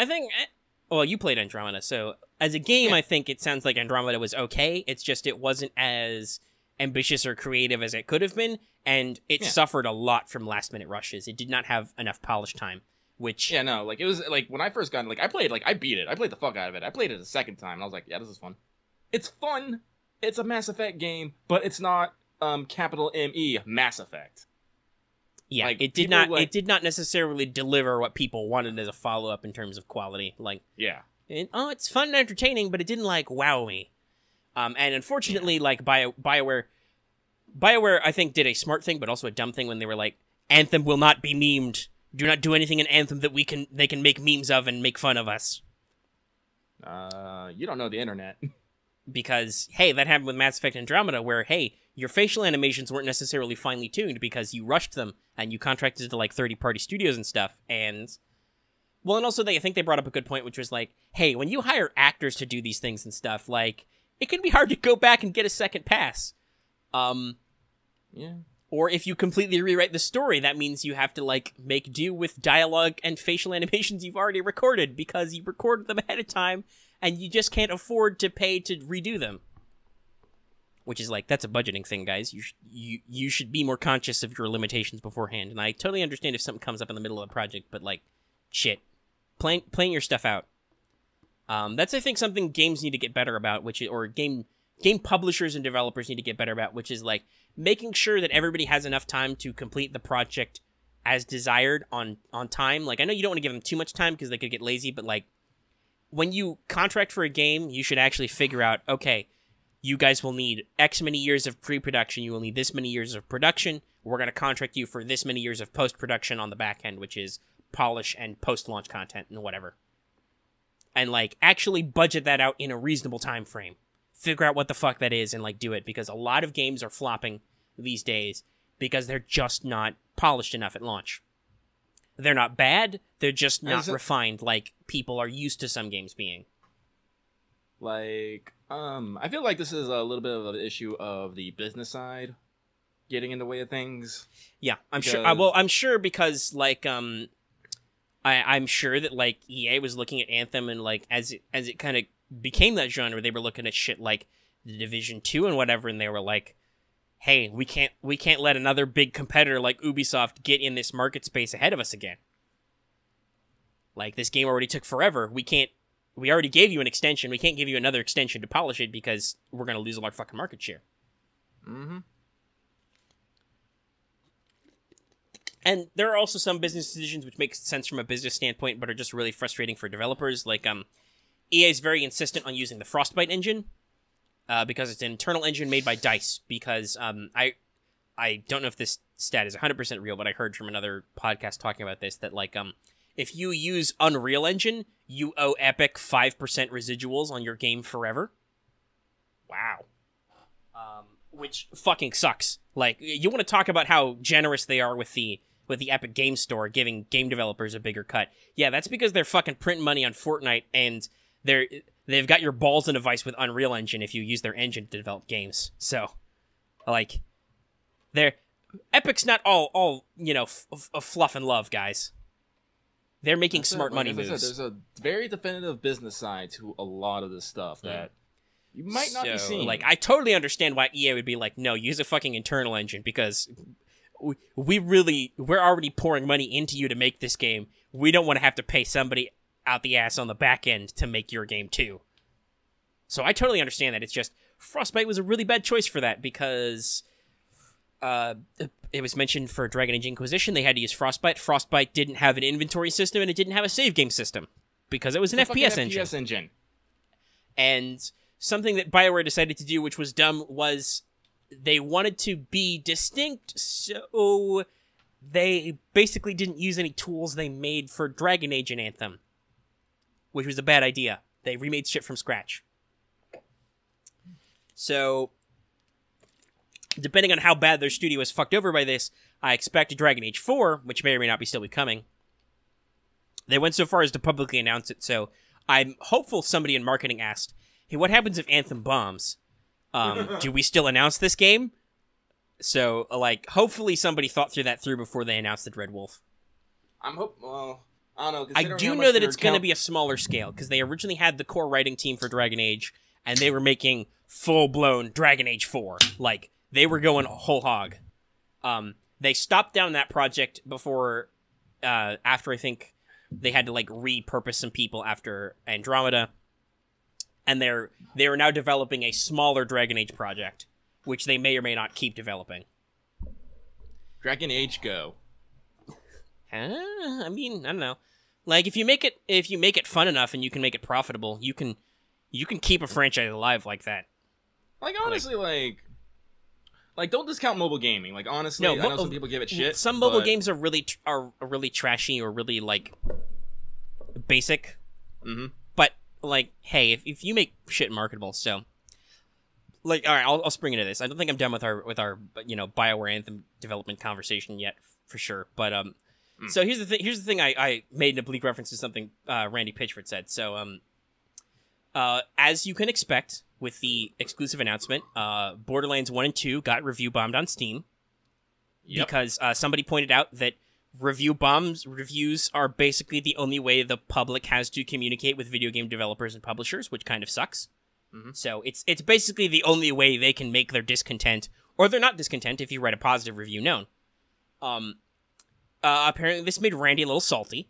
well, you played Andromeda, so as a game, I think it sounds like Andromeda was okay. It's just it wasn't as ambitious or creative as it could have been, and it suffered a lot from last-minute rushes. It did not have enough polish time, which... Yeah, no, like, it was, like, when I first got, like, I beat it. I played the fuck out of it. I played it a second time, and I was like, yeah, this is fun. It's fun. It's a Mass Effect game, but it's not... capital M-E, Mass Effect. Yeah, like, it did not necessarily deliver what people wanted as a follow-up in terms of quality. Like, it's fun and entertaining, but it didn't, like, wow me. And unfortunately, like, BioWare, I think, did a smart thing, but also a dumb thing when they were like, Anthem will not be memed. Do not do anything in Anthem that they can make memes of and make fun of us. You don't know the internet. Because, hey, that happened with Mass Effect Andromeda, where, hey, your facial animations weren't necessarily finely tuned because you rushed them and you contracted to, like, 30-party studios and stuff. And, well, and also I think they brought up a good point, which was like, hey, when you hire actors to do these things and stuff, like, it can be hard to go back and get a second pass. Or if you completely rewrite the story, that means you have to, like, make do with dialogue and facial animations you've already recorded because you recorded them ahead of time and you just can't afford to pay to redo them. Which is like, that's a budgeting thing, guys. You should be more conscious of your limitations beforehand. And I totally understand if something comes up in the middle of a project, but like, shit. Playing your stuff out. That's, I think, something games need to get better about, or game publishers and developers need to get better about, which is like making sure that everybody has enough time to complete the project as desired on time. Like, I know you don't want to give them too much time because they could get lazy, but like, when you contract for a game, you should actually figure out, okay, you guys will need X many years of pre-production, you will need this many years of production, we're going to contract you for this many years of post-production on the back end, which is polish and post-launch content and whatever. And, like, actually budget that out in a reasonable time frame. Figure out what the fuck that is and, like, do it, because a lot of games are flopping these days because they're just not polished enough at launch. They're not bad, they're just not refined like people are used to some games being. Like, I feel like this is a little bit of an issue of the business side getting in the way of things. Yeah, I'm sure. I'm sure because, like, I'm sure that, like, EA was looking at Anthem and, like, as it kind of became that genre, they were looking at shit like The Division 2 and whatever, and they were like, hey, we can't let another big competitor like Ubisoft get in this market space ahead of us again. Like, this game already took forever. We already gave you an extension. We can't give you another extension to polish it because we're going to lose all our fucking market share. Mm-hmm. And there are also some business decisions which make sense from a business standpoint, but are just really frustrating for developers. Like, EA is very insistent on using the Frostbite engine, because it's an internal engine made by DICE. Because I don't know if this stat is 100% real, but I heard from another podcast talking about this, that, like, if you use Unreal Engine, you owe Epic 5% residuals on your game forever. Wow. Which fucking sucks. Like, you want to talk about how generous they are with the Epic Game Store, giving game developers a bigger cut. Yeah, that's because they're fucking printing money on Fortnite, and they've got your balls in a vice with Unreal Engine if you use their engine to develop games. So, like, Epic's not all fluff and love, guys. They're making smart money moves. There's a very definitive business side to a lot of this stuff that you might not be seeing. Like, I totally understand why EA would be like, no, use a fucking internal engine, because we're already pouring money into you to make this game. We don't want to have to pay somebody out the ass on the back end to make your game too. So I totally understand that. It's just Frostbite was a really bad choice for that, because it was mentioned for Dragon Age Inquisition they had to use Frostbite. Frostbite didn't have an inventory system, and it didn't have a save game system because it was an FPS engine. And something that BioWare decided to do, which was dumb, was they wanted to be distinct, so they basically didn't use any tools they made for Dragon Age and Anthem, which was a bad idea. They remade shit from scratch. So, depending on how bad their studio is fucked over by this, I expect Dragon Age 4, which may or may not be still be coming. They went so far as to publicly announce it, so I'm hopeful somebody in marketing asked, hey, what happens if Anthem bombs? Do we still announce this game? So, like, hopefully somebody thought that through before they announced the Dread Wolf. I don't know. I do know that it's going to be a smaller scale, because they originally had the core writing team for Dragon Age, and they were making full-blown Dragon Age 4. Like, they were going whole hog. They stopped down that project before, after I think they had to, like, repurpose some people after Andromeda. And they are now developing a smaller Dragon Age project, which they may or may not keep developing. Dragon Age Go. I mean, I don't know. Like, if you make it fun enough and you can make it profitable, you can keep a franchise alive like that. Like, honestly, like don't discount mobile gaming. Like, honestly, I know some people give it shit. Some mobile games are really trashy or really, like, basic. Mm-hmm. But, like, hey, if you make shit marketable, so, like, all right, I'll spring into this. I don't think I'm done with our BioWare Anthem development conversation yet, for sure. But so here's the thing. I made an oblique reference to something Randy Pitchford said. So as you can expect with the exclusive announcement, Borderlands 1 and 2 got review bombed on Steam. Yep. Because somebody pointed out that reviews are basically the only way the public has to communicate with video game developers and publishers, which kind of sucks. Mm-hmm. So it's basically the only way they can make their discontent, or they're not discontent if you write a positive review, known. Apparently this made Randy a little salty,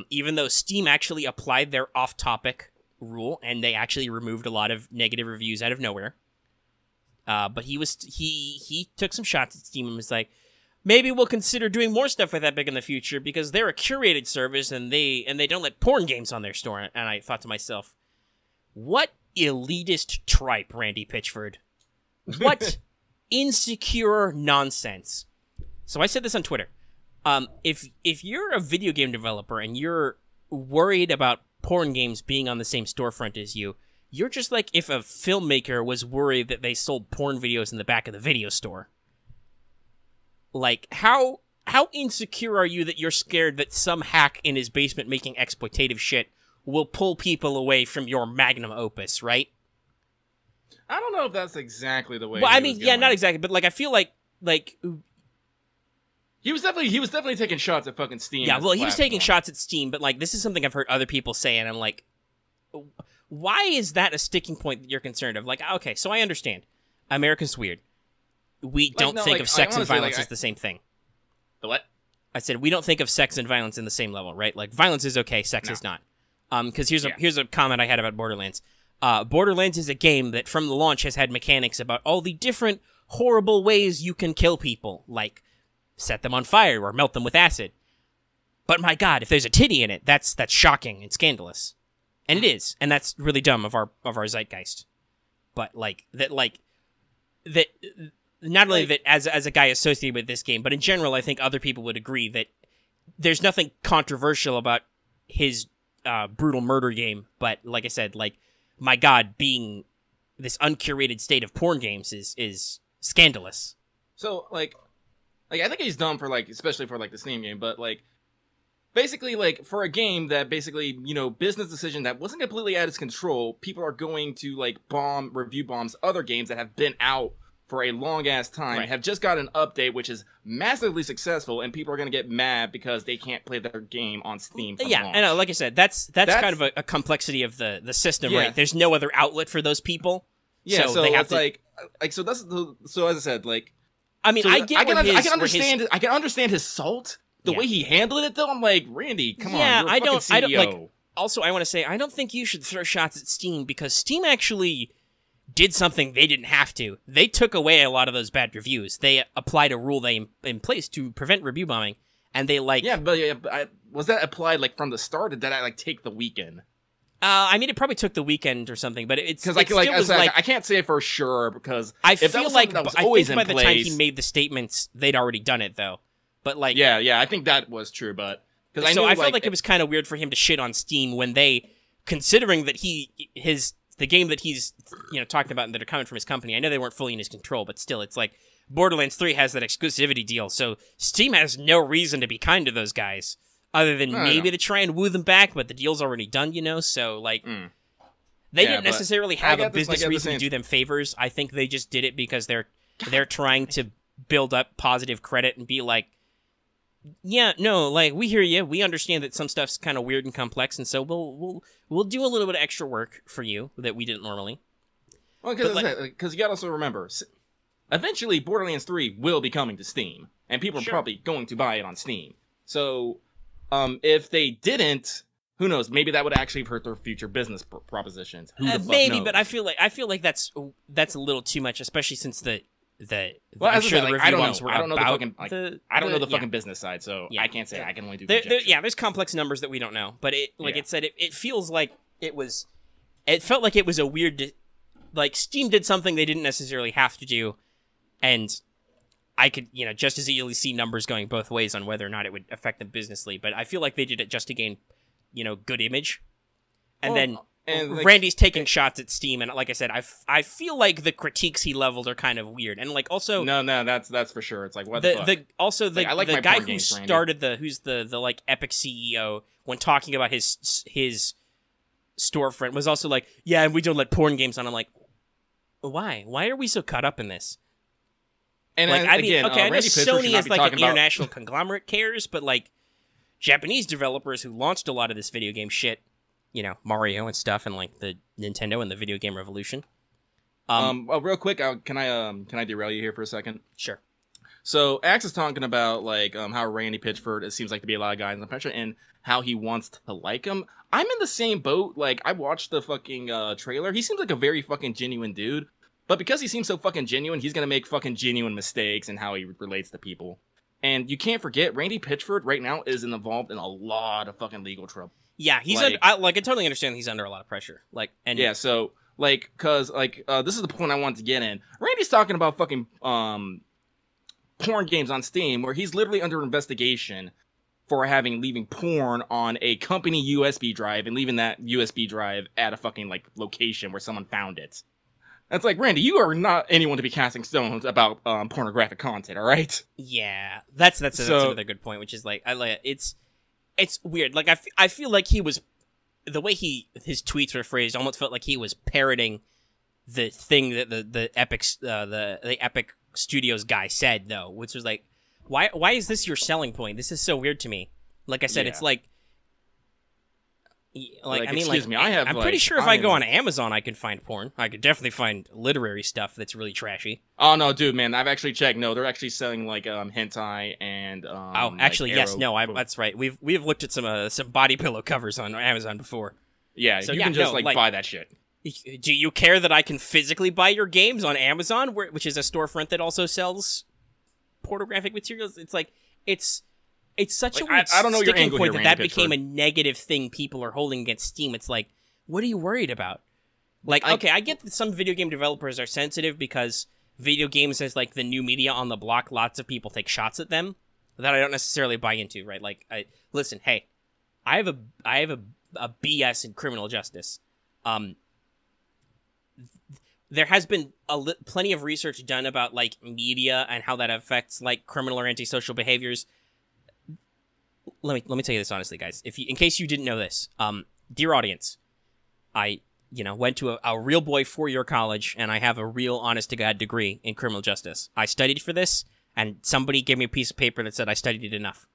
even though Steam actually applied their off-topic rule, and they actually removed a lot of negative reviews out of nowhere. But he took some shots at Steam and was like, maybe we'll consider doing more stuff with Epic in the future, because they're a curated service and they don't let porn games on their store. And I thought to myself, what elitist tripe, Randy Pitchford. What insecure nonsense. So I said this on Twitter. If you're a video game developer and you're worried about porn games being on the same storefront as you, you're just like if a filmmaker was worried that they sold porn videos in the back of the video store. Like, how insecure are you that you're scared that some hack in his basement making exploitative shit will pull people away from your magnum opus, right? I don't know if that's exactly the way. Well, I mean, yeah, not exactly, but like I feel like he was definitely taking shots at fucking Steam. Yeah, well, he was taking shots at Steam, but like this is something I've heard other people say, and I'm like, why is that a sticking point that you're concerned of? Like, okay, so I understand, America's weird. We don't think of sex and violence as the same thing. The what? I said we don't think of sex and violence in the same level, right? Like, violence is okay, sex is not. Because here's a comment I had about Borderlands. Borderlands is a game that from the launch has had mechanics about all the different horrible ways you can kill people, like set them on fire or melt them with acid. But my God, if there's a titty in it, that's shocking and scandalous, and it is, and that's really dumb of our zeitgeist. But that. Not only that as a guy associated with this game, but in general, I think other people would agree that there's nothing controversial about his brutal murder game. But like I said, like, my God, being this uncurated state of porn games is scandalous. So like I think he's dumb for, like, especially for, like, the Steam game, but like basically, like, for a game that basically, business decision that wasn't completely at its control, people are going to, like, review bombs other games that have been out for a long-ass time, Right. have just got an update which is massively successful, and people are going to get mad because they can't play their game on Steam from launch. I know, like I said, that's kind of a complexity of the system, right? There's no other outlet for those people. Yeah, so they have it's to... so as I said, like... I mean, I can understand his salt. The way he handled it, though, I'm like, Randy, come on, you're a fucking CEO. I don't like. Also, I want to say, I don't think you should throw shots at Steam because Steam actually did something they didn't have to. They took away a lot of those bad reviews. They applied a rule in place to prevent review bombing, and they like. Yeah, but was that applied like from the start, or did I like take the weekend? I mean, it probably took the weekend or something, but it's because I can't say for sure because I feel like that was I always think by in the place, time he made the statements, they'd already done it though. But like, yeah, I think that was true, but because I felt like it was kind of weird for him to shit on Steam when they, considering that the game that he's talking about and that are coming from his company. I know they weren't fully in his control, but still, it's like Borderlands 3 has that exclusivity deal, so Steam has no reason to be kind to those guys other than maybe to try and woo them back. But the deal's already done, so like. They didn't necessarily have a business reason to do them favors. I think they just did it because they're trying to build up positive credit and be like, yeah, no, like, we hear you. We understand that some stuff's kind of weird and complex, and so we'll do a little bit of extra work for you that we didn't normally. Well, because you gotta also remember, eventually Borderlands 3 will be coming to Steam, and people are probably going to buy it on Steam. So, if they didn't, who knows? Maybe that would actually hurt their future business propositions. Who the fuck maybe, knows? but I feel like that's a little too much, especially since the well, I'm sure the review bombs were I don't know about the fucking business side, so I can't say. I can only do conjecture. There's complex numbers that we don't know, but it said it feels like it felt like it was a weird, like Steam did something they didn't necessarily have to do, and I could just as easily see numbers going both ways on whether or not it would affect them businessly, but I feel like they did it just to gain good image, and Randy's taking shots at Steam, and like I said, I feel like the critiques he leveled are kind of weird, and like also no, that's for sure. It's like what the fuck? The guy who started who's the like Epic CEO when talking about his storefront was also like, yeah, and we don't let porn games on. I'm like, why are we so caught up in this? And like, I know Randy Sony as like an international conglomerate cares, but like Japanese developers who launched a lot of this video game shit. Mario and stuff, and like the Nintendo and the video game revolution. Real quick, can I derail you here for a second? Sure. So Axe is talking about like how Randy Pitchford, it seems like to be a lot of guys in the pressure, and how he wants to like him. I'm in the same boat. Like I watched the fucking trailer. He seems like a very fucking genuine dude, but because he seems so fucking genuine, he's gonna make fucking genuine mistakes in how he relates to people. And you can't forget, Randy Pitchford right now is involved in a lot of fucking legal trouble. Yeah, he's I totally understand he's under a lot of pressure. Like, and yeah, so like, cause like, this is the point I wanted to get in. Randy's talking about fucking porn games on Steam, where he's literally under investigation for leaving porn on a company USB drive and leaving that USB drive at a fucking like location where someone found it. That's like, Randy, you are not anyone to be casting stones about pornographic content, all right? Yeah, that's another good point, which is like, it's weird. Like I feel like he was, the way his tweets were phrased almost felt like he was parroting the thing that the Epic Studios guy said though, which was like, why is this your selling point? This is so weird to me. Like I said, it's like I mean, excuse me, I'm pretty sure if I go on Amazon, I can find porn. I could definitely find literary stuff that's really trashy. Oh no, dude, man, I've actually checked. No, they're actually selling like hentai and actually, like, yes, no, that's right. We've looked at some body pillow covers on Amazon before. Yeah, so you can just buy that shit. Do you care that I can physically buy your games on Amazon, which is a storefront that also sells pornographic materials? It's like it's such a weird sticking point that became a negative thing people are holding against Steam. It's like, what are you worried about? Like, okay, I get that some video game developers are sensitive because video games is like the new media on the block. Lots of people take shots at them that I don't necessarily buy into, right? Like, listen, hey, I have a BS in criminal justice. There has been plenty of research done about like media and how that affects like criminal or antisocial behaviors. let me tell you this honestly, guys. In case you didn't know this, dear audience, I went to a real boy 4-year college, and I have a real honest to God degree in criminal justice. I studied for this, and somebody gave me a piece of paper that said I studied it enough.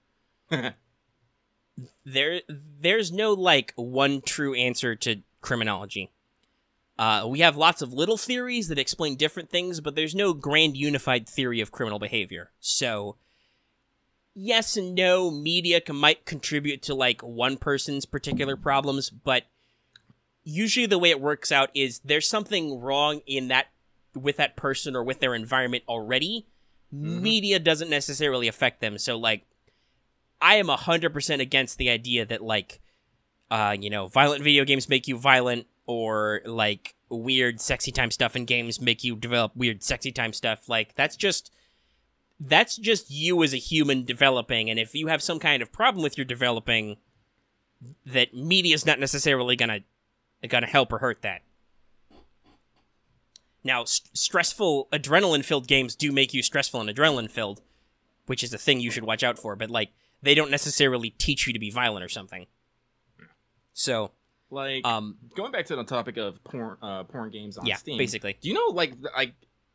There's no like one true answer to criminology. We have lots of little theories that explain different things, but there's no grand unified theory of criminal behavior. So, yes and no, media might contribute to like one person's particular problems, but usually the way it works out is there's something wrong with that person or with their environment already. Media doesn't necessarily affect them. So like, I am 100% against the idea that like, violent video games make you violent, or like weird sexy time stuff in games make you develop weird sexy time stuff. Like that's just you as a human developing, and if you have some kind of problem with your developing, that media is not necessarily gonna help or hurt that. Now, stressful adrenaline-filled games do make you stressful and adrenaline-filled, which is a thing you should watch out for, but like they don't necessarily teach you to be violent or something. So, like, going back to the topic of porn games on Steam. Yeah, basically. Do you know, like,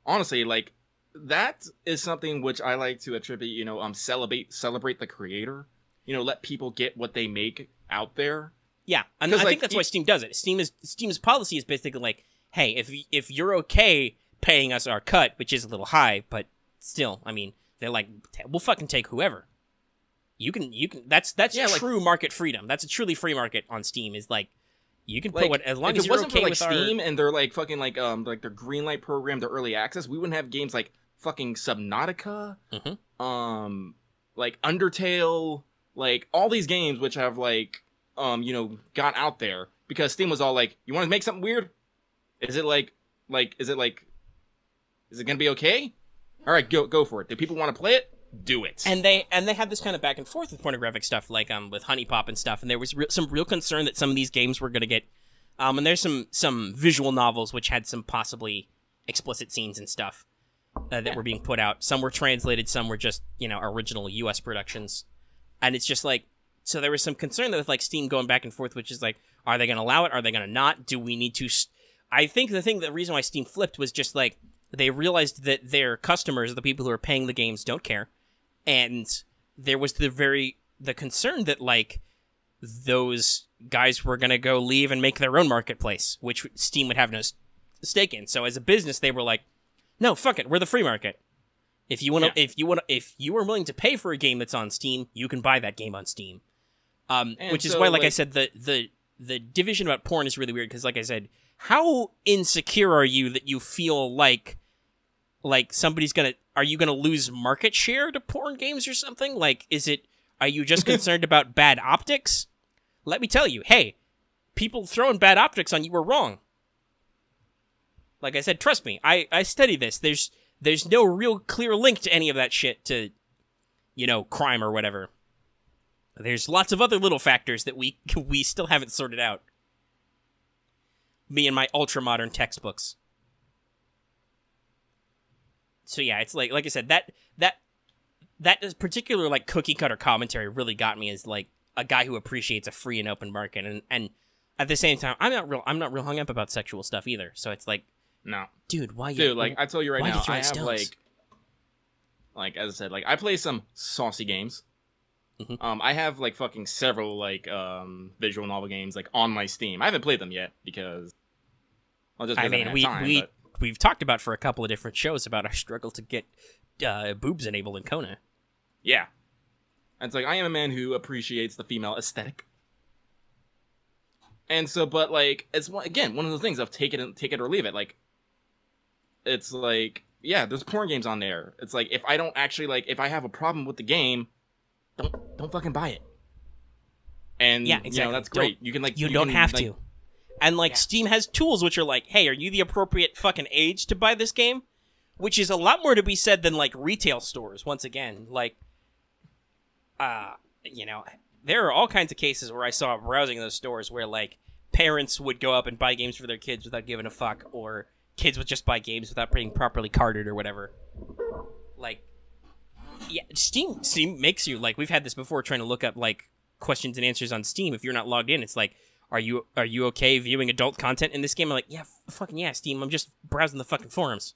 honestly, like, that is something which I like to attribute, celebrate the creator. Let people get what they make out there. Yeah, and I think that's why Steam does it. Steam's policy is basically like, hey, if you're okay paying us our cut, which is a little high, but still, I mean, they're like, we'll fucking take whoever. You can. That's true market freedom. That's a truly free market on Steam. Is like, you can put what as long as you're okay with Steam and they're like fucking like their Greenlight program, their early access, we wouldn't have games like fucking Subnautica, like Undertale, like all these games which have like gone out there because Steam was all like, you want to make something weird? Is it gonna be okay? All right, go for it. Do people want to play it? Do it. And they had this kind of back and forth with pornographic stuff, like with Honey Pop and stuff. And there was some real concern that some of these games were going to get. And there's some visual novels which had some possibly explicit scenes and stuff that were being put out. Some were translated, some were just original U.S. productions. And it's just like, so there was some concern that with like Steam going back and forth, which is like, are they going to allow it? Are they going to not? Do we need to? I think the reason why Steam flipped was just like they realized that their customers, the people who are paying the games, don't care. And there was the concern that, like, those guys were going to go leave and make their own marketplace, which Steam would have no stake in. So as a business, they were like, no, fuck it. We're the free market. If you are willing to pay for a game that's on Steam, you can buy that game on Steam. Which is why, like I said, the division about porn is really weird. Because, like I said, how insecure are you that you feel like somebody's are you gonna lose market share to porn games or something? Like, are you just concerned about bad optics? Let me tell you, hey, people throwing bad optics on you were wrong. Like I said, trust me, I studied this. There's no real clear link to any of that shit to, crime or whatever. There's lots of other little factors that we still haven't sorted out. Me and my ultra-modern textbooks. So yeah, it's like I said, that particular like cookie cutter commentary really got me as like a guy who appreciates a free and open market, and at the same time, I'm not real hung up about sexual stuff either. So it's like, no, dude, like I tell you right now, I have like as I said, like I play some saucy games. I have like fucking several like visual novel games like on my Steam. I haven't played them yet because we've talked about for a couple of different shows about our struggle to get boobs enabled in Conan. Yeah. And it's like, I am a man who appreciates the female aesthetic. And so, but like, it's again, one of those things of take it or leave it. Like, it's like, yeah, there's porn games on there. It's like, if I don't actually like, if I have a problem with the game, don't fucking buy it. And yeah, exactly. That's great. You can like, you don't have to. And, like, Steam has tools which are like, hey, are you the appropriate fucking age to buy this game? Which is a lot more to be said than, like, retail stores, once again. Like, there are all kinds of cases where I saw browsing those stores where, like, parents would go up and buy games for their kids without giving a fuck, or kids would just buy games without being properly carded or whatever. Like, Yeah, Steam makes you, like, we've had this before trying to look up, like, questions and answers on Steam. If you're not logged in, it's like, are you okay viewing adult content in this game? I'm like, yeah, fucking yeah, Steam. I'm just browsing the fucking forums.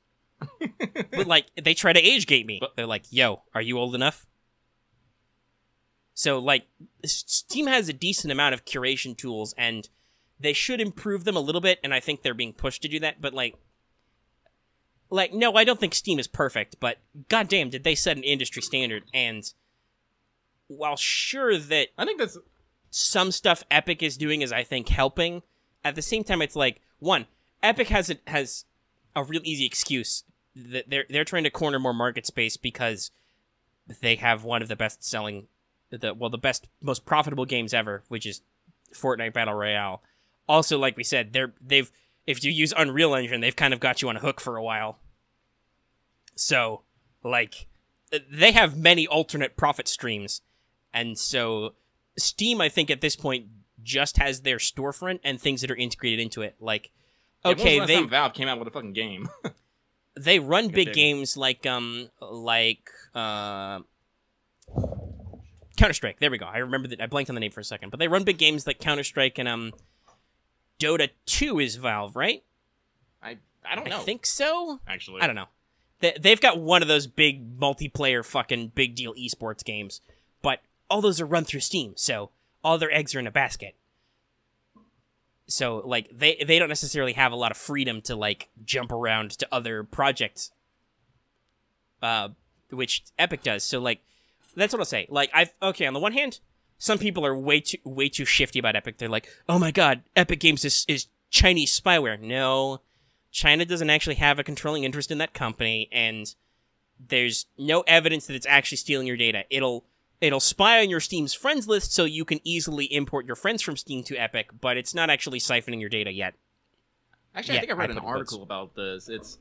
But, like, they try to age gate me. They're like, yo, are you old enough? So, like, Steam has a decent amount of curation tools, and they should improve them a little bit, and I think they're being pushed to do that, but, like, no, I don't think Steam is perfect, but goddamn, did they set an industry standard, and while sure that I think that's some stuff Epic is doing is, I think, helping, at the same time, it's like, one, Epic has a real easy excuse that they're trying to corner more market space because they have one of the best-selling, the best, most profitable games ever, which is Fortnite Battle Royale. Also, like we said, they've if you use Unreal Engine, they've kind of got you on a hook for a while. So, like, they have many alternate profit streams, and so Steam, I think, at this point, just has their storefront and things that are integrated into it. Like, okay, when was the last time Valve came out with a fucking game. They run big games like Counter-Strike. There we go. I remember that. I blanked on the name for a second, but they run big games like Counter-Strike and Dota 2 is Valve, right? I don't know. I think so. Actually, I don't know. They've got one of those big multiplayer fucking big deal esports games, but all those are run through Steam, so all their eggs are in a basket. So, like, they don't necessarily have a lot of freedom to, like, jump around to other projects, which Epic does. So, like, that's what I'll say. Like, okay, on the one hand, some people are way too shifty about Epic. They're like, oh my god, Epic Games is Chinese spyware. No, China doesn't actually have a controlling interest in that company, and there's no evidence that it's actually stealing your data. It'll spy on your Steam's friends list so you can easily import your friends from Steam to Epic, but it's not actually siphoning your data yet. Actually, I think I read an article about this. It's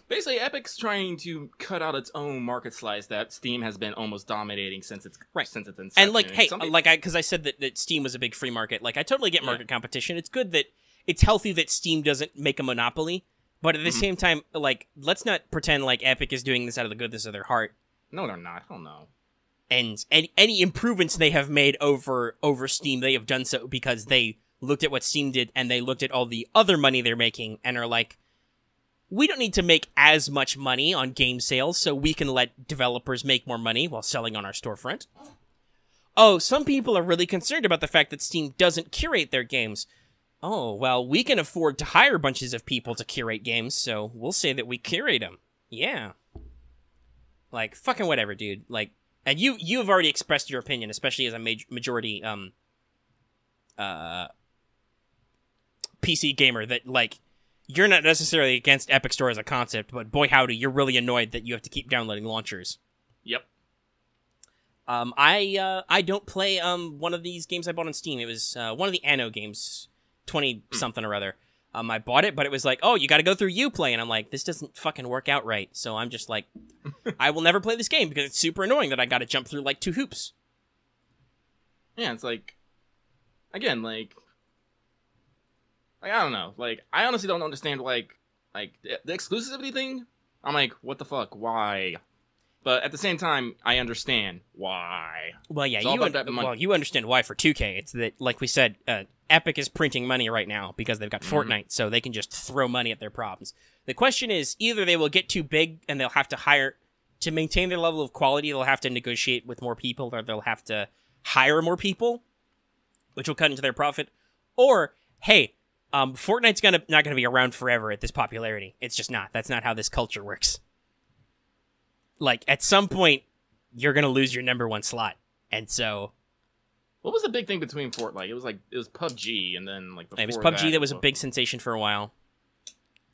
basically Epic's trying to cut out its own market slice that Steam has been almost dominating since its inception. And, like, hey, because I said that Steam was a big free market. Like, I totally get market competition. It's good that it's healthy that Steam doesn't make a monopoly, but at the same time, like, let's not pretend like Epic is doing this out of the goodness of their heart. No, they're not. Hell no. And any improvements they have made over Steam, they have done so because they looked at what Steam did and they looked at all the other money they're making and are like, we don't need to make as much money on game sales, so we can let developers make more money while selling on our storefront. Oh, some people are really concerned about the fact that Steam doesn't curate their games. Oh, well, we can afford to hire bunches of people to curate games, so we'll say that we curate them. Yeah. Like, fucking whatever, dude. Like, and you have already expressed your opinion, especially as a majority PC gamer, that, like, you're not necessarily against Epic Store as a concept, but boy howdy, you're really annoyed that you have to keep downloading launchers. Yep. I don't play one of these games I bought on Steam. It was one of the Anno games, 20-something or other. I bought it, but it was like, oh, you gotta go through Uplay, and I'm like, this doesn't fucking work out right. So I'm just like, I will never play this game because it's super annoying that I gotta jump through, like, 2 hoops. Yeah, it's like, again, like, I don't know. Like, I honestly don't understand, like the exclusivity thing. I'm like, what the fuck? Why? But at the same time, I understand why. Well, yeah, you understand why for 2K. It's that, like we said, Epic is printing money right now because they've got Fortnite, so they can just throw money at their problems. The question is, either they will get too big and they'll have to hire, to maintain their level of quality, they'll have to negotiate with more people, or they'll have to hire more people, which will cut into their profit. Or, hey, Fortnite's not going to be around forever at this popularity. It's just not. That's not how this culture works. Like, at some point, you're going to lose your number one slot. And so... What was the big thing between Fortnite? It was PUBG, and then, like, before it was PUBG that was a big sensation for a while.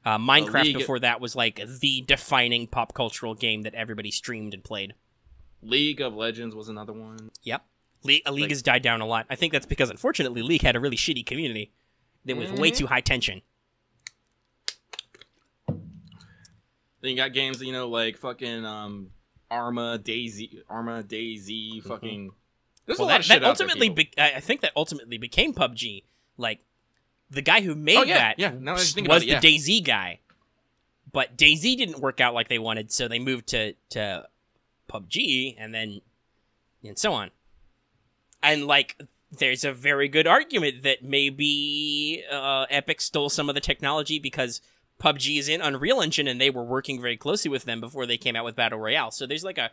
Minecraft before that was, like, the defining pop cultural game that everybody streamed and played. League of Legends was another one. Yep. League has died down a lot. I think that's because, unfortunately, League had a really shitty community. That was way too high tension. Then you got games, you know, like fucking Arma, Daisy, fucking... There's a lot of shit out there, I think that ultimately became PUBG. Like, the guy who made that was the DayZ guy. But DayZ didn't work out like they wanted, so they moved to PUBG, and so on. And, like, there's a very good argument that maybe Epic stole some of the technology because PUBG is in Unreal Engine and they were working very closely with them before they came out with Battle Royale. So there's like a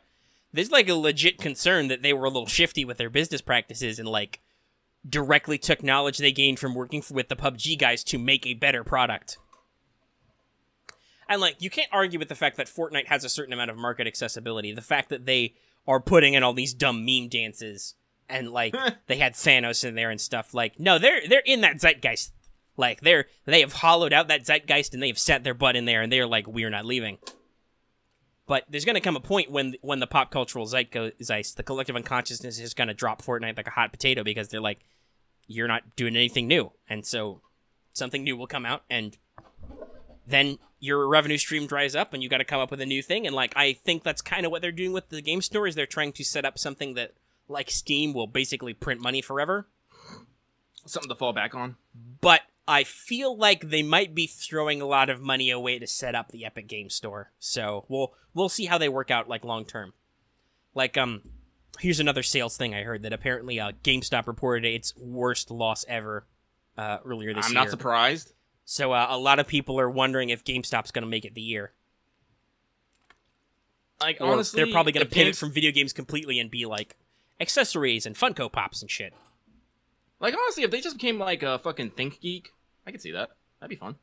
legit concern that they were a little shifty with their business practices and, like, directly took knowledge they gained from working with the PUBG guys to make a better product. And, like, you can't argue with the fact that Fortnite has a certain amount of market accessibility. The fact that they are putting in all these dumb meme dances and, like, they had Thanos in there and stuff. Like, no, they're in that zeitgeist. Like, they have hollowed out that zeitgeist and they have set their butt in there and they're like, we're not leaving. But there's going to come a point when the pop cultural zeitgeist, the collective unconsciousness, is going to drop Fortnite like a hot potato because they're like, you're not doing anything new. And so something new will come out, and then your revenue stream dries up and you got to come up with a new thing. And, like, I think that's kind of what they're doing with the game store, is they're trying to set up something that, like Steam, will basically print money forever. Something to fall back on. But I feel like they might be throwing a lot of money away to set up the Epic Game Store. So we'll see how they work out, like, long term. Like, here's another sales thing I heard, that apparently GameStop reported its worst loss ever earlier this year. I'm not surprised. So a lot of people are wondering if GameStop's going to make it the year. Like, or honestly, they're probably going to pivot from video games completely and be like accessories and Funko Pops and shit. Like, honestly, if they just became like a fucking Think Geek, I could see that. That'd be fun.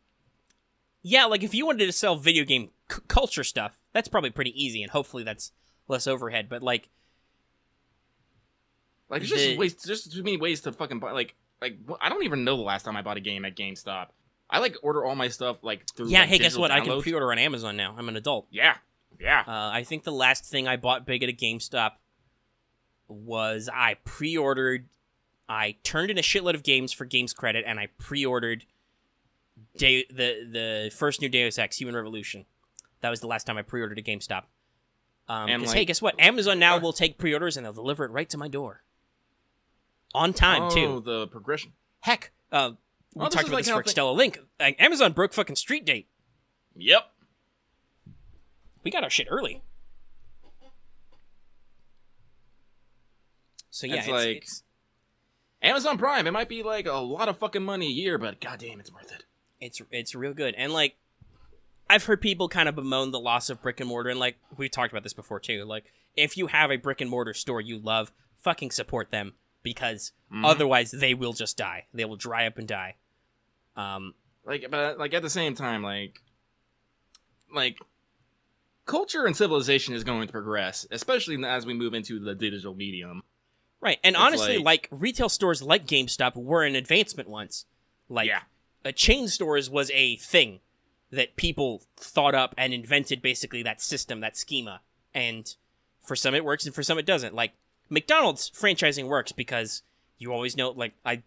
Yeah, like, if you wanted to sell video game culture stuff, that's probably pretty easy, and hopefully that's less overhead. But, like, there's just too many ways to fucking buy. Like, I don't even know the last time I bought a game at GameStop. I, like, order all my stuff, like, through, yeah, like, hey, guess what? downloads. I can pre-order on Amazon now. I'm an adult. Yeah. I think the last thing I bought big at a GameStop was I turned in a shitload of games for Games Credit, and I pre-ordered the first new Deus Ex, Human Revolution. That was the last time I pre-ordered at GameStop. Because, hey, guess what? Amazon now will take pre-orders, and they'll deliver it right to my door. On time, too. Oh, the progression. Heck, we talked about this for Extella Link. Amazon broke fucking Street Date. Yep. We got our shit early. So, yeah, it's Amazon Prime. It might be, like, a lot of fucking money a year, but goddamn, it's worth it. It's real good. And, like, I've heard people kind of bemoan the loss of brick and mortar, and, like, we've talked about this before, too. Like, if you have a brick and mortar store you love, fucking support them, because otherwise they will just die. They will dry up and die. But at the same time, like, culture and civilization is going to progress, especially as we move into the digital medium. Right, and honestly, like, retail stores like GameStop were an advancement once. Like, a chain stores was a thing that people thought up and invented, basically, that system, that schema. And for some it works, and for some it doesn't. Like, McDonald's franchising works because you always know, like, I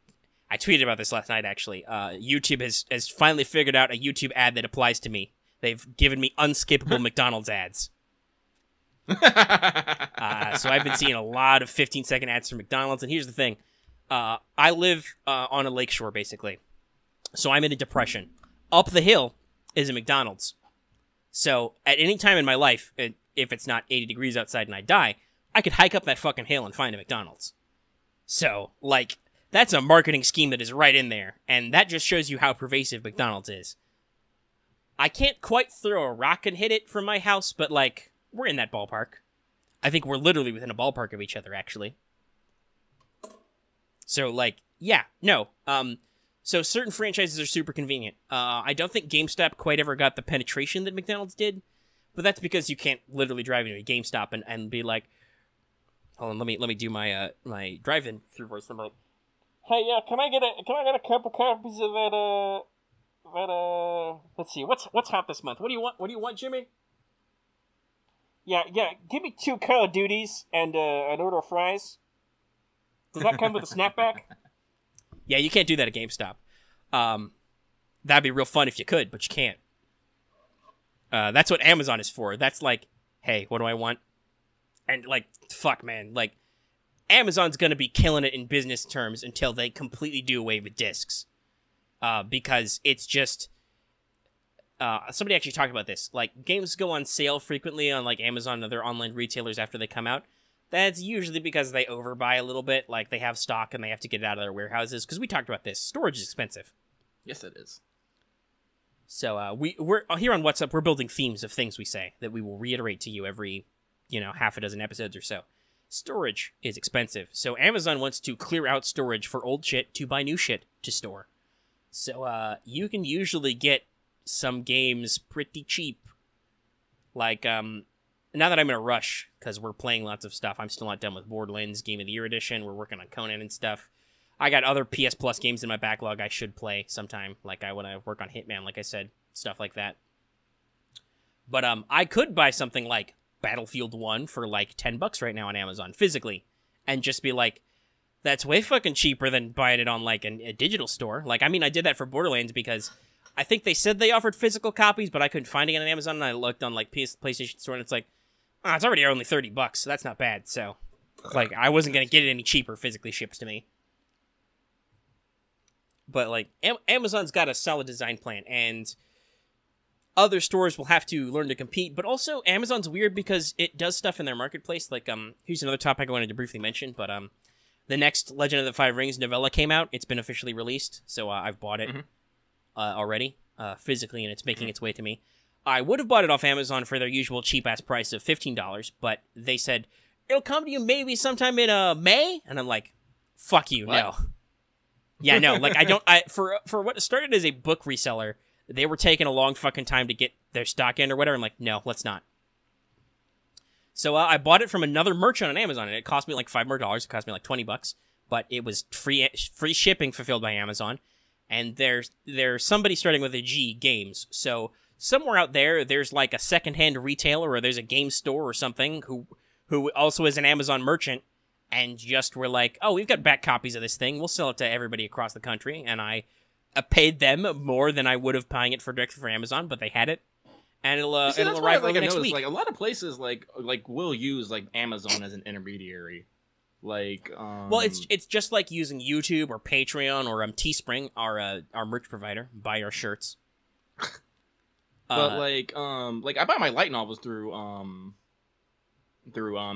tweeted about this last night, actually. YouTube has finally figured out a YouTube ad that applies to me. They've given me unskippable McDonald's ads. So I've been seeing a lot of 15-second ads for McDonald's, and here's the thing. I live on a lakeshore, basically. So I'm in a depression. Up the hill is a McDonald's. So at any time in my life, if it's not 80 degrees outside and I die, I could hike up that fucking hill and find a McDonald's. So, like, that's a marketing scheme that is right in there, and that just shows you how pervasive McDonald's is. I can't quite throw a rock and hit it from my house, but, like, we're in that ballpark. I think we're literally within a ballpark of each other, actually. So, like, yeah, no. So certain franchises are super convenient. I don't think GameStop quite ever got the penetration that McDonald's did, but that's because you can't literally drive into a GameStop and be like, hold on, let me do my my drive-in through voice. I'm like, hey, yeah, can I get a couple copies of that let's see, what's hot this month? What do you want, Jimmy? Yeah, give me 2 Call of Duties and an order of fries. Does that come with a snapback? Yeah, you can't do that at GameStop. That'd be real fun if you could, but you can't. That's what Amazon is for. That's like, hey, what do I want? And, like, fuck, man. Like, Amazon's gonna be killing it in business terms until they completely do away with discs. Because it's just... somebody actually talked about this. Like, games go on sale frequently on, like, Amazon and other online retailers after they come out. That's usually because they overbuy a little bit. Like, they have stock and they have to get it out of their warehouses. Because we talked about this. Storage is expensive. Yes, it is. So, we're here on What's Up, we're building themes of things we say that we will reiterate to you every, half a dozen episodes or so. Storage is expensive. So, Amazon wants to clear out storage for old shit to buy new shit to store. So, you can usually get some games pretty cheap. Like, now that I'm in a rush, because we're playing lots of stuff, I'm still not done with Borderlands Game of the Year Edition, we're working on Conan and stuff. I got other PS Plus games in my backlog I should play sometime, like I want to work on Hitman, like I said, stuff like that. But, I could buy something like Battlefield 1 for, like, $10 right now on Amazon, physically, and just be like, that's way fucking cheaper than buying it on, like, a digital store. Like, I mean, I did that for Borderlands because I think they said they offered physical copies, but I couldn't find it on Amazon, and I looked on, like, PlayStation Store, and it's like, it's already only $30, so that's not bad, so, like, I wasn't gonna get it any cheaper physically shipped to me. But, like, Amazon's got a solid design plan, and other stores will have to learn to compete, but also Amazon's weird because it does stuff in their marketplace, like, here's another topic I wanted to briefly mention, but, the next Legend of the Five Rings novella came out, it's been officially released, so, I've bought it, already, physically, and it's making its way to me. I would have bought it off Amazon for their usual cheap-ass price of $15, but they said, it'll come to you maybe sometime in, May? And I'm like, fuck you, what? no. Yeah, no, like, for what started as a book reseller, they were taking a long fucking time to get their stock in or whatever. I'm like, no, let's not. So, I bought it from another merchant on Amazon, and it cost me like $5 more. It cost me like $20, but it was free shipping fulfilled by Amazon. And there's somebody starting with a G, Games, so somewhere out there's like a secondhand retailer or there's a game store or something who also is an Amazon merchant and just were like, oh, we've got back copies of this thing. We'll sell it to everybody across the country. And I paid them more than I would have buying it directly for Amazon, but they had it. And it'll arrive like next week. Like a lot of places like will use like Amazon as an intermediary. Like, well, it's just like using YouTube or Patreon or Teespring, our merch provider, buy our shirts. But like I buy my light novels through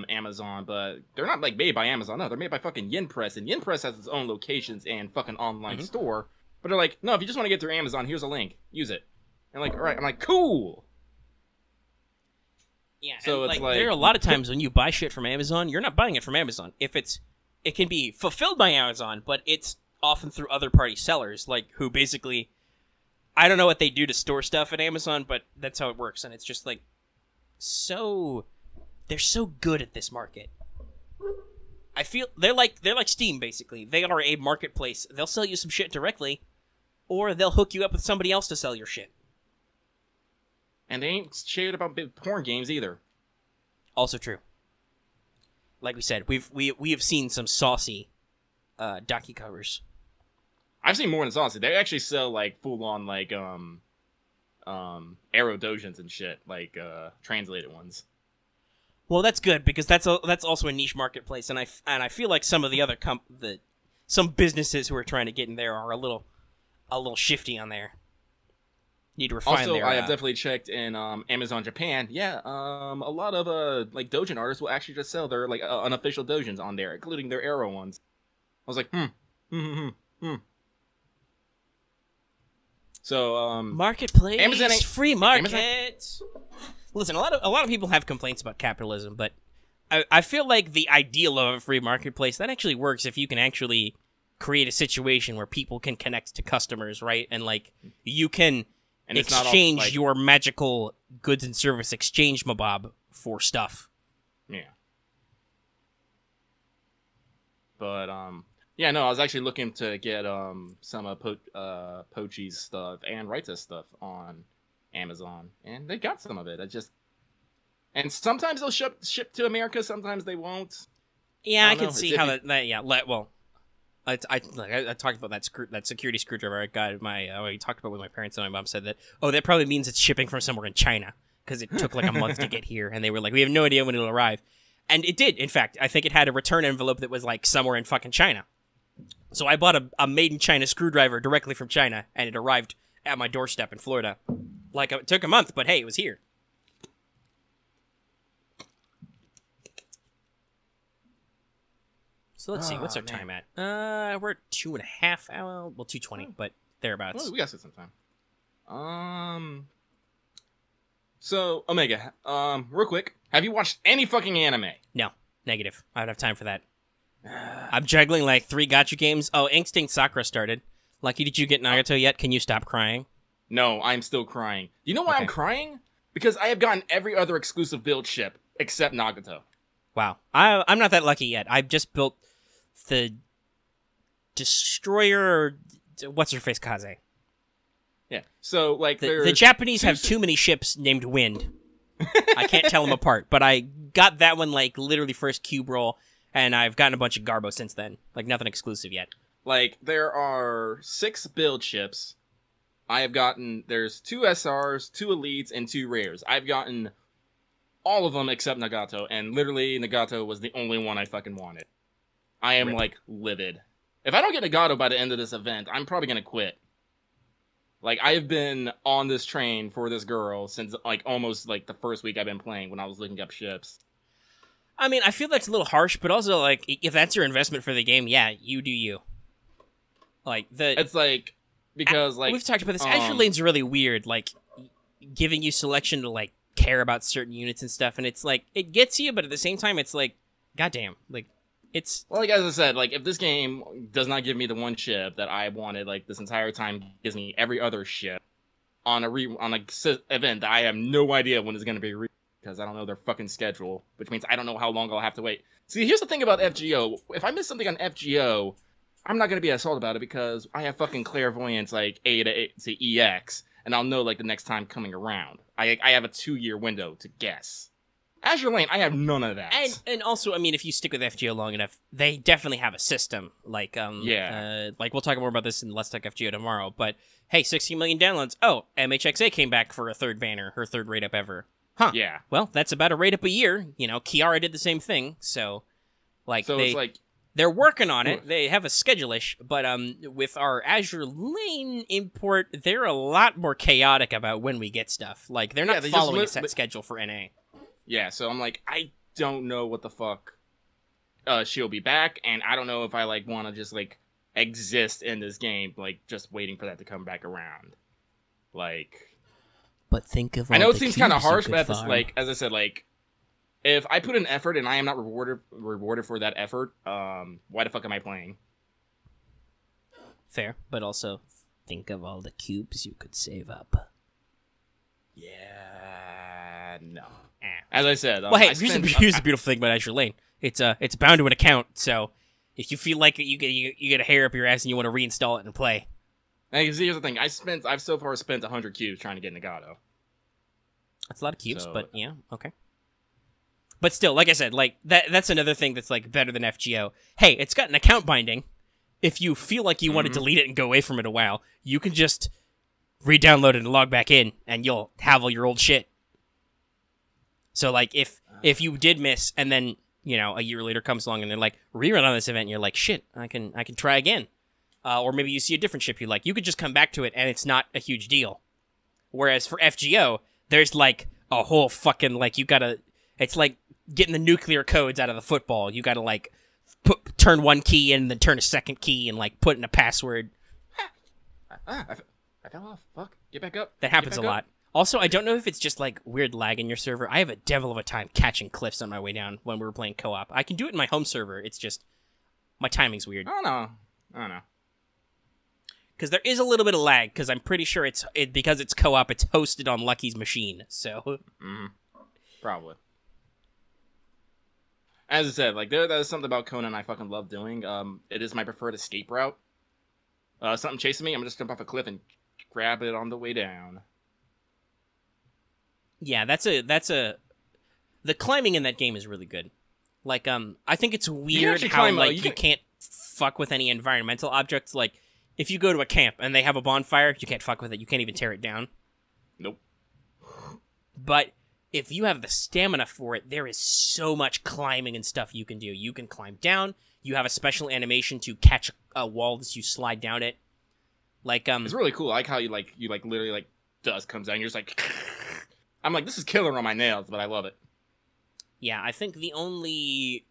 Amazon, but they're not like made by Amazon. No, they're made by fucking Yin Press, and Yin Press has its own locations and fucking online store. But they're like, no, if you just want to get through Amazon, here's a link, use it. And like, all right, I'm like, cool. Yeah, so it's like there are a lot of times when you buy shit from Amazon, you're not buying it from Amazon. It can be fulfilled by Amazon, but it's often through other party sellers, like who basically, I don't know what they do to store stuff at Amazon, but that's how it works, and it's just like they're so good at this market. I feel they're like Steam basically. They are a marketplace. They'll sell you some shit directly, or they'll hook you up with somebody else to sell your shit. And they ain't shit about big porn games either. Also true. Like we said, we have seen some saucy docu covers. I've seen more than saucy. They actually sell like full on like arrow dojins and shit, like translated ones. Well, that's good because that's also a niche marketplace, and I feel like some of the other some businesses who are trying to get in there are a little shifty on there. Need to refine also, their, I have definitely checked in Amazon Japan. Yeah, a lot of like dojin artists will actually just sell their like unofficial dojins on there, including their arrow ones. I was like, So marketplace, Amazon free market. Listen, a lot of people have complaints about capitalism, but I feel like the ideal of a free marketplace that actually works if you can actually create a situation where people can connect to customers, right? And like you can exchange your magical goods and service exchange mabob for stuff. Yeah. But yeah, no, I was actually looking to get some of Pochi's stuff and Raita's stuff on Amazon, and they got some of it. And sometimes they'll ship to America, sometimes they won't. Yeah, I can see how that yeah. Well, I talked about that security screwdriver I got I talked about with my parents, and my mom said that that probably means it's shipping from somewhere in China because it took like a month to get here, and they were like, we have no idea when it'll arrive, and it did. In fact, I think it had a return envelope that was like somewhere in fucking China. So I bought a made in China screwdriver directly from China, and it arrived at my doorstep in Florida. Like, it took a month, but hey, it was here. So let's see, what's our time at? We're at 2.5 hours. Well, 2:20, but thereabouts. Oh, we got some time. So Omega, real quick, have you watched any fucking anime? No, negative. I don't have time for that. I'm juggling like 3 gacha games. Oh, Instinct Sakura started. Lucky, did you get Nagato yet? Can you stop crying? No, I'm still crying. You know why I'm crying? Because I have gotten every other exclusive build ship except Nagato. Wow, I'm not that lucky yet. I've just built the Destroyer. What's her face, Kaze? Yeah. So like the Japanese have too many ships named Wind. I can't tell them apart, but I got that one like literally first cube roll, and I've gotten a bunch of Garbo since then. Like nothing exclusive yet. Like there are 6 build ships. I have gotten there's 2 SRs, 2 elites, and 2 rares. I've gotten all of them except Nagato, and literally Nagato was the only one I fucking wanted. I am like livid. If I don't get Nagato by the end of this event, I'm probably gonna quit. Like I have been on this train for this girl since like almost like the first week I've been playing when I was looking up ships. I mean, I feel that's a little harsh, but also like if that's your investment for the game, yeah, you do you. Like it's like because like we've talked about this. Azure Lane's really weird, like giving you selection to like care about certain units and stuff, and it's like it gets you, but at the same time, it's like, goddamn, like it's well, like as I said, like if this game does not give me the one ship that I wanted, like this entire time gives me every other ship on a event that I have no idea when it's going to be because I don't know their fucking schedule, which means I don't know how long I'll have to wait. See, here's the thing about FGO: if I miss something on FGO, I'm not going to be assaulted about it because I have fucking clairvoyance like A to EX, and I'll know like the next time coming around. I have a 2-year window to guess. Azure Lane, I have none of that. And also, I mean, if you stick with FGO long enough, they definitely have a system. Like, like we'll talk more about this in Let's Talk FGO tomorrow. But hey, 60 million downloads. Oh, MHXA came back for a 3rd banner, her 3rd rate up ever. Huh? Yeah. Well, that's about a rate up a year. You know, Kiara did the same thing. So, it's like they're working on it. They have a schedule-ish, but with our Azure Lane import, they're a lot more chaotic about when we get stuff. Like they're not following a set schedule for NA. Yeah, so I'm like, I don't know what the fuck she'll be back, and I don't know if I like want to just like exist in this game, like just waiting for that to come back around. Like, but think of I know it seems kind of harsh, but like as I said, like if I put an effort and I am not rewarded for that effort, why the fuck am I playing? Fair, but also think of all the cubes you could save up. Yeah, no. As I said, well, hey, here's the beautiful thing about Azure Lane. It's bound to an account, so if you feel like you get a hair up your ass and you want to reinstall it and play. Hey, see, here's the thing. I've so far spent 100 cubes trying to get Nagato. That's a lot of cubes, but yeah, okay. But still, like I said, like that's another thing that's like better than FGO. Hey, it's got an account binding. If you feel like you want to delete it and go away from it a while, you can just re-download it and log back in, and you'll have all your old shit. So, like, if you did miss, and then, you know, a year later comes along and they're like, rerun on this event, and you're like, shit, I can try again. Or maybe you see a different ship you like. You could just come back to it, and it's not a huge deal. Whereas for FGO, there's, like, a whole fucking, like, you gotta... It's like getting the nuclear codes out of the football. You gotta, like, turn one key in, and then turn a second key, and, like, put in a password. I fell off. Fuck. Get back up. That happens a lot. Also, I don't know if it's just, like, weird lag in your server. I have a devil of a time catching cliffs on my way down when we were playing co-op. I can do it in my home server. It's just... my timing's weird. I don't know. Because there is a little bit of lag, because I'm pretty sure because it's co-op, it's hosted on Lucky's machine, so... Probably. As I said, like, there's something about Conan I fucking love doing. It is my preferred escape route. Something chasing me, I'm just jump off a cliff and grab it on the way down. Yeah, the climbing in that game is really good. Like, I think it's weird how, like, you can't fuck with any environmental objects. Like, if you go to a camp and they have a bonfire, you can't fuck with it. You can't even tear it down. Nope. But if you have the stamina for it, there is so much climbing and stuff you can do. You can climb down. You have a special animation to catch a wall as you slide down it. Like, it's really cool. I like how you literally, like, dust comes out, and you're just like, I'm like, this is killer on my nails, but I love it. Yeah, I think the only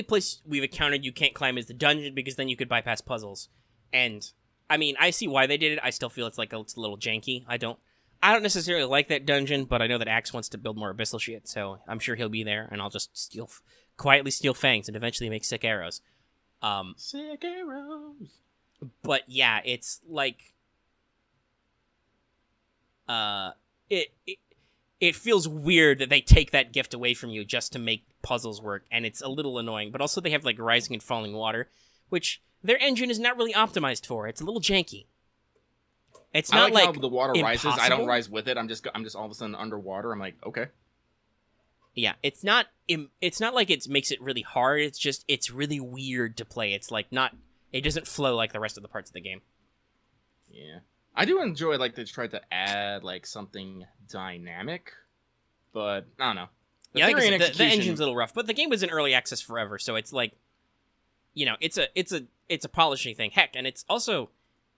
place we've encountered you can't climb is the dungeon, because then you could bypass puzzles. And I mean, I see why they did it. I still feel it's a little janky. I don't necessarily like that dungeon, but I know that Axe wants to build more abyssal shit, so I'm sure he'll be there, and I'll just quietly steal fangs and eventually make sick arrows. Sick arrows. But yeah, it's like, it feels weird that they take that gift away from you just to make puzzles work, and it's a little annoying. But also they have like rising and falling water, which their engine is not really optimized for. It's a little janky. It's not like how the water impossible. rises. I don't rise with it. I'm just all of a sudden underwater. I'm like, okay. Yeah, it's not like it makes it really hard. It's just it's really weird to play. It's like it doesn't flow like the rest of the parts of the game. Yeah, I do enjoy like they tried to add like something dynamic, but I don't know. Yeah, like the engine's a little rough, but the game was in early access forever, so it's like, it's a polishing thing. Heck, and it's also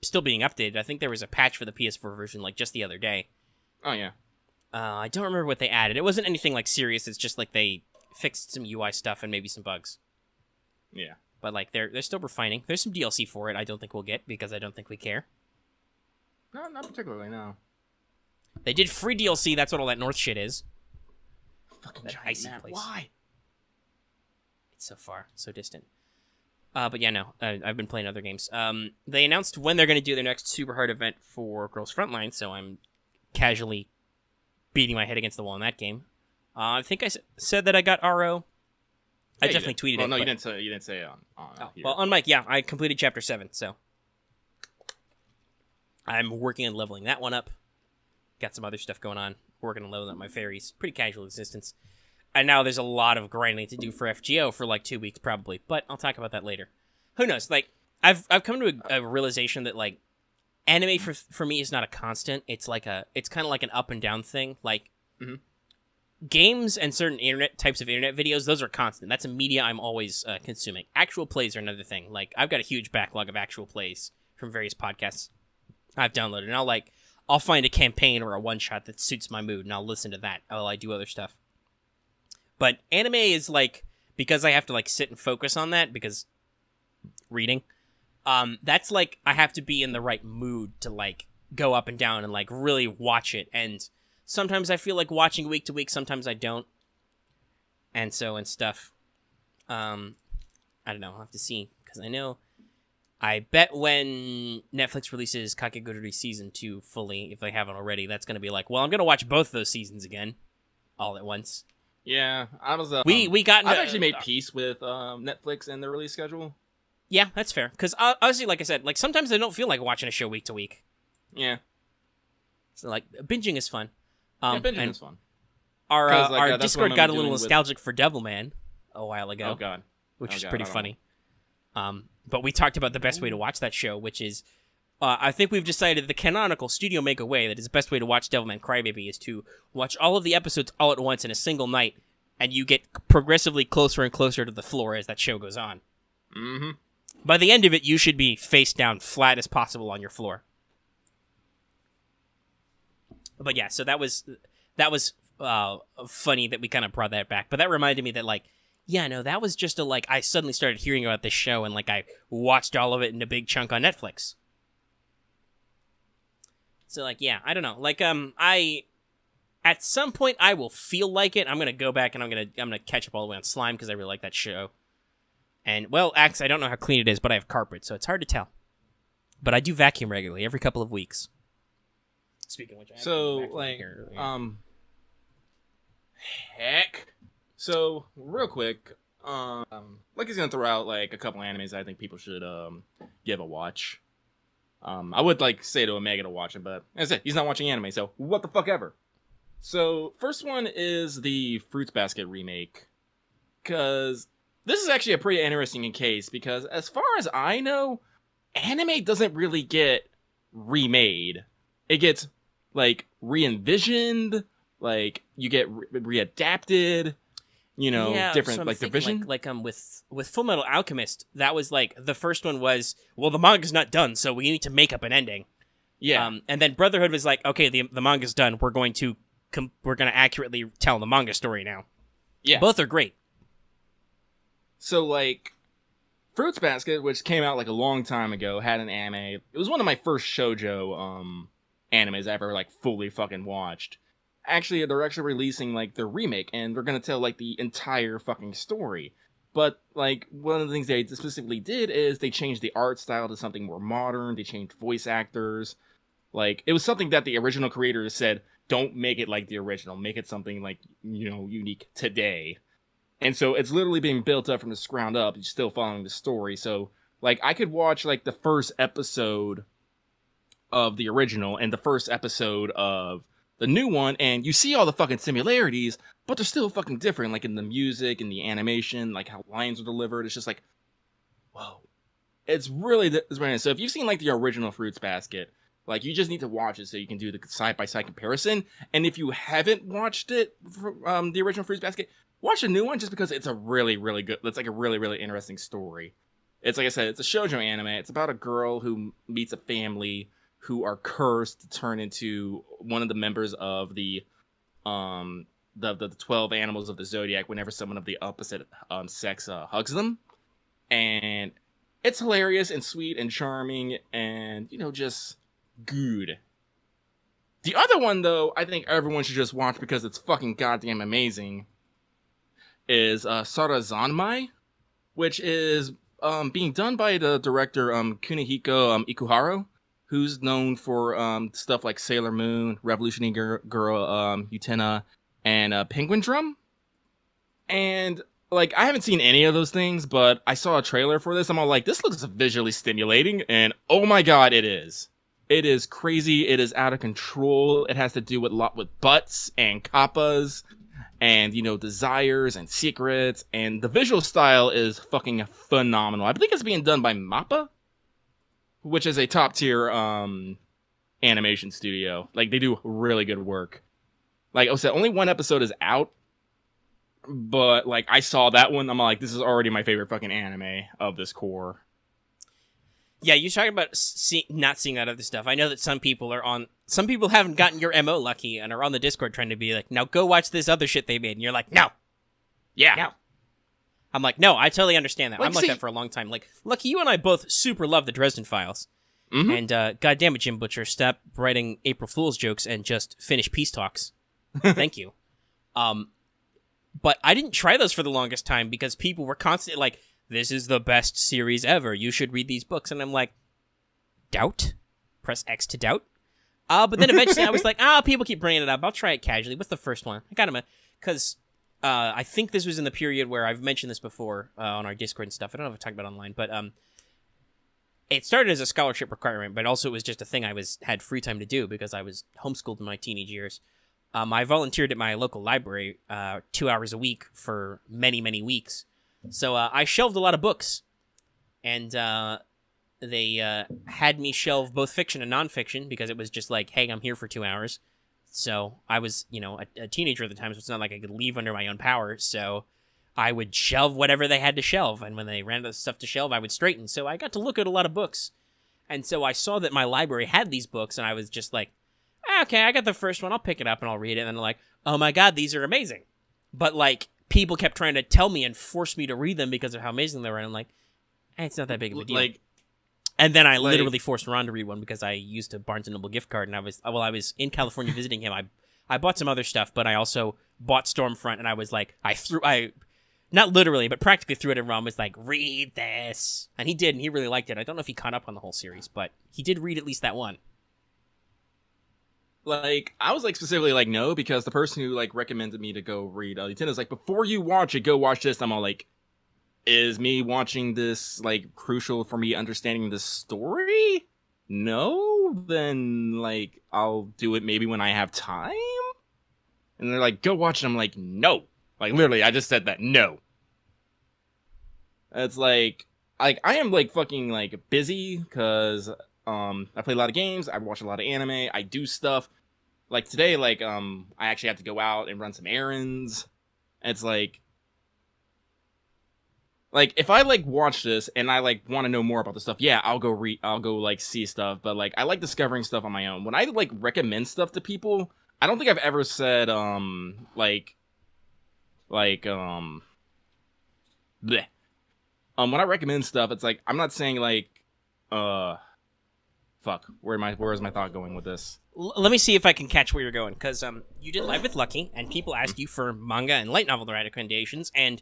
still being updated. I think there was a patch for the PS4 version like just the other day. Oh yeah. I don't remember what they added. It wasn't anything like serious. It's just like they fixed some UI stuff and maybe some bugs. Yeah. But like they're still refining. There's some DLC for it. I don't think we'll get because I don't think we care. No, not particularly. No. They did free DLC. That's what all that North shit is. Fucking that giant icy map. place. Why? It's so far, so distant. But yeah, no. I've been playing other games. They announced when they're going to do their next super hard event for Girls Frontline, so I'm casually beating my head against the wall in that game. I think I said that I got RO. I definitely tweeted it. No, you didn't say it on here. Well, on mic, yeah, I completed Chapter 7, so I'm working on leveling that one up. Got some other stuff going on. Working on leveling up my fairies. Pretty casual existence. And now there's a lot of grinding to do for FGO for like 2 weeks probably, but I'll talk about that later. Who knows? Like, I've come to a realization that like anime for me is not a constant. It's kind of like an up and down thing. Like games and certain types of internet videos, those are constant. That's a media I'm always consuming. Actual plays are another thing. Like I've got a huge backlog of actual plays from various podcasts I've downloaded, and I'll find a campaign or a one shot that suits my mood, and I'll listen to that while I do other stuff. But anime is like, because I have to like sit and focus on that because reading. That's like I have to be in the right mood to like go up and down and like really watch it. And sometimes I feel like watching week to week, sometimes I don't. And stuff. I don't know. I'll have to see, because I bet when Netflix releases Kakegurui Season 2 fully, if they haven't already, that's going to be like, well, I'm going to watch both those seasons again all at once. Yeah, I was. I've actually made peace with Netflix and their release schedule. Yeah, that's fair. Because honestly, like I said, like sometimes I don't feel like watching a show week to week. Yeah. So like binging is fun. Binging is fun. Our Discord got a little nostalgic for Devilman a while ago. Oh god. Which is pretty funny. But we talked about the best way to watch that show, which is, I think we've decided the canonical StudiOmega way that is the best way to watch Devilman Crybaby is to watch all of the episodes all at once in a single night, and you get progressively closer and closer to the floor as that show goes on. Mm-hmm. By the end of it, you should be face down, flat as possible on your floor. But yeah, so that was funny that we kind of brought that back. But that reminded me that like, yeah, no, that was just I suddenly started hearing about this show and like I watched all of it in a big chunk on Netflix. So like, yeah, I don't know. Like, at some point I will feel like it. I'm gonna go back and I'm gonna catch up all the way on Slime because I really like that show. And well, Axe, I don't know how clean it is, but I have carpet, so it's hard to tell. But I do vacuum regularly, every couple of weeks. Speaking of which, heck. So real quick, Lucky's gonna throw out like a couple animes I think people should give a watch. I would like say to Omega to watch it, but as I said, he's not watching anime, so what the fuck ever. So first one is the Fruits Basket remake, because this is actually a pretty interesting case, because as far as I know, anime doesn't really get remade. It gets like re-envisioned, like you get readapted. Different like division. With Full Metal Alchemist, that was like the first one was, well, the manga's not done, so we need to make up an ending. Yeah. And then Brotherhood was like, okay, the manga's done. We're going to accurately tell the manga story now. Yeah. Both are great. So, like, Fruits Basket, which came out, like, a long time ago, had an anime. It was one of my first shoujo, animes I ever, like, fully fucking watched. Actually, they're actually releasing, like, their remake, and they're gonna tell, like, the entire fucking story. But, like, one of the things they specifically did is they changed the art style to something more modern. They changed voice actors. Like, it was something that the original creators said, don't make it like the original. Make it something, like, you know, unique today. And so it's literally being built up from the ground up. You're still following the story. So, like, I could watch, like, the first episode of the original and the first episode of the new one, and you see all the fucking similarities, but they're still fucking different, like, in the music and the animation, like, how lines are delivered. It's just like, whoa. It's really nice. So if you've seen, like, the original Fruits Basket, like, you just need to watch it so you can do the side-by-side comparison. And if you haven't watched it, the original Fruits Basket, watch the new one just because it's a really, really good, it's like a really, really interesting story. It's, like I said, it's a shoujo anime. It's about a girl who meets a family who are cursed to turn into one of the members of the 12 animals of the zodiac whenever someone of the opposite sex hugs them. And it's hilarious and sweet and charming and, you know, just good. The other one, though, I think everyone should just watch because it's fucking goddamn amazing, is Sarazanmai, which is being done by the director Kunihiko Ikuhara, who's known for stuff like Sailor Moon, Revolutionary Girl, Utena, and Penguin Drum. And, like, I haven't seen any of those things, but I saw a trailer for this. I'm all like, this looks visually stimulating, and oh my god, it is. It is crazy. It is out of control. It has to do with a lot with butts and kappas and, you know, desires and secrets. And the visual style is fucking phenomenal. I believe it's being done by MAPPA, which is a top tier animation studio. Like, they do really good work. Like I said, only one episode is out, but, like, I saw that one. I'm like, this is already my favorite fucking anime of this core. Yeah, you're talking about not seeing that other stuff. I know that some people haven't gotten your MO lucky and are on the Discord trying to be like, now go watch this other shit they made. And you're like, no. Yeah. No. I'm like, no, I totally understand that. Like, I'm like that for a long time. Like, Lucky, you and I both super love the Dresden Files. Mm-hmm. And goddamn it, Jim Butcher, stop writing April Fool's jokes and just finish peace talks. Thank you. But I didn't try those for the longest time because people were constantly like, this is the best series ever. You should read these books. And I'm like, doubt? Press X to doubt? But then eventually I was like, people keep bringing it up. I'll try it casually. What's the first one? I got him because I think this was in the period where I've mentioned this before on our Discord and stuff. I don't know if I've talked about it online, but it started as a scholarship requirement, but also it was just a thing I had free time to do because I was homeschooled in my teenage years. I volunteered at my local library 2 hours a week for many, many weeks. So I shelved a lot of books, and they had me shelve both fiction and nonfiction because it was just like, hey, I'm here for 2 hours. So I was, you know, a teenager at the time, so it's not like I could leave under my own power. So I would shelve whatever they had to shelve, and when they ran out of stuff to shelve, I would straighten. So I got to look at a lot of books, and so I saw that my library had these books, and I was just like, okay, I got the first one, I'll pick it up and I'll read it, and then I'm like, oh my god, these are amazing. But, like, people kept trying to tell me and force me to read them because of how amazing they were, and I'm like, it's not that big of a deal. Like, and then I literally forced Ron to read one because I used a Barnes & Noble gift card, and I was in California visiting him, I bought some other stuff, but I also bought Stormfront, and I was like, not literally, but practically threw it at Ron, was like, read this. And he did, and he really liked it. I don't know if he caught up on the whole series, but he did read at least that one. Like, I was, like, specifically like, no, because the person who, like, recommended me to go read Lieutenant's like, before you watch it, go watch this. I'm all like, is me watching this, like, crucial for me understanding the story? No? Then, like, I'll do it maybe when I have time? And they're like, go watch it. I'm like, no. Like, literally, I just said that, no. It's like I am, like, fucking, like, busy, because I play a lot of games, I watch a lot of anime, I do stuff. Like today, like, I actually have to go out and run some errands. And it's like, like if I like watch this and I like want to know more about the stuff, yeah, I'll go like see stuff. But like I like discovering stuff on my own. When I like recommend stuff to people, I don't think I've ever said like bleh. When I recommend stuff, it's like I'm not saying like fuck, where is my thought going with this? Let me see if I can catch where you're going, because you did Live with Lucky, and people asked you for manga and light novel recommendations, and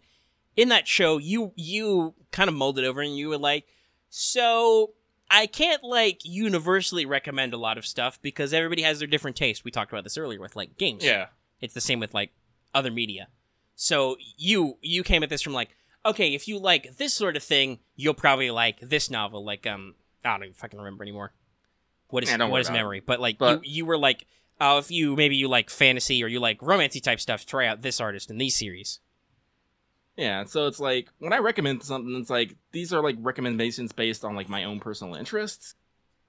in that show, you kind of molded over, and you were like, so I can't, like, universally recommend a lot of stuff, because everybody has their different taste. We talked about this earlier with, like, games. Yeah. It's the same with, like, other media. So you came at this from, like, okay, if you like this sort of thing, you'll probably like this novel, like, I don't even fucking remember anymore. What is memory? But like you were like, if you like fantasy or you like romancy type stuff, try out this artist in these series. Yeah, so it's like when I recommend something, it's like these are like recommendations based on like my own personal interests,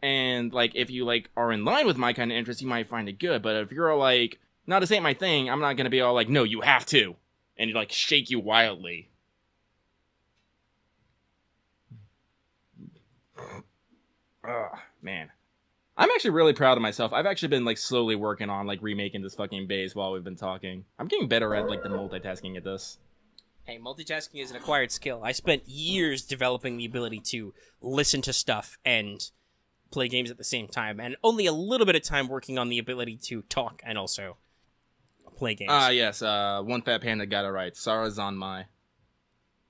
and like if you like are in line with my kind of interests, you might find it good. But if you're all like, no, this ain't my thing, I'm not gonna be all like, no, you have to, and like shake you wildly. Ugh, man. I'm actually really proud of myself. I've actually been like slowly working on like remaking this fucking base while we've been talking. I'm getting better at like the multitasking at this. Hey, multitasking is an acquired skill. I spent years developing the ability to listen to stuff and play games at the same time, and only a little bit of time working on the ability to talk and also play games. Yes, One Fat Panda got it right. Sarazanmai.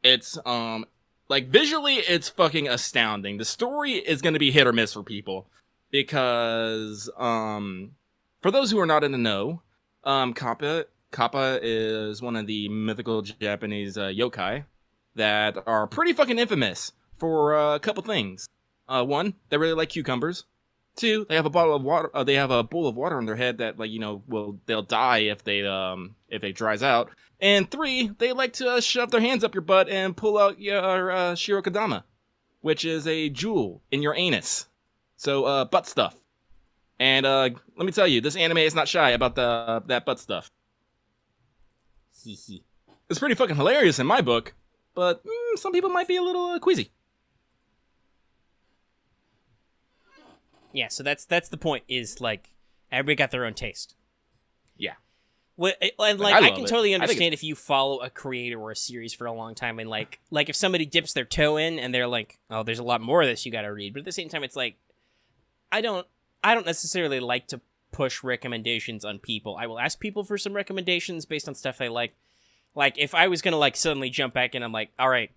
It's, like, visually, it's fucking astounding. The story is gonna be hit or miss for people. Because, for those who are not in the know, Kappa is one of the mythical Japanese yokai that are pretty fucking infamous for a couple things. One, they really like cucumbers. Two, they have a bottle of water. They have a bowl of water on their head that, like, they'll die if they dries out. And three, they like to shove their hands up your butt and pull out your shirokodama, which is a jewel in your anus. So, butt stuff. And, let me tell you, this anime is not shy about that butt stuff. It's pretty fucking hilarious in my book, but some people might be a little queasy. Yeah, so that's the point, is, like, everybody got their own taste. Yeah. Well, and, like, I can totally understand if you follow a creator or a series for a long time, and, like if somebody dips their toe in, and they're like, oh, there's a lot more of this you gotta read, but at the same time, it's like, I don't necessarily like to push recommendations on people. I will ask people for some recommendations based on stuff they like. Like, if I was gonna, like, suddenly jump back in, I'm like, alright,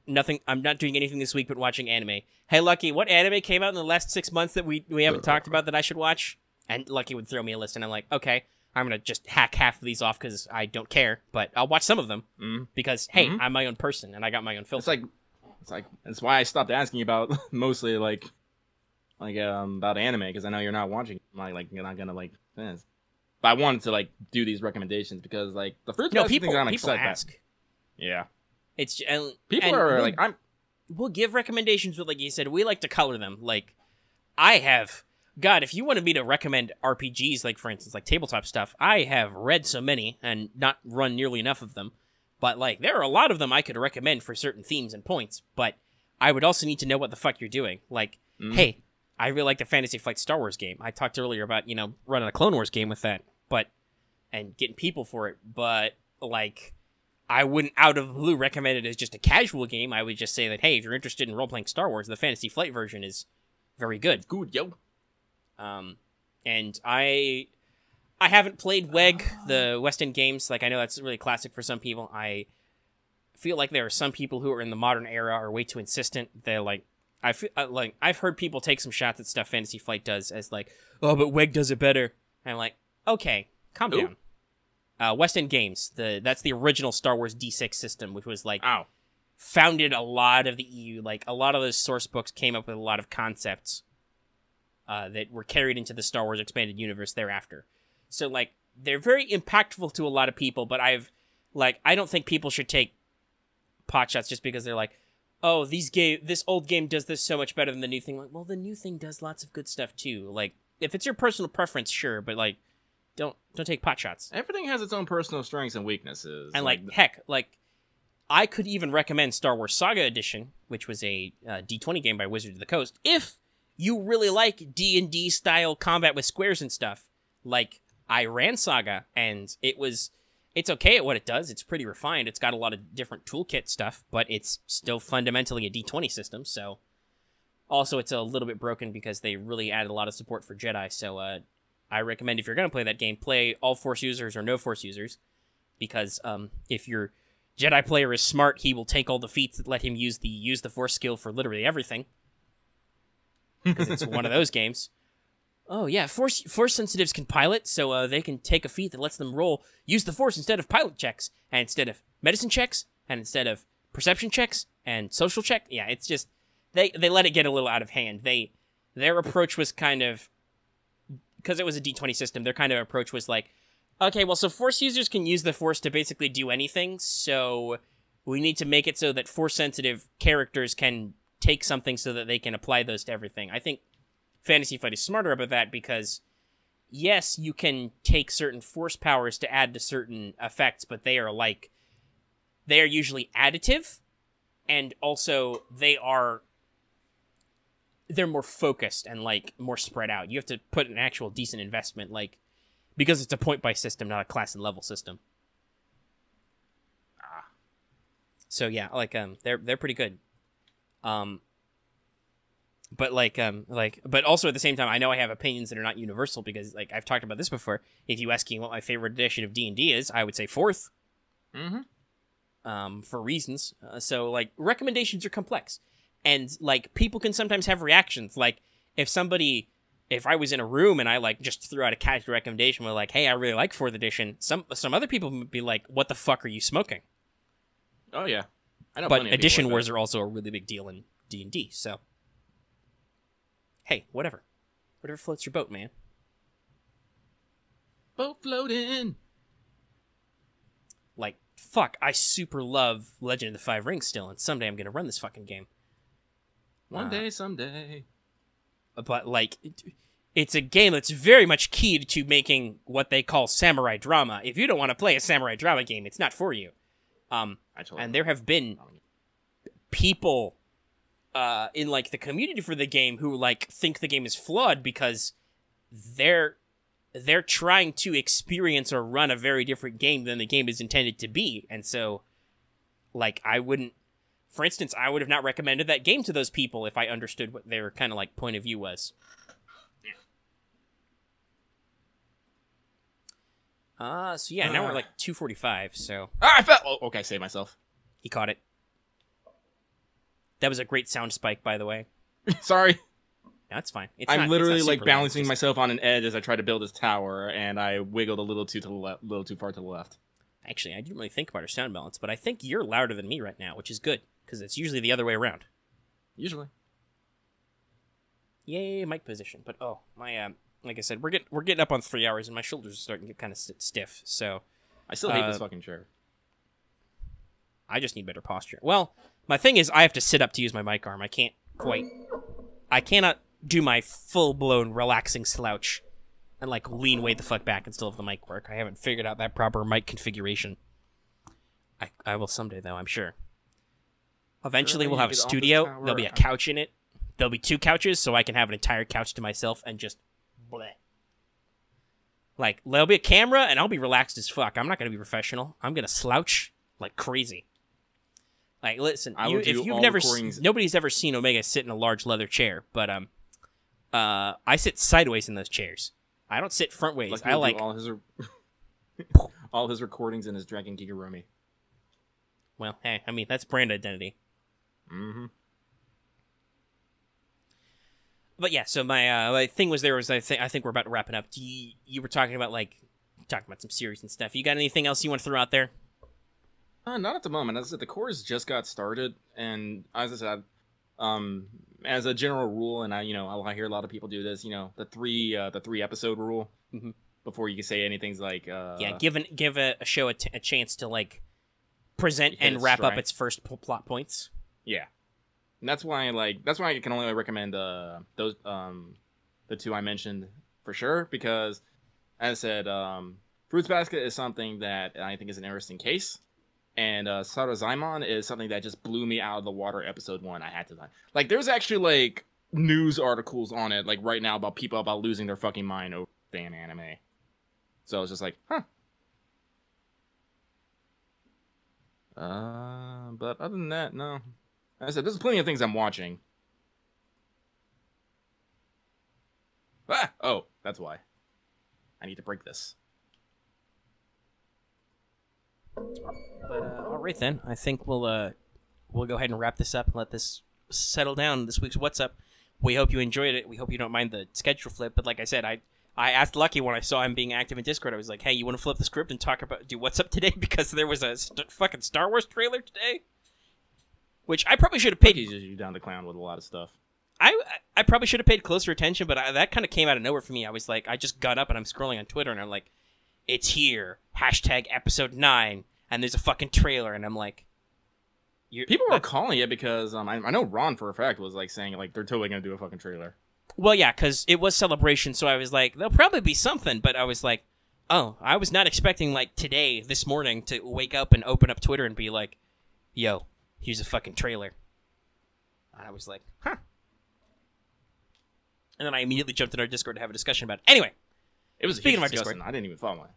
I'm not doing anything this week but watching anime. Hey, Lucky, what anime came out in the last 6 months that we haven't talked about that I should watch? And Lucky would throw me a list, and I'm like, okay, I'm gonna just hack half of these off because I don't care, but I'll watch some of them. Because, hey, I'm my own person, and I got my own filter. It's like, that's why I stopped asking about, mostly, like about anime, because I know you're not watching. You're not gonna like this. But I wanted to like do these recommendations because like the first people ask. Yeah, it's people are like we'll give recommendations, but like you said, we like to color them. Like if you wanted me to recommend RPGs, like for instance, like tabletop stuff, I have read so many and not run nearly enough of them. But like there are a lot of them I could recommend for certain themes and points. But I would also need to know what the fuck you're doing. Like, hey, I really like the Fantasy Flight Star Wars game. I talked earlier about, running a Clone Wars game with that, and getting people for it. But, like, I wouldn't out of the blue recommend it as just a casual game. I would just say that, hey, if you're interested in role-playing Star Wars, the Fantasy Flight version is very good. Good, yo. And I haven't played WEG, the West End games. Like, I know that's really classic for some people. I feel like there are some people who are in the modern era are way too insistent. They're like, I feel like I've heard people take some shots at stuff Fantasy Flight does as like, oh, but WEG does it better. And I'm like, okay, calm down. West End Games, that's the original Star Wars D6 system, which was like founded a lot of the EU. Like a lot of those source books came up with a lot of concepts that were carried into the Star Wars expanded universe thereafter. So like they're very impactful to a lot of people, but I don't think people should take pot shots just because they're like, oh, this old game does this so much better than the new thing. Like, well, the new thing does lots of good stuff too. Like, if it's your personal preference, sure, but like, don't take pot shots. Everything has its own personal strengths and weaknesses. And like heck, like I could even recommend Star Wars Saga Edition, which was a D20 game by Wizards of the Coast, if you really like D&D style combat with squares and stuff. Like, I ran Saga, and it's okay at what it does. It's pretty refined. It's got a lot of different toolkit stuff, but it's still fundamentally a D20 system, so... Also, it's a little bit broken because they really added a lot of support for Jedi, so I recommend if you're going to play that game, play all Force users or no Force users, because if your Jedi player is smart, he will take all the feats that let him use the Force skill for literally everything. Because it's one of those games. Oh, yeah, Force sensitives can pilot, so they can take a feat that lets them use the Force instead of pilot checks, and instead of medicine checks, and instead of perception checks, and social check. Yeah, it's just, they let it get a little out of hand. Their approach was kind of, because it was a D20 system, their kind of approach was like, okay, well, so Force users can use the Force to basically do anything, so we need to make it so that Force-sensitive characters can take something so that they can apply those to everything. I think Fantasy Flight is smarter about that because, yes, you can take certain Force powers to add to certain effects, but they are usually additive, and also they're more focused and, like, more spread out. You have to put an actual decent investment, like, because it's a point-by system, not a class and level system. So yeah, like, they're pretty good. But but also at the same time, I know I have opinions that are not universal because, like, I've talked about this before. If you ask me what my favorite edition of D&D is, I would say 4th. Mm-hmm. For reasons. So, like, recommendations are complex. And, like, people can sometimes have reactions. Like, if I was in a room and I, like, just threw out a casual recommendation with, like, hey, I really like 4th edition, some other people would be like, what the fuck are you smoking? Oh, yeah. I know. But edition wars are also a really big deal in D&D, so... Hey, whatever. Whatever floats your boat, man. Boat floating. Like, fuck, I super love Legend of the Five Rings still, and someday I'm gonna run this fucking game. One day, someday. But, like, it's a game that's very much keyed to making what they call samurai drama. If you don't want to play a samurai drama game, it's not for you. And there have been people in, like, the community for the game who, like, think the game is flawed because they're trying to experience or run a very different game than the game is intended to be. And so, like, for instance, I would have not recommended that game to those people if I understood what their kind of, like, point of view was. So yeah, now we're like 2:45, so... I fell! Oh, okay, save myself. He caught it. That was a great sound spike, by the way. Sorry. No, it's fine. I'm literally, like, balancing myself on an edge as I try to build this tower, and I wiggled a little too far to the left. Actually, I didn't really think about our sound balance, but I think you're louder than me right now, which is good, because it's usually the other way around. Usually. Yay, mic position. But, oh, my, like I said, we're getting up on 3 hours, and my shoulders are starting to get kind of stiff, so... I still hate this fucking chair. I just need better posture. Well, my thing is I have to sit up to use my mic arm. I cannot do my full-blown relaxing slouch and, like, lean way the fuck back and still have the mic work. I haven't figured out that proper mic configuration. I will someday, though, I'm sure. Eventually, we'll have a studio. There'll be a couch in it. There'll be 2 couches, so I can have an entire couch to myself and just bleh. Like, there'll be a camera, and I'll be relaxed as fuck. I'm not going to be professional. I'm going to slouch like crazy. Like, listen, nobody's ever seen Omega sit in a large leather chair, but I sit sideways in those chairs. I don't sit front ways. I like all his recordings in his Dragon Gigaromi. Well, hey, I mean, that's brand identity. Mm-hmm. But yeah, so my thing was I think we're about to wrap it up. You were talking about some series and stuff. You got anything else you want to throw out there? Not at the moment. As I said, the course just got started, and as I said, as a general rule, and I hear a lot of people do this. The three episode rule. Mm-hmm. Before you can say anything's like give a show a chance to, like, present and wrap up its first plot points. Yeah. And that's why I can only recommend those the 2 I mentioned for sure, because as I said, Fruits Basket is something that I think is an interesting case, And Saruzaimon is something that just blew me out of the water. Episode 1, I had to like. There's actually like news articles on it like right now about people about losing their fucking mind over damn anime. So it's just like, huh. But other than that, no. Like I said, there's plenty of things I'm watching. Ah! Oh, that's why. I need to break this. But all right then, I think we'll go ahead and wrap this up and let this settle down. This week's What's Up. We hope you enjoyed it. We hope you don't mind the schedule flip. But like I said, I asked Lucky when I saw him being active in Discord. I was like, hey, you want to flip the script and do What's Up today? Because there was a fucking Star Wars trailer today. Which I probably should have paid. He's just down the clown with a lot of stuff. I probably should have paid closer attention, but that kind of came out of nowhere for me. I was like, I just got up and I'm scrolling on Twitter and I'm like, it's here. # episode 9. And there's a fucking trailer. And I'm like, people were calling it because I know Ron for a fact was like saying like they're totally going to do a fucking trailer. Well, yeah, because it was Celebration. So I was like, there'll probably be something. But I was like, oh, I was not expecting like this morning to wake up and open up Twitter and be like, yo, here's a fucking trailer. And I was like, huh. And then I immediately jumped in our Discord to have a discussion about it. Anyway, it was speaking of our Discord. I didn't even follow it.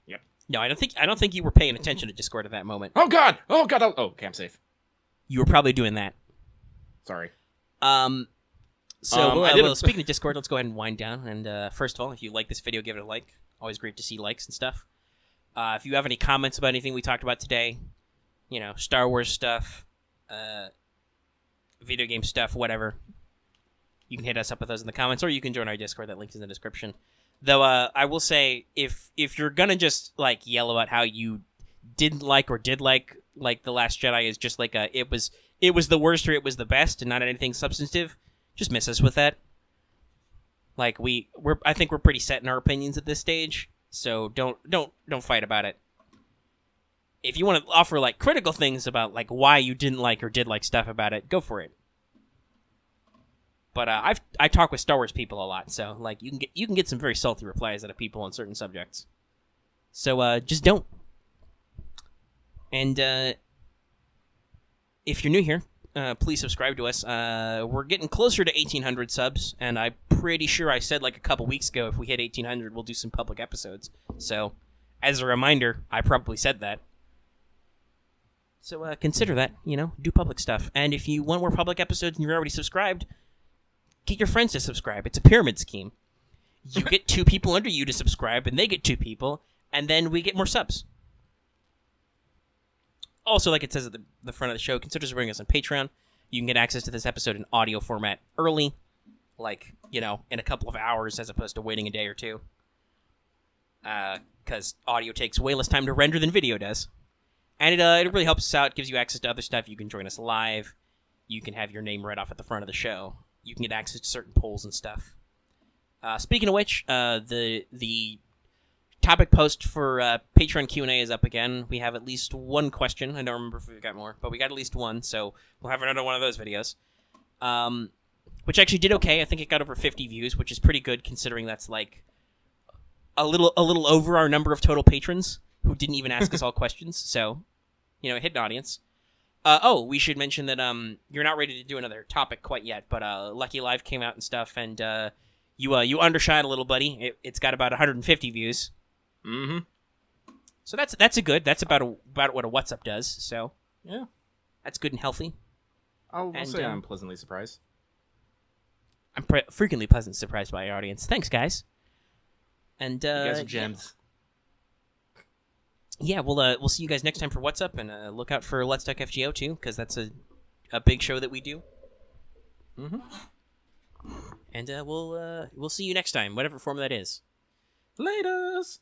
Yep. No, I don't think you were paying attention to Discord at that moment. Oh god! Oh god! Oh, okay, I'm safe. You were probably doing that. Sorry. Speaking of Discord, let's go ahead and wind down. And first of all, if you like this video, give it a like. Always great to see likes and stuff. If you have any comments about anything we talked about today, Star Wars stuff, video game stuff, whatever, you can hit us up with those in the comments, or you can join our Discord. That link is in the description. Though I will say, if you're gonna just like yell about how you didn't like or did like The Last Jedi is just like it was the worst or it was the best and not anything substantive, just miss us with that. Like I think we're pretty set in our opinions at this stage, so don't fight about it. If you want to offer like critical things about like why you didn't like or did like stuff about it, go for it. But I talk with Star Wars people a lot, so like you can get some very salty replies out of people on certain subjects. So just don't. And if you're new here, please subscribe to us. We're getting closer to 1,800 subs, and I'm pretty sure I said like a couple weeks ago if we hit 1,800, we'll do some public episodes. So as a reminder, I probably said that. So consider that, do public stuff. And if you want more public episodes and you're already subscribed, get your friends to subscribe. It's a pyramid scheme. You get 2 people under you to subscribe, and they get 2 people, and then we get more subs. Also, like it says at the front of the show, consider supporting us on Patreon. You can get access to this episode in audio format early, like, in a couple of hours as opposed to waiting a day or 2. Because audio takes way less time to render than video does. And it really helps us out, gives you access to other stuff. You can join us live. You can have your name read off at the front of the show. You can get access to certain polls and stuff. Speaking of which, the topic post for Patreon Q&A is up again. We have at least one question. I don't remember if we got more, but we got at least one, so we'll have another one of those videos. Which actually did okay. I think it got over 50 views, which is pretty good considering that's like a little over our number of total patrons who didn't even ask us all questions. So, it hit an audience. We should mention that you're not ready to do another topic quite yet, but Lucky Live came out and stuff, and you undershot a little, buddy. It's got about 150 views. Mm-hmm. So that's about what a What's Up does. So yeah, that's good and healthy. I'll say I'm pleasantly surprised. I'm frequently pleasantly surprised by our audience. Thanks, guys. And you guys are gems. Yeah, we'll see you guys next time for What's Up, and look out for Let's Talk FGO too, because that's a big show that we do. Mm-hmm. And we'll see you next time, whatever form that is. Laters.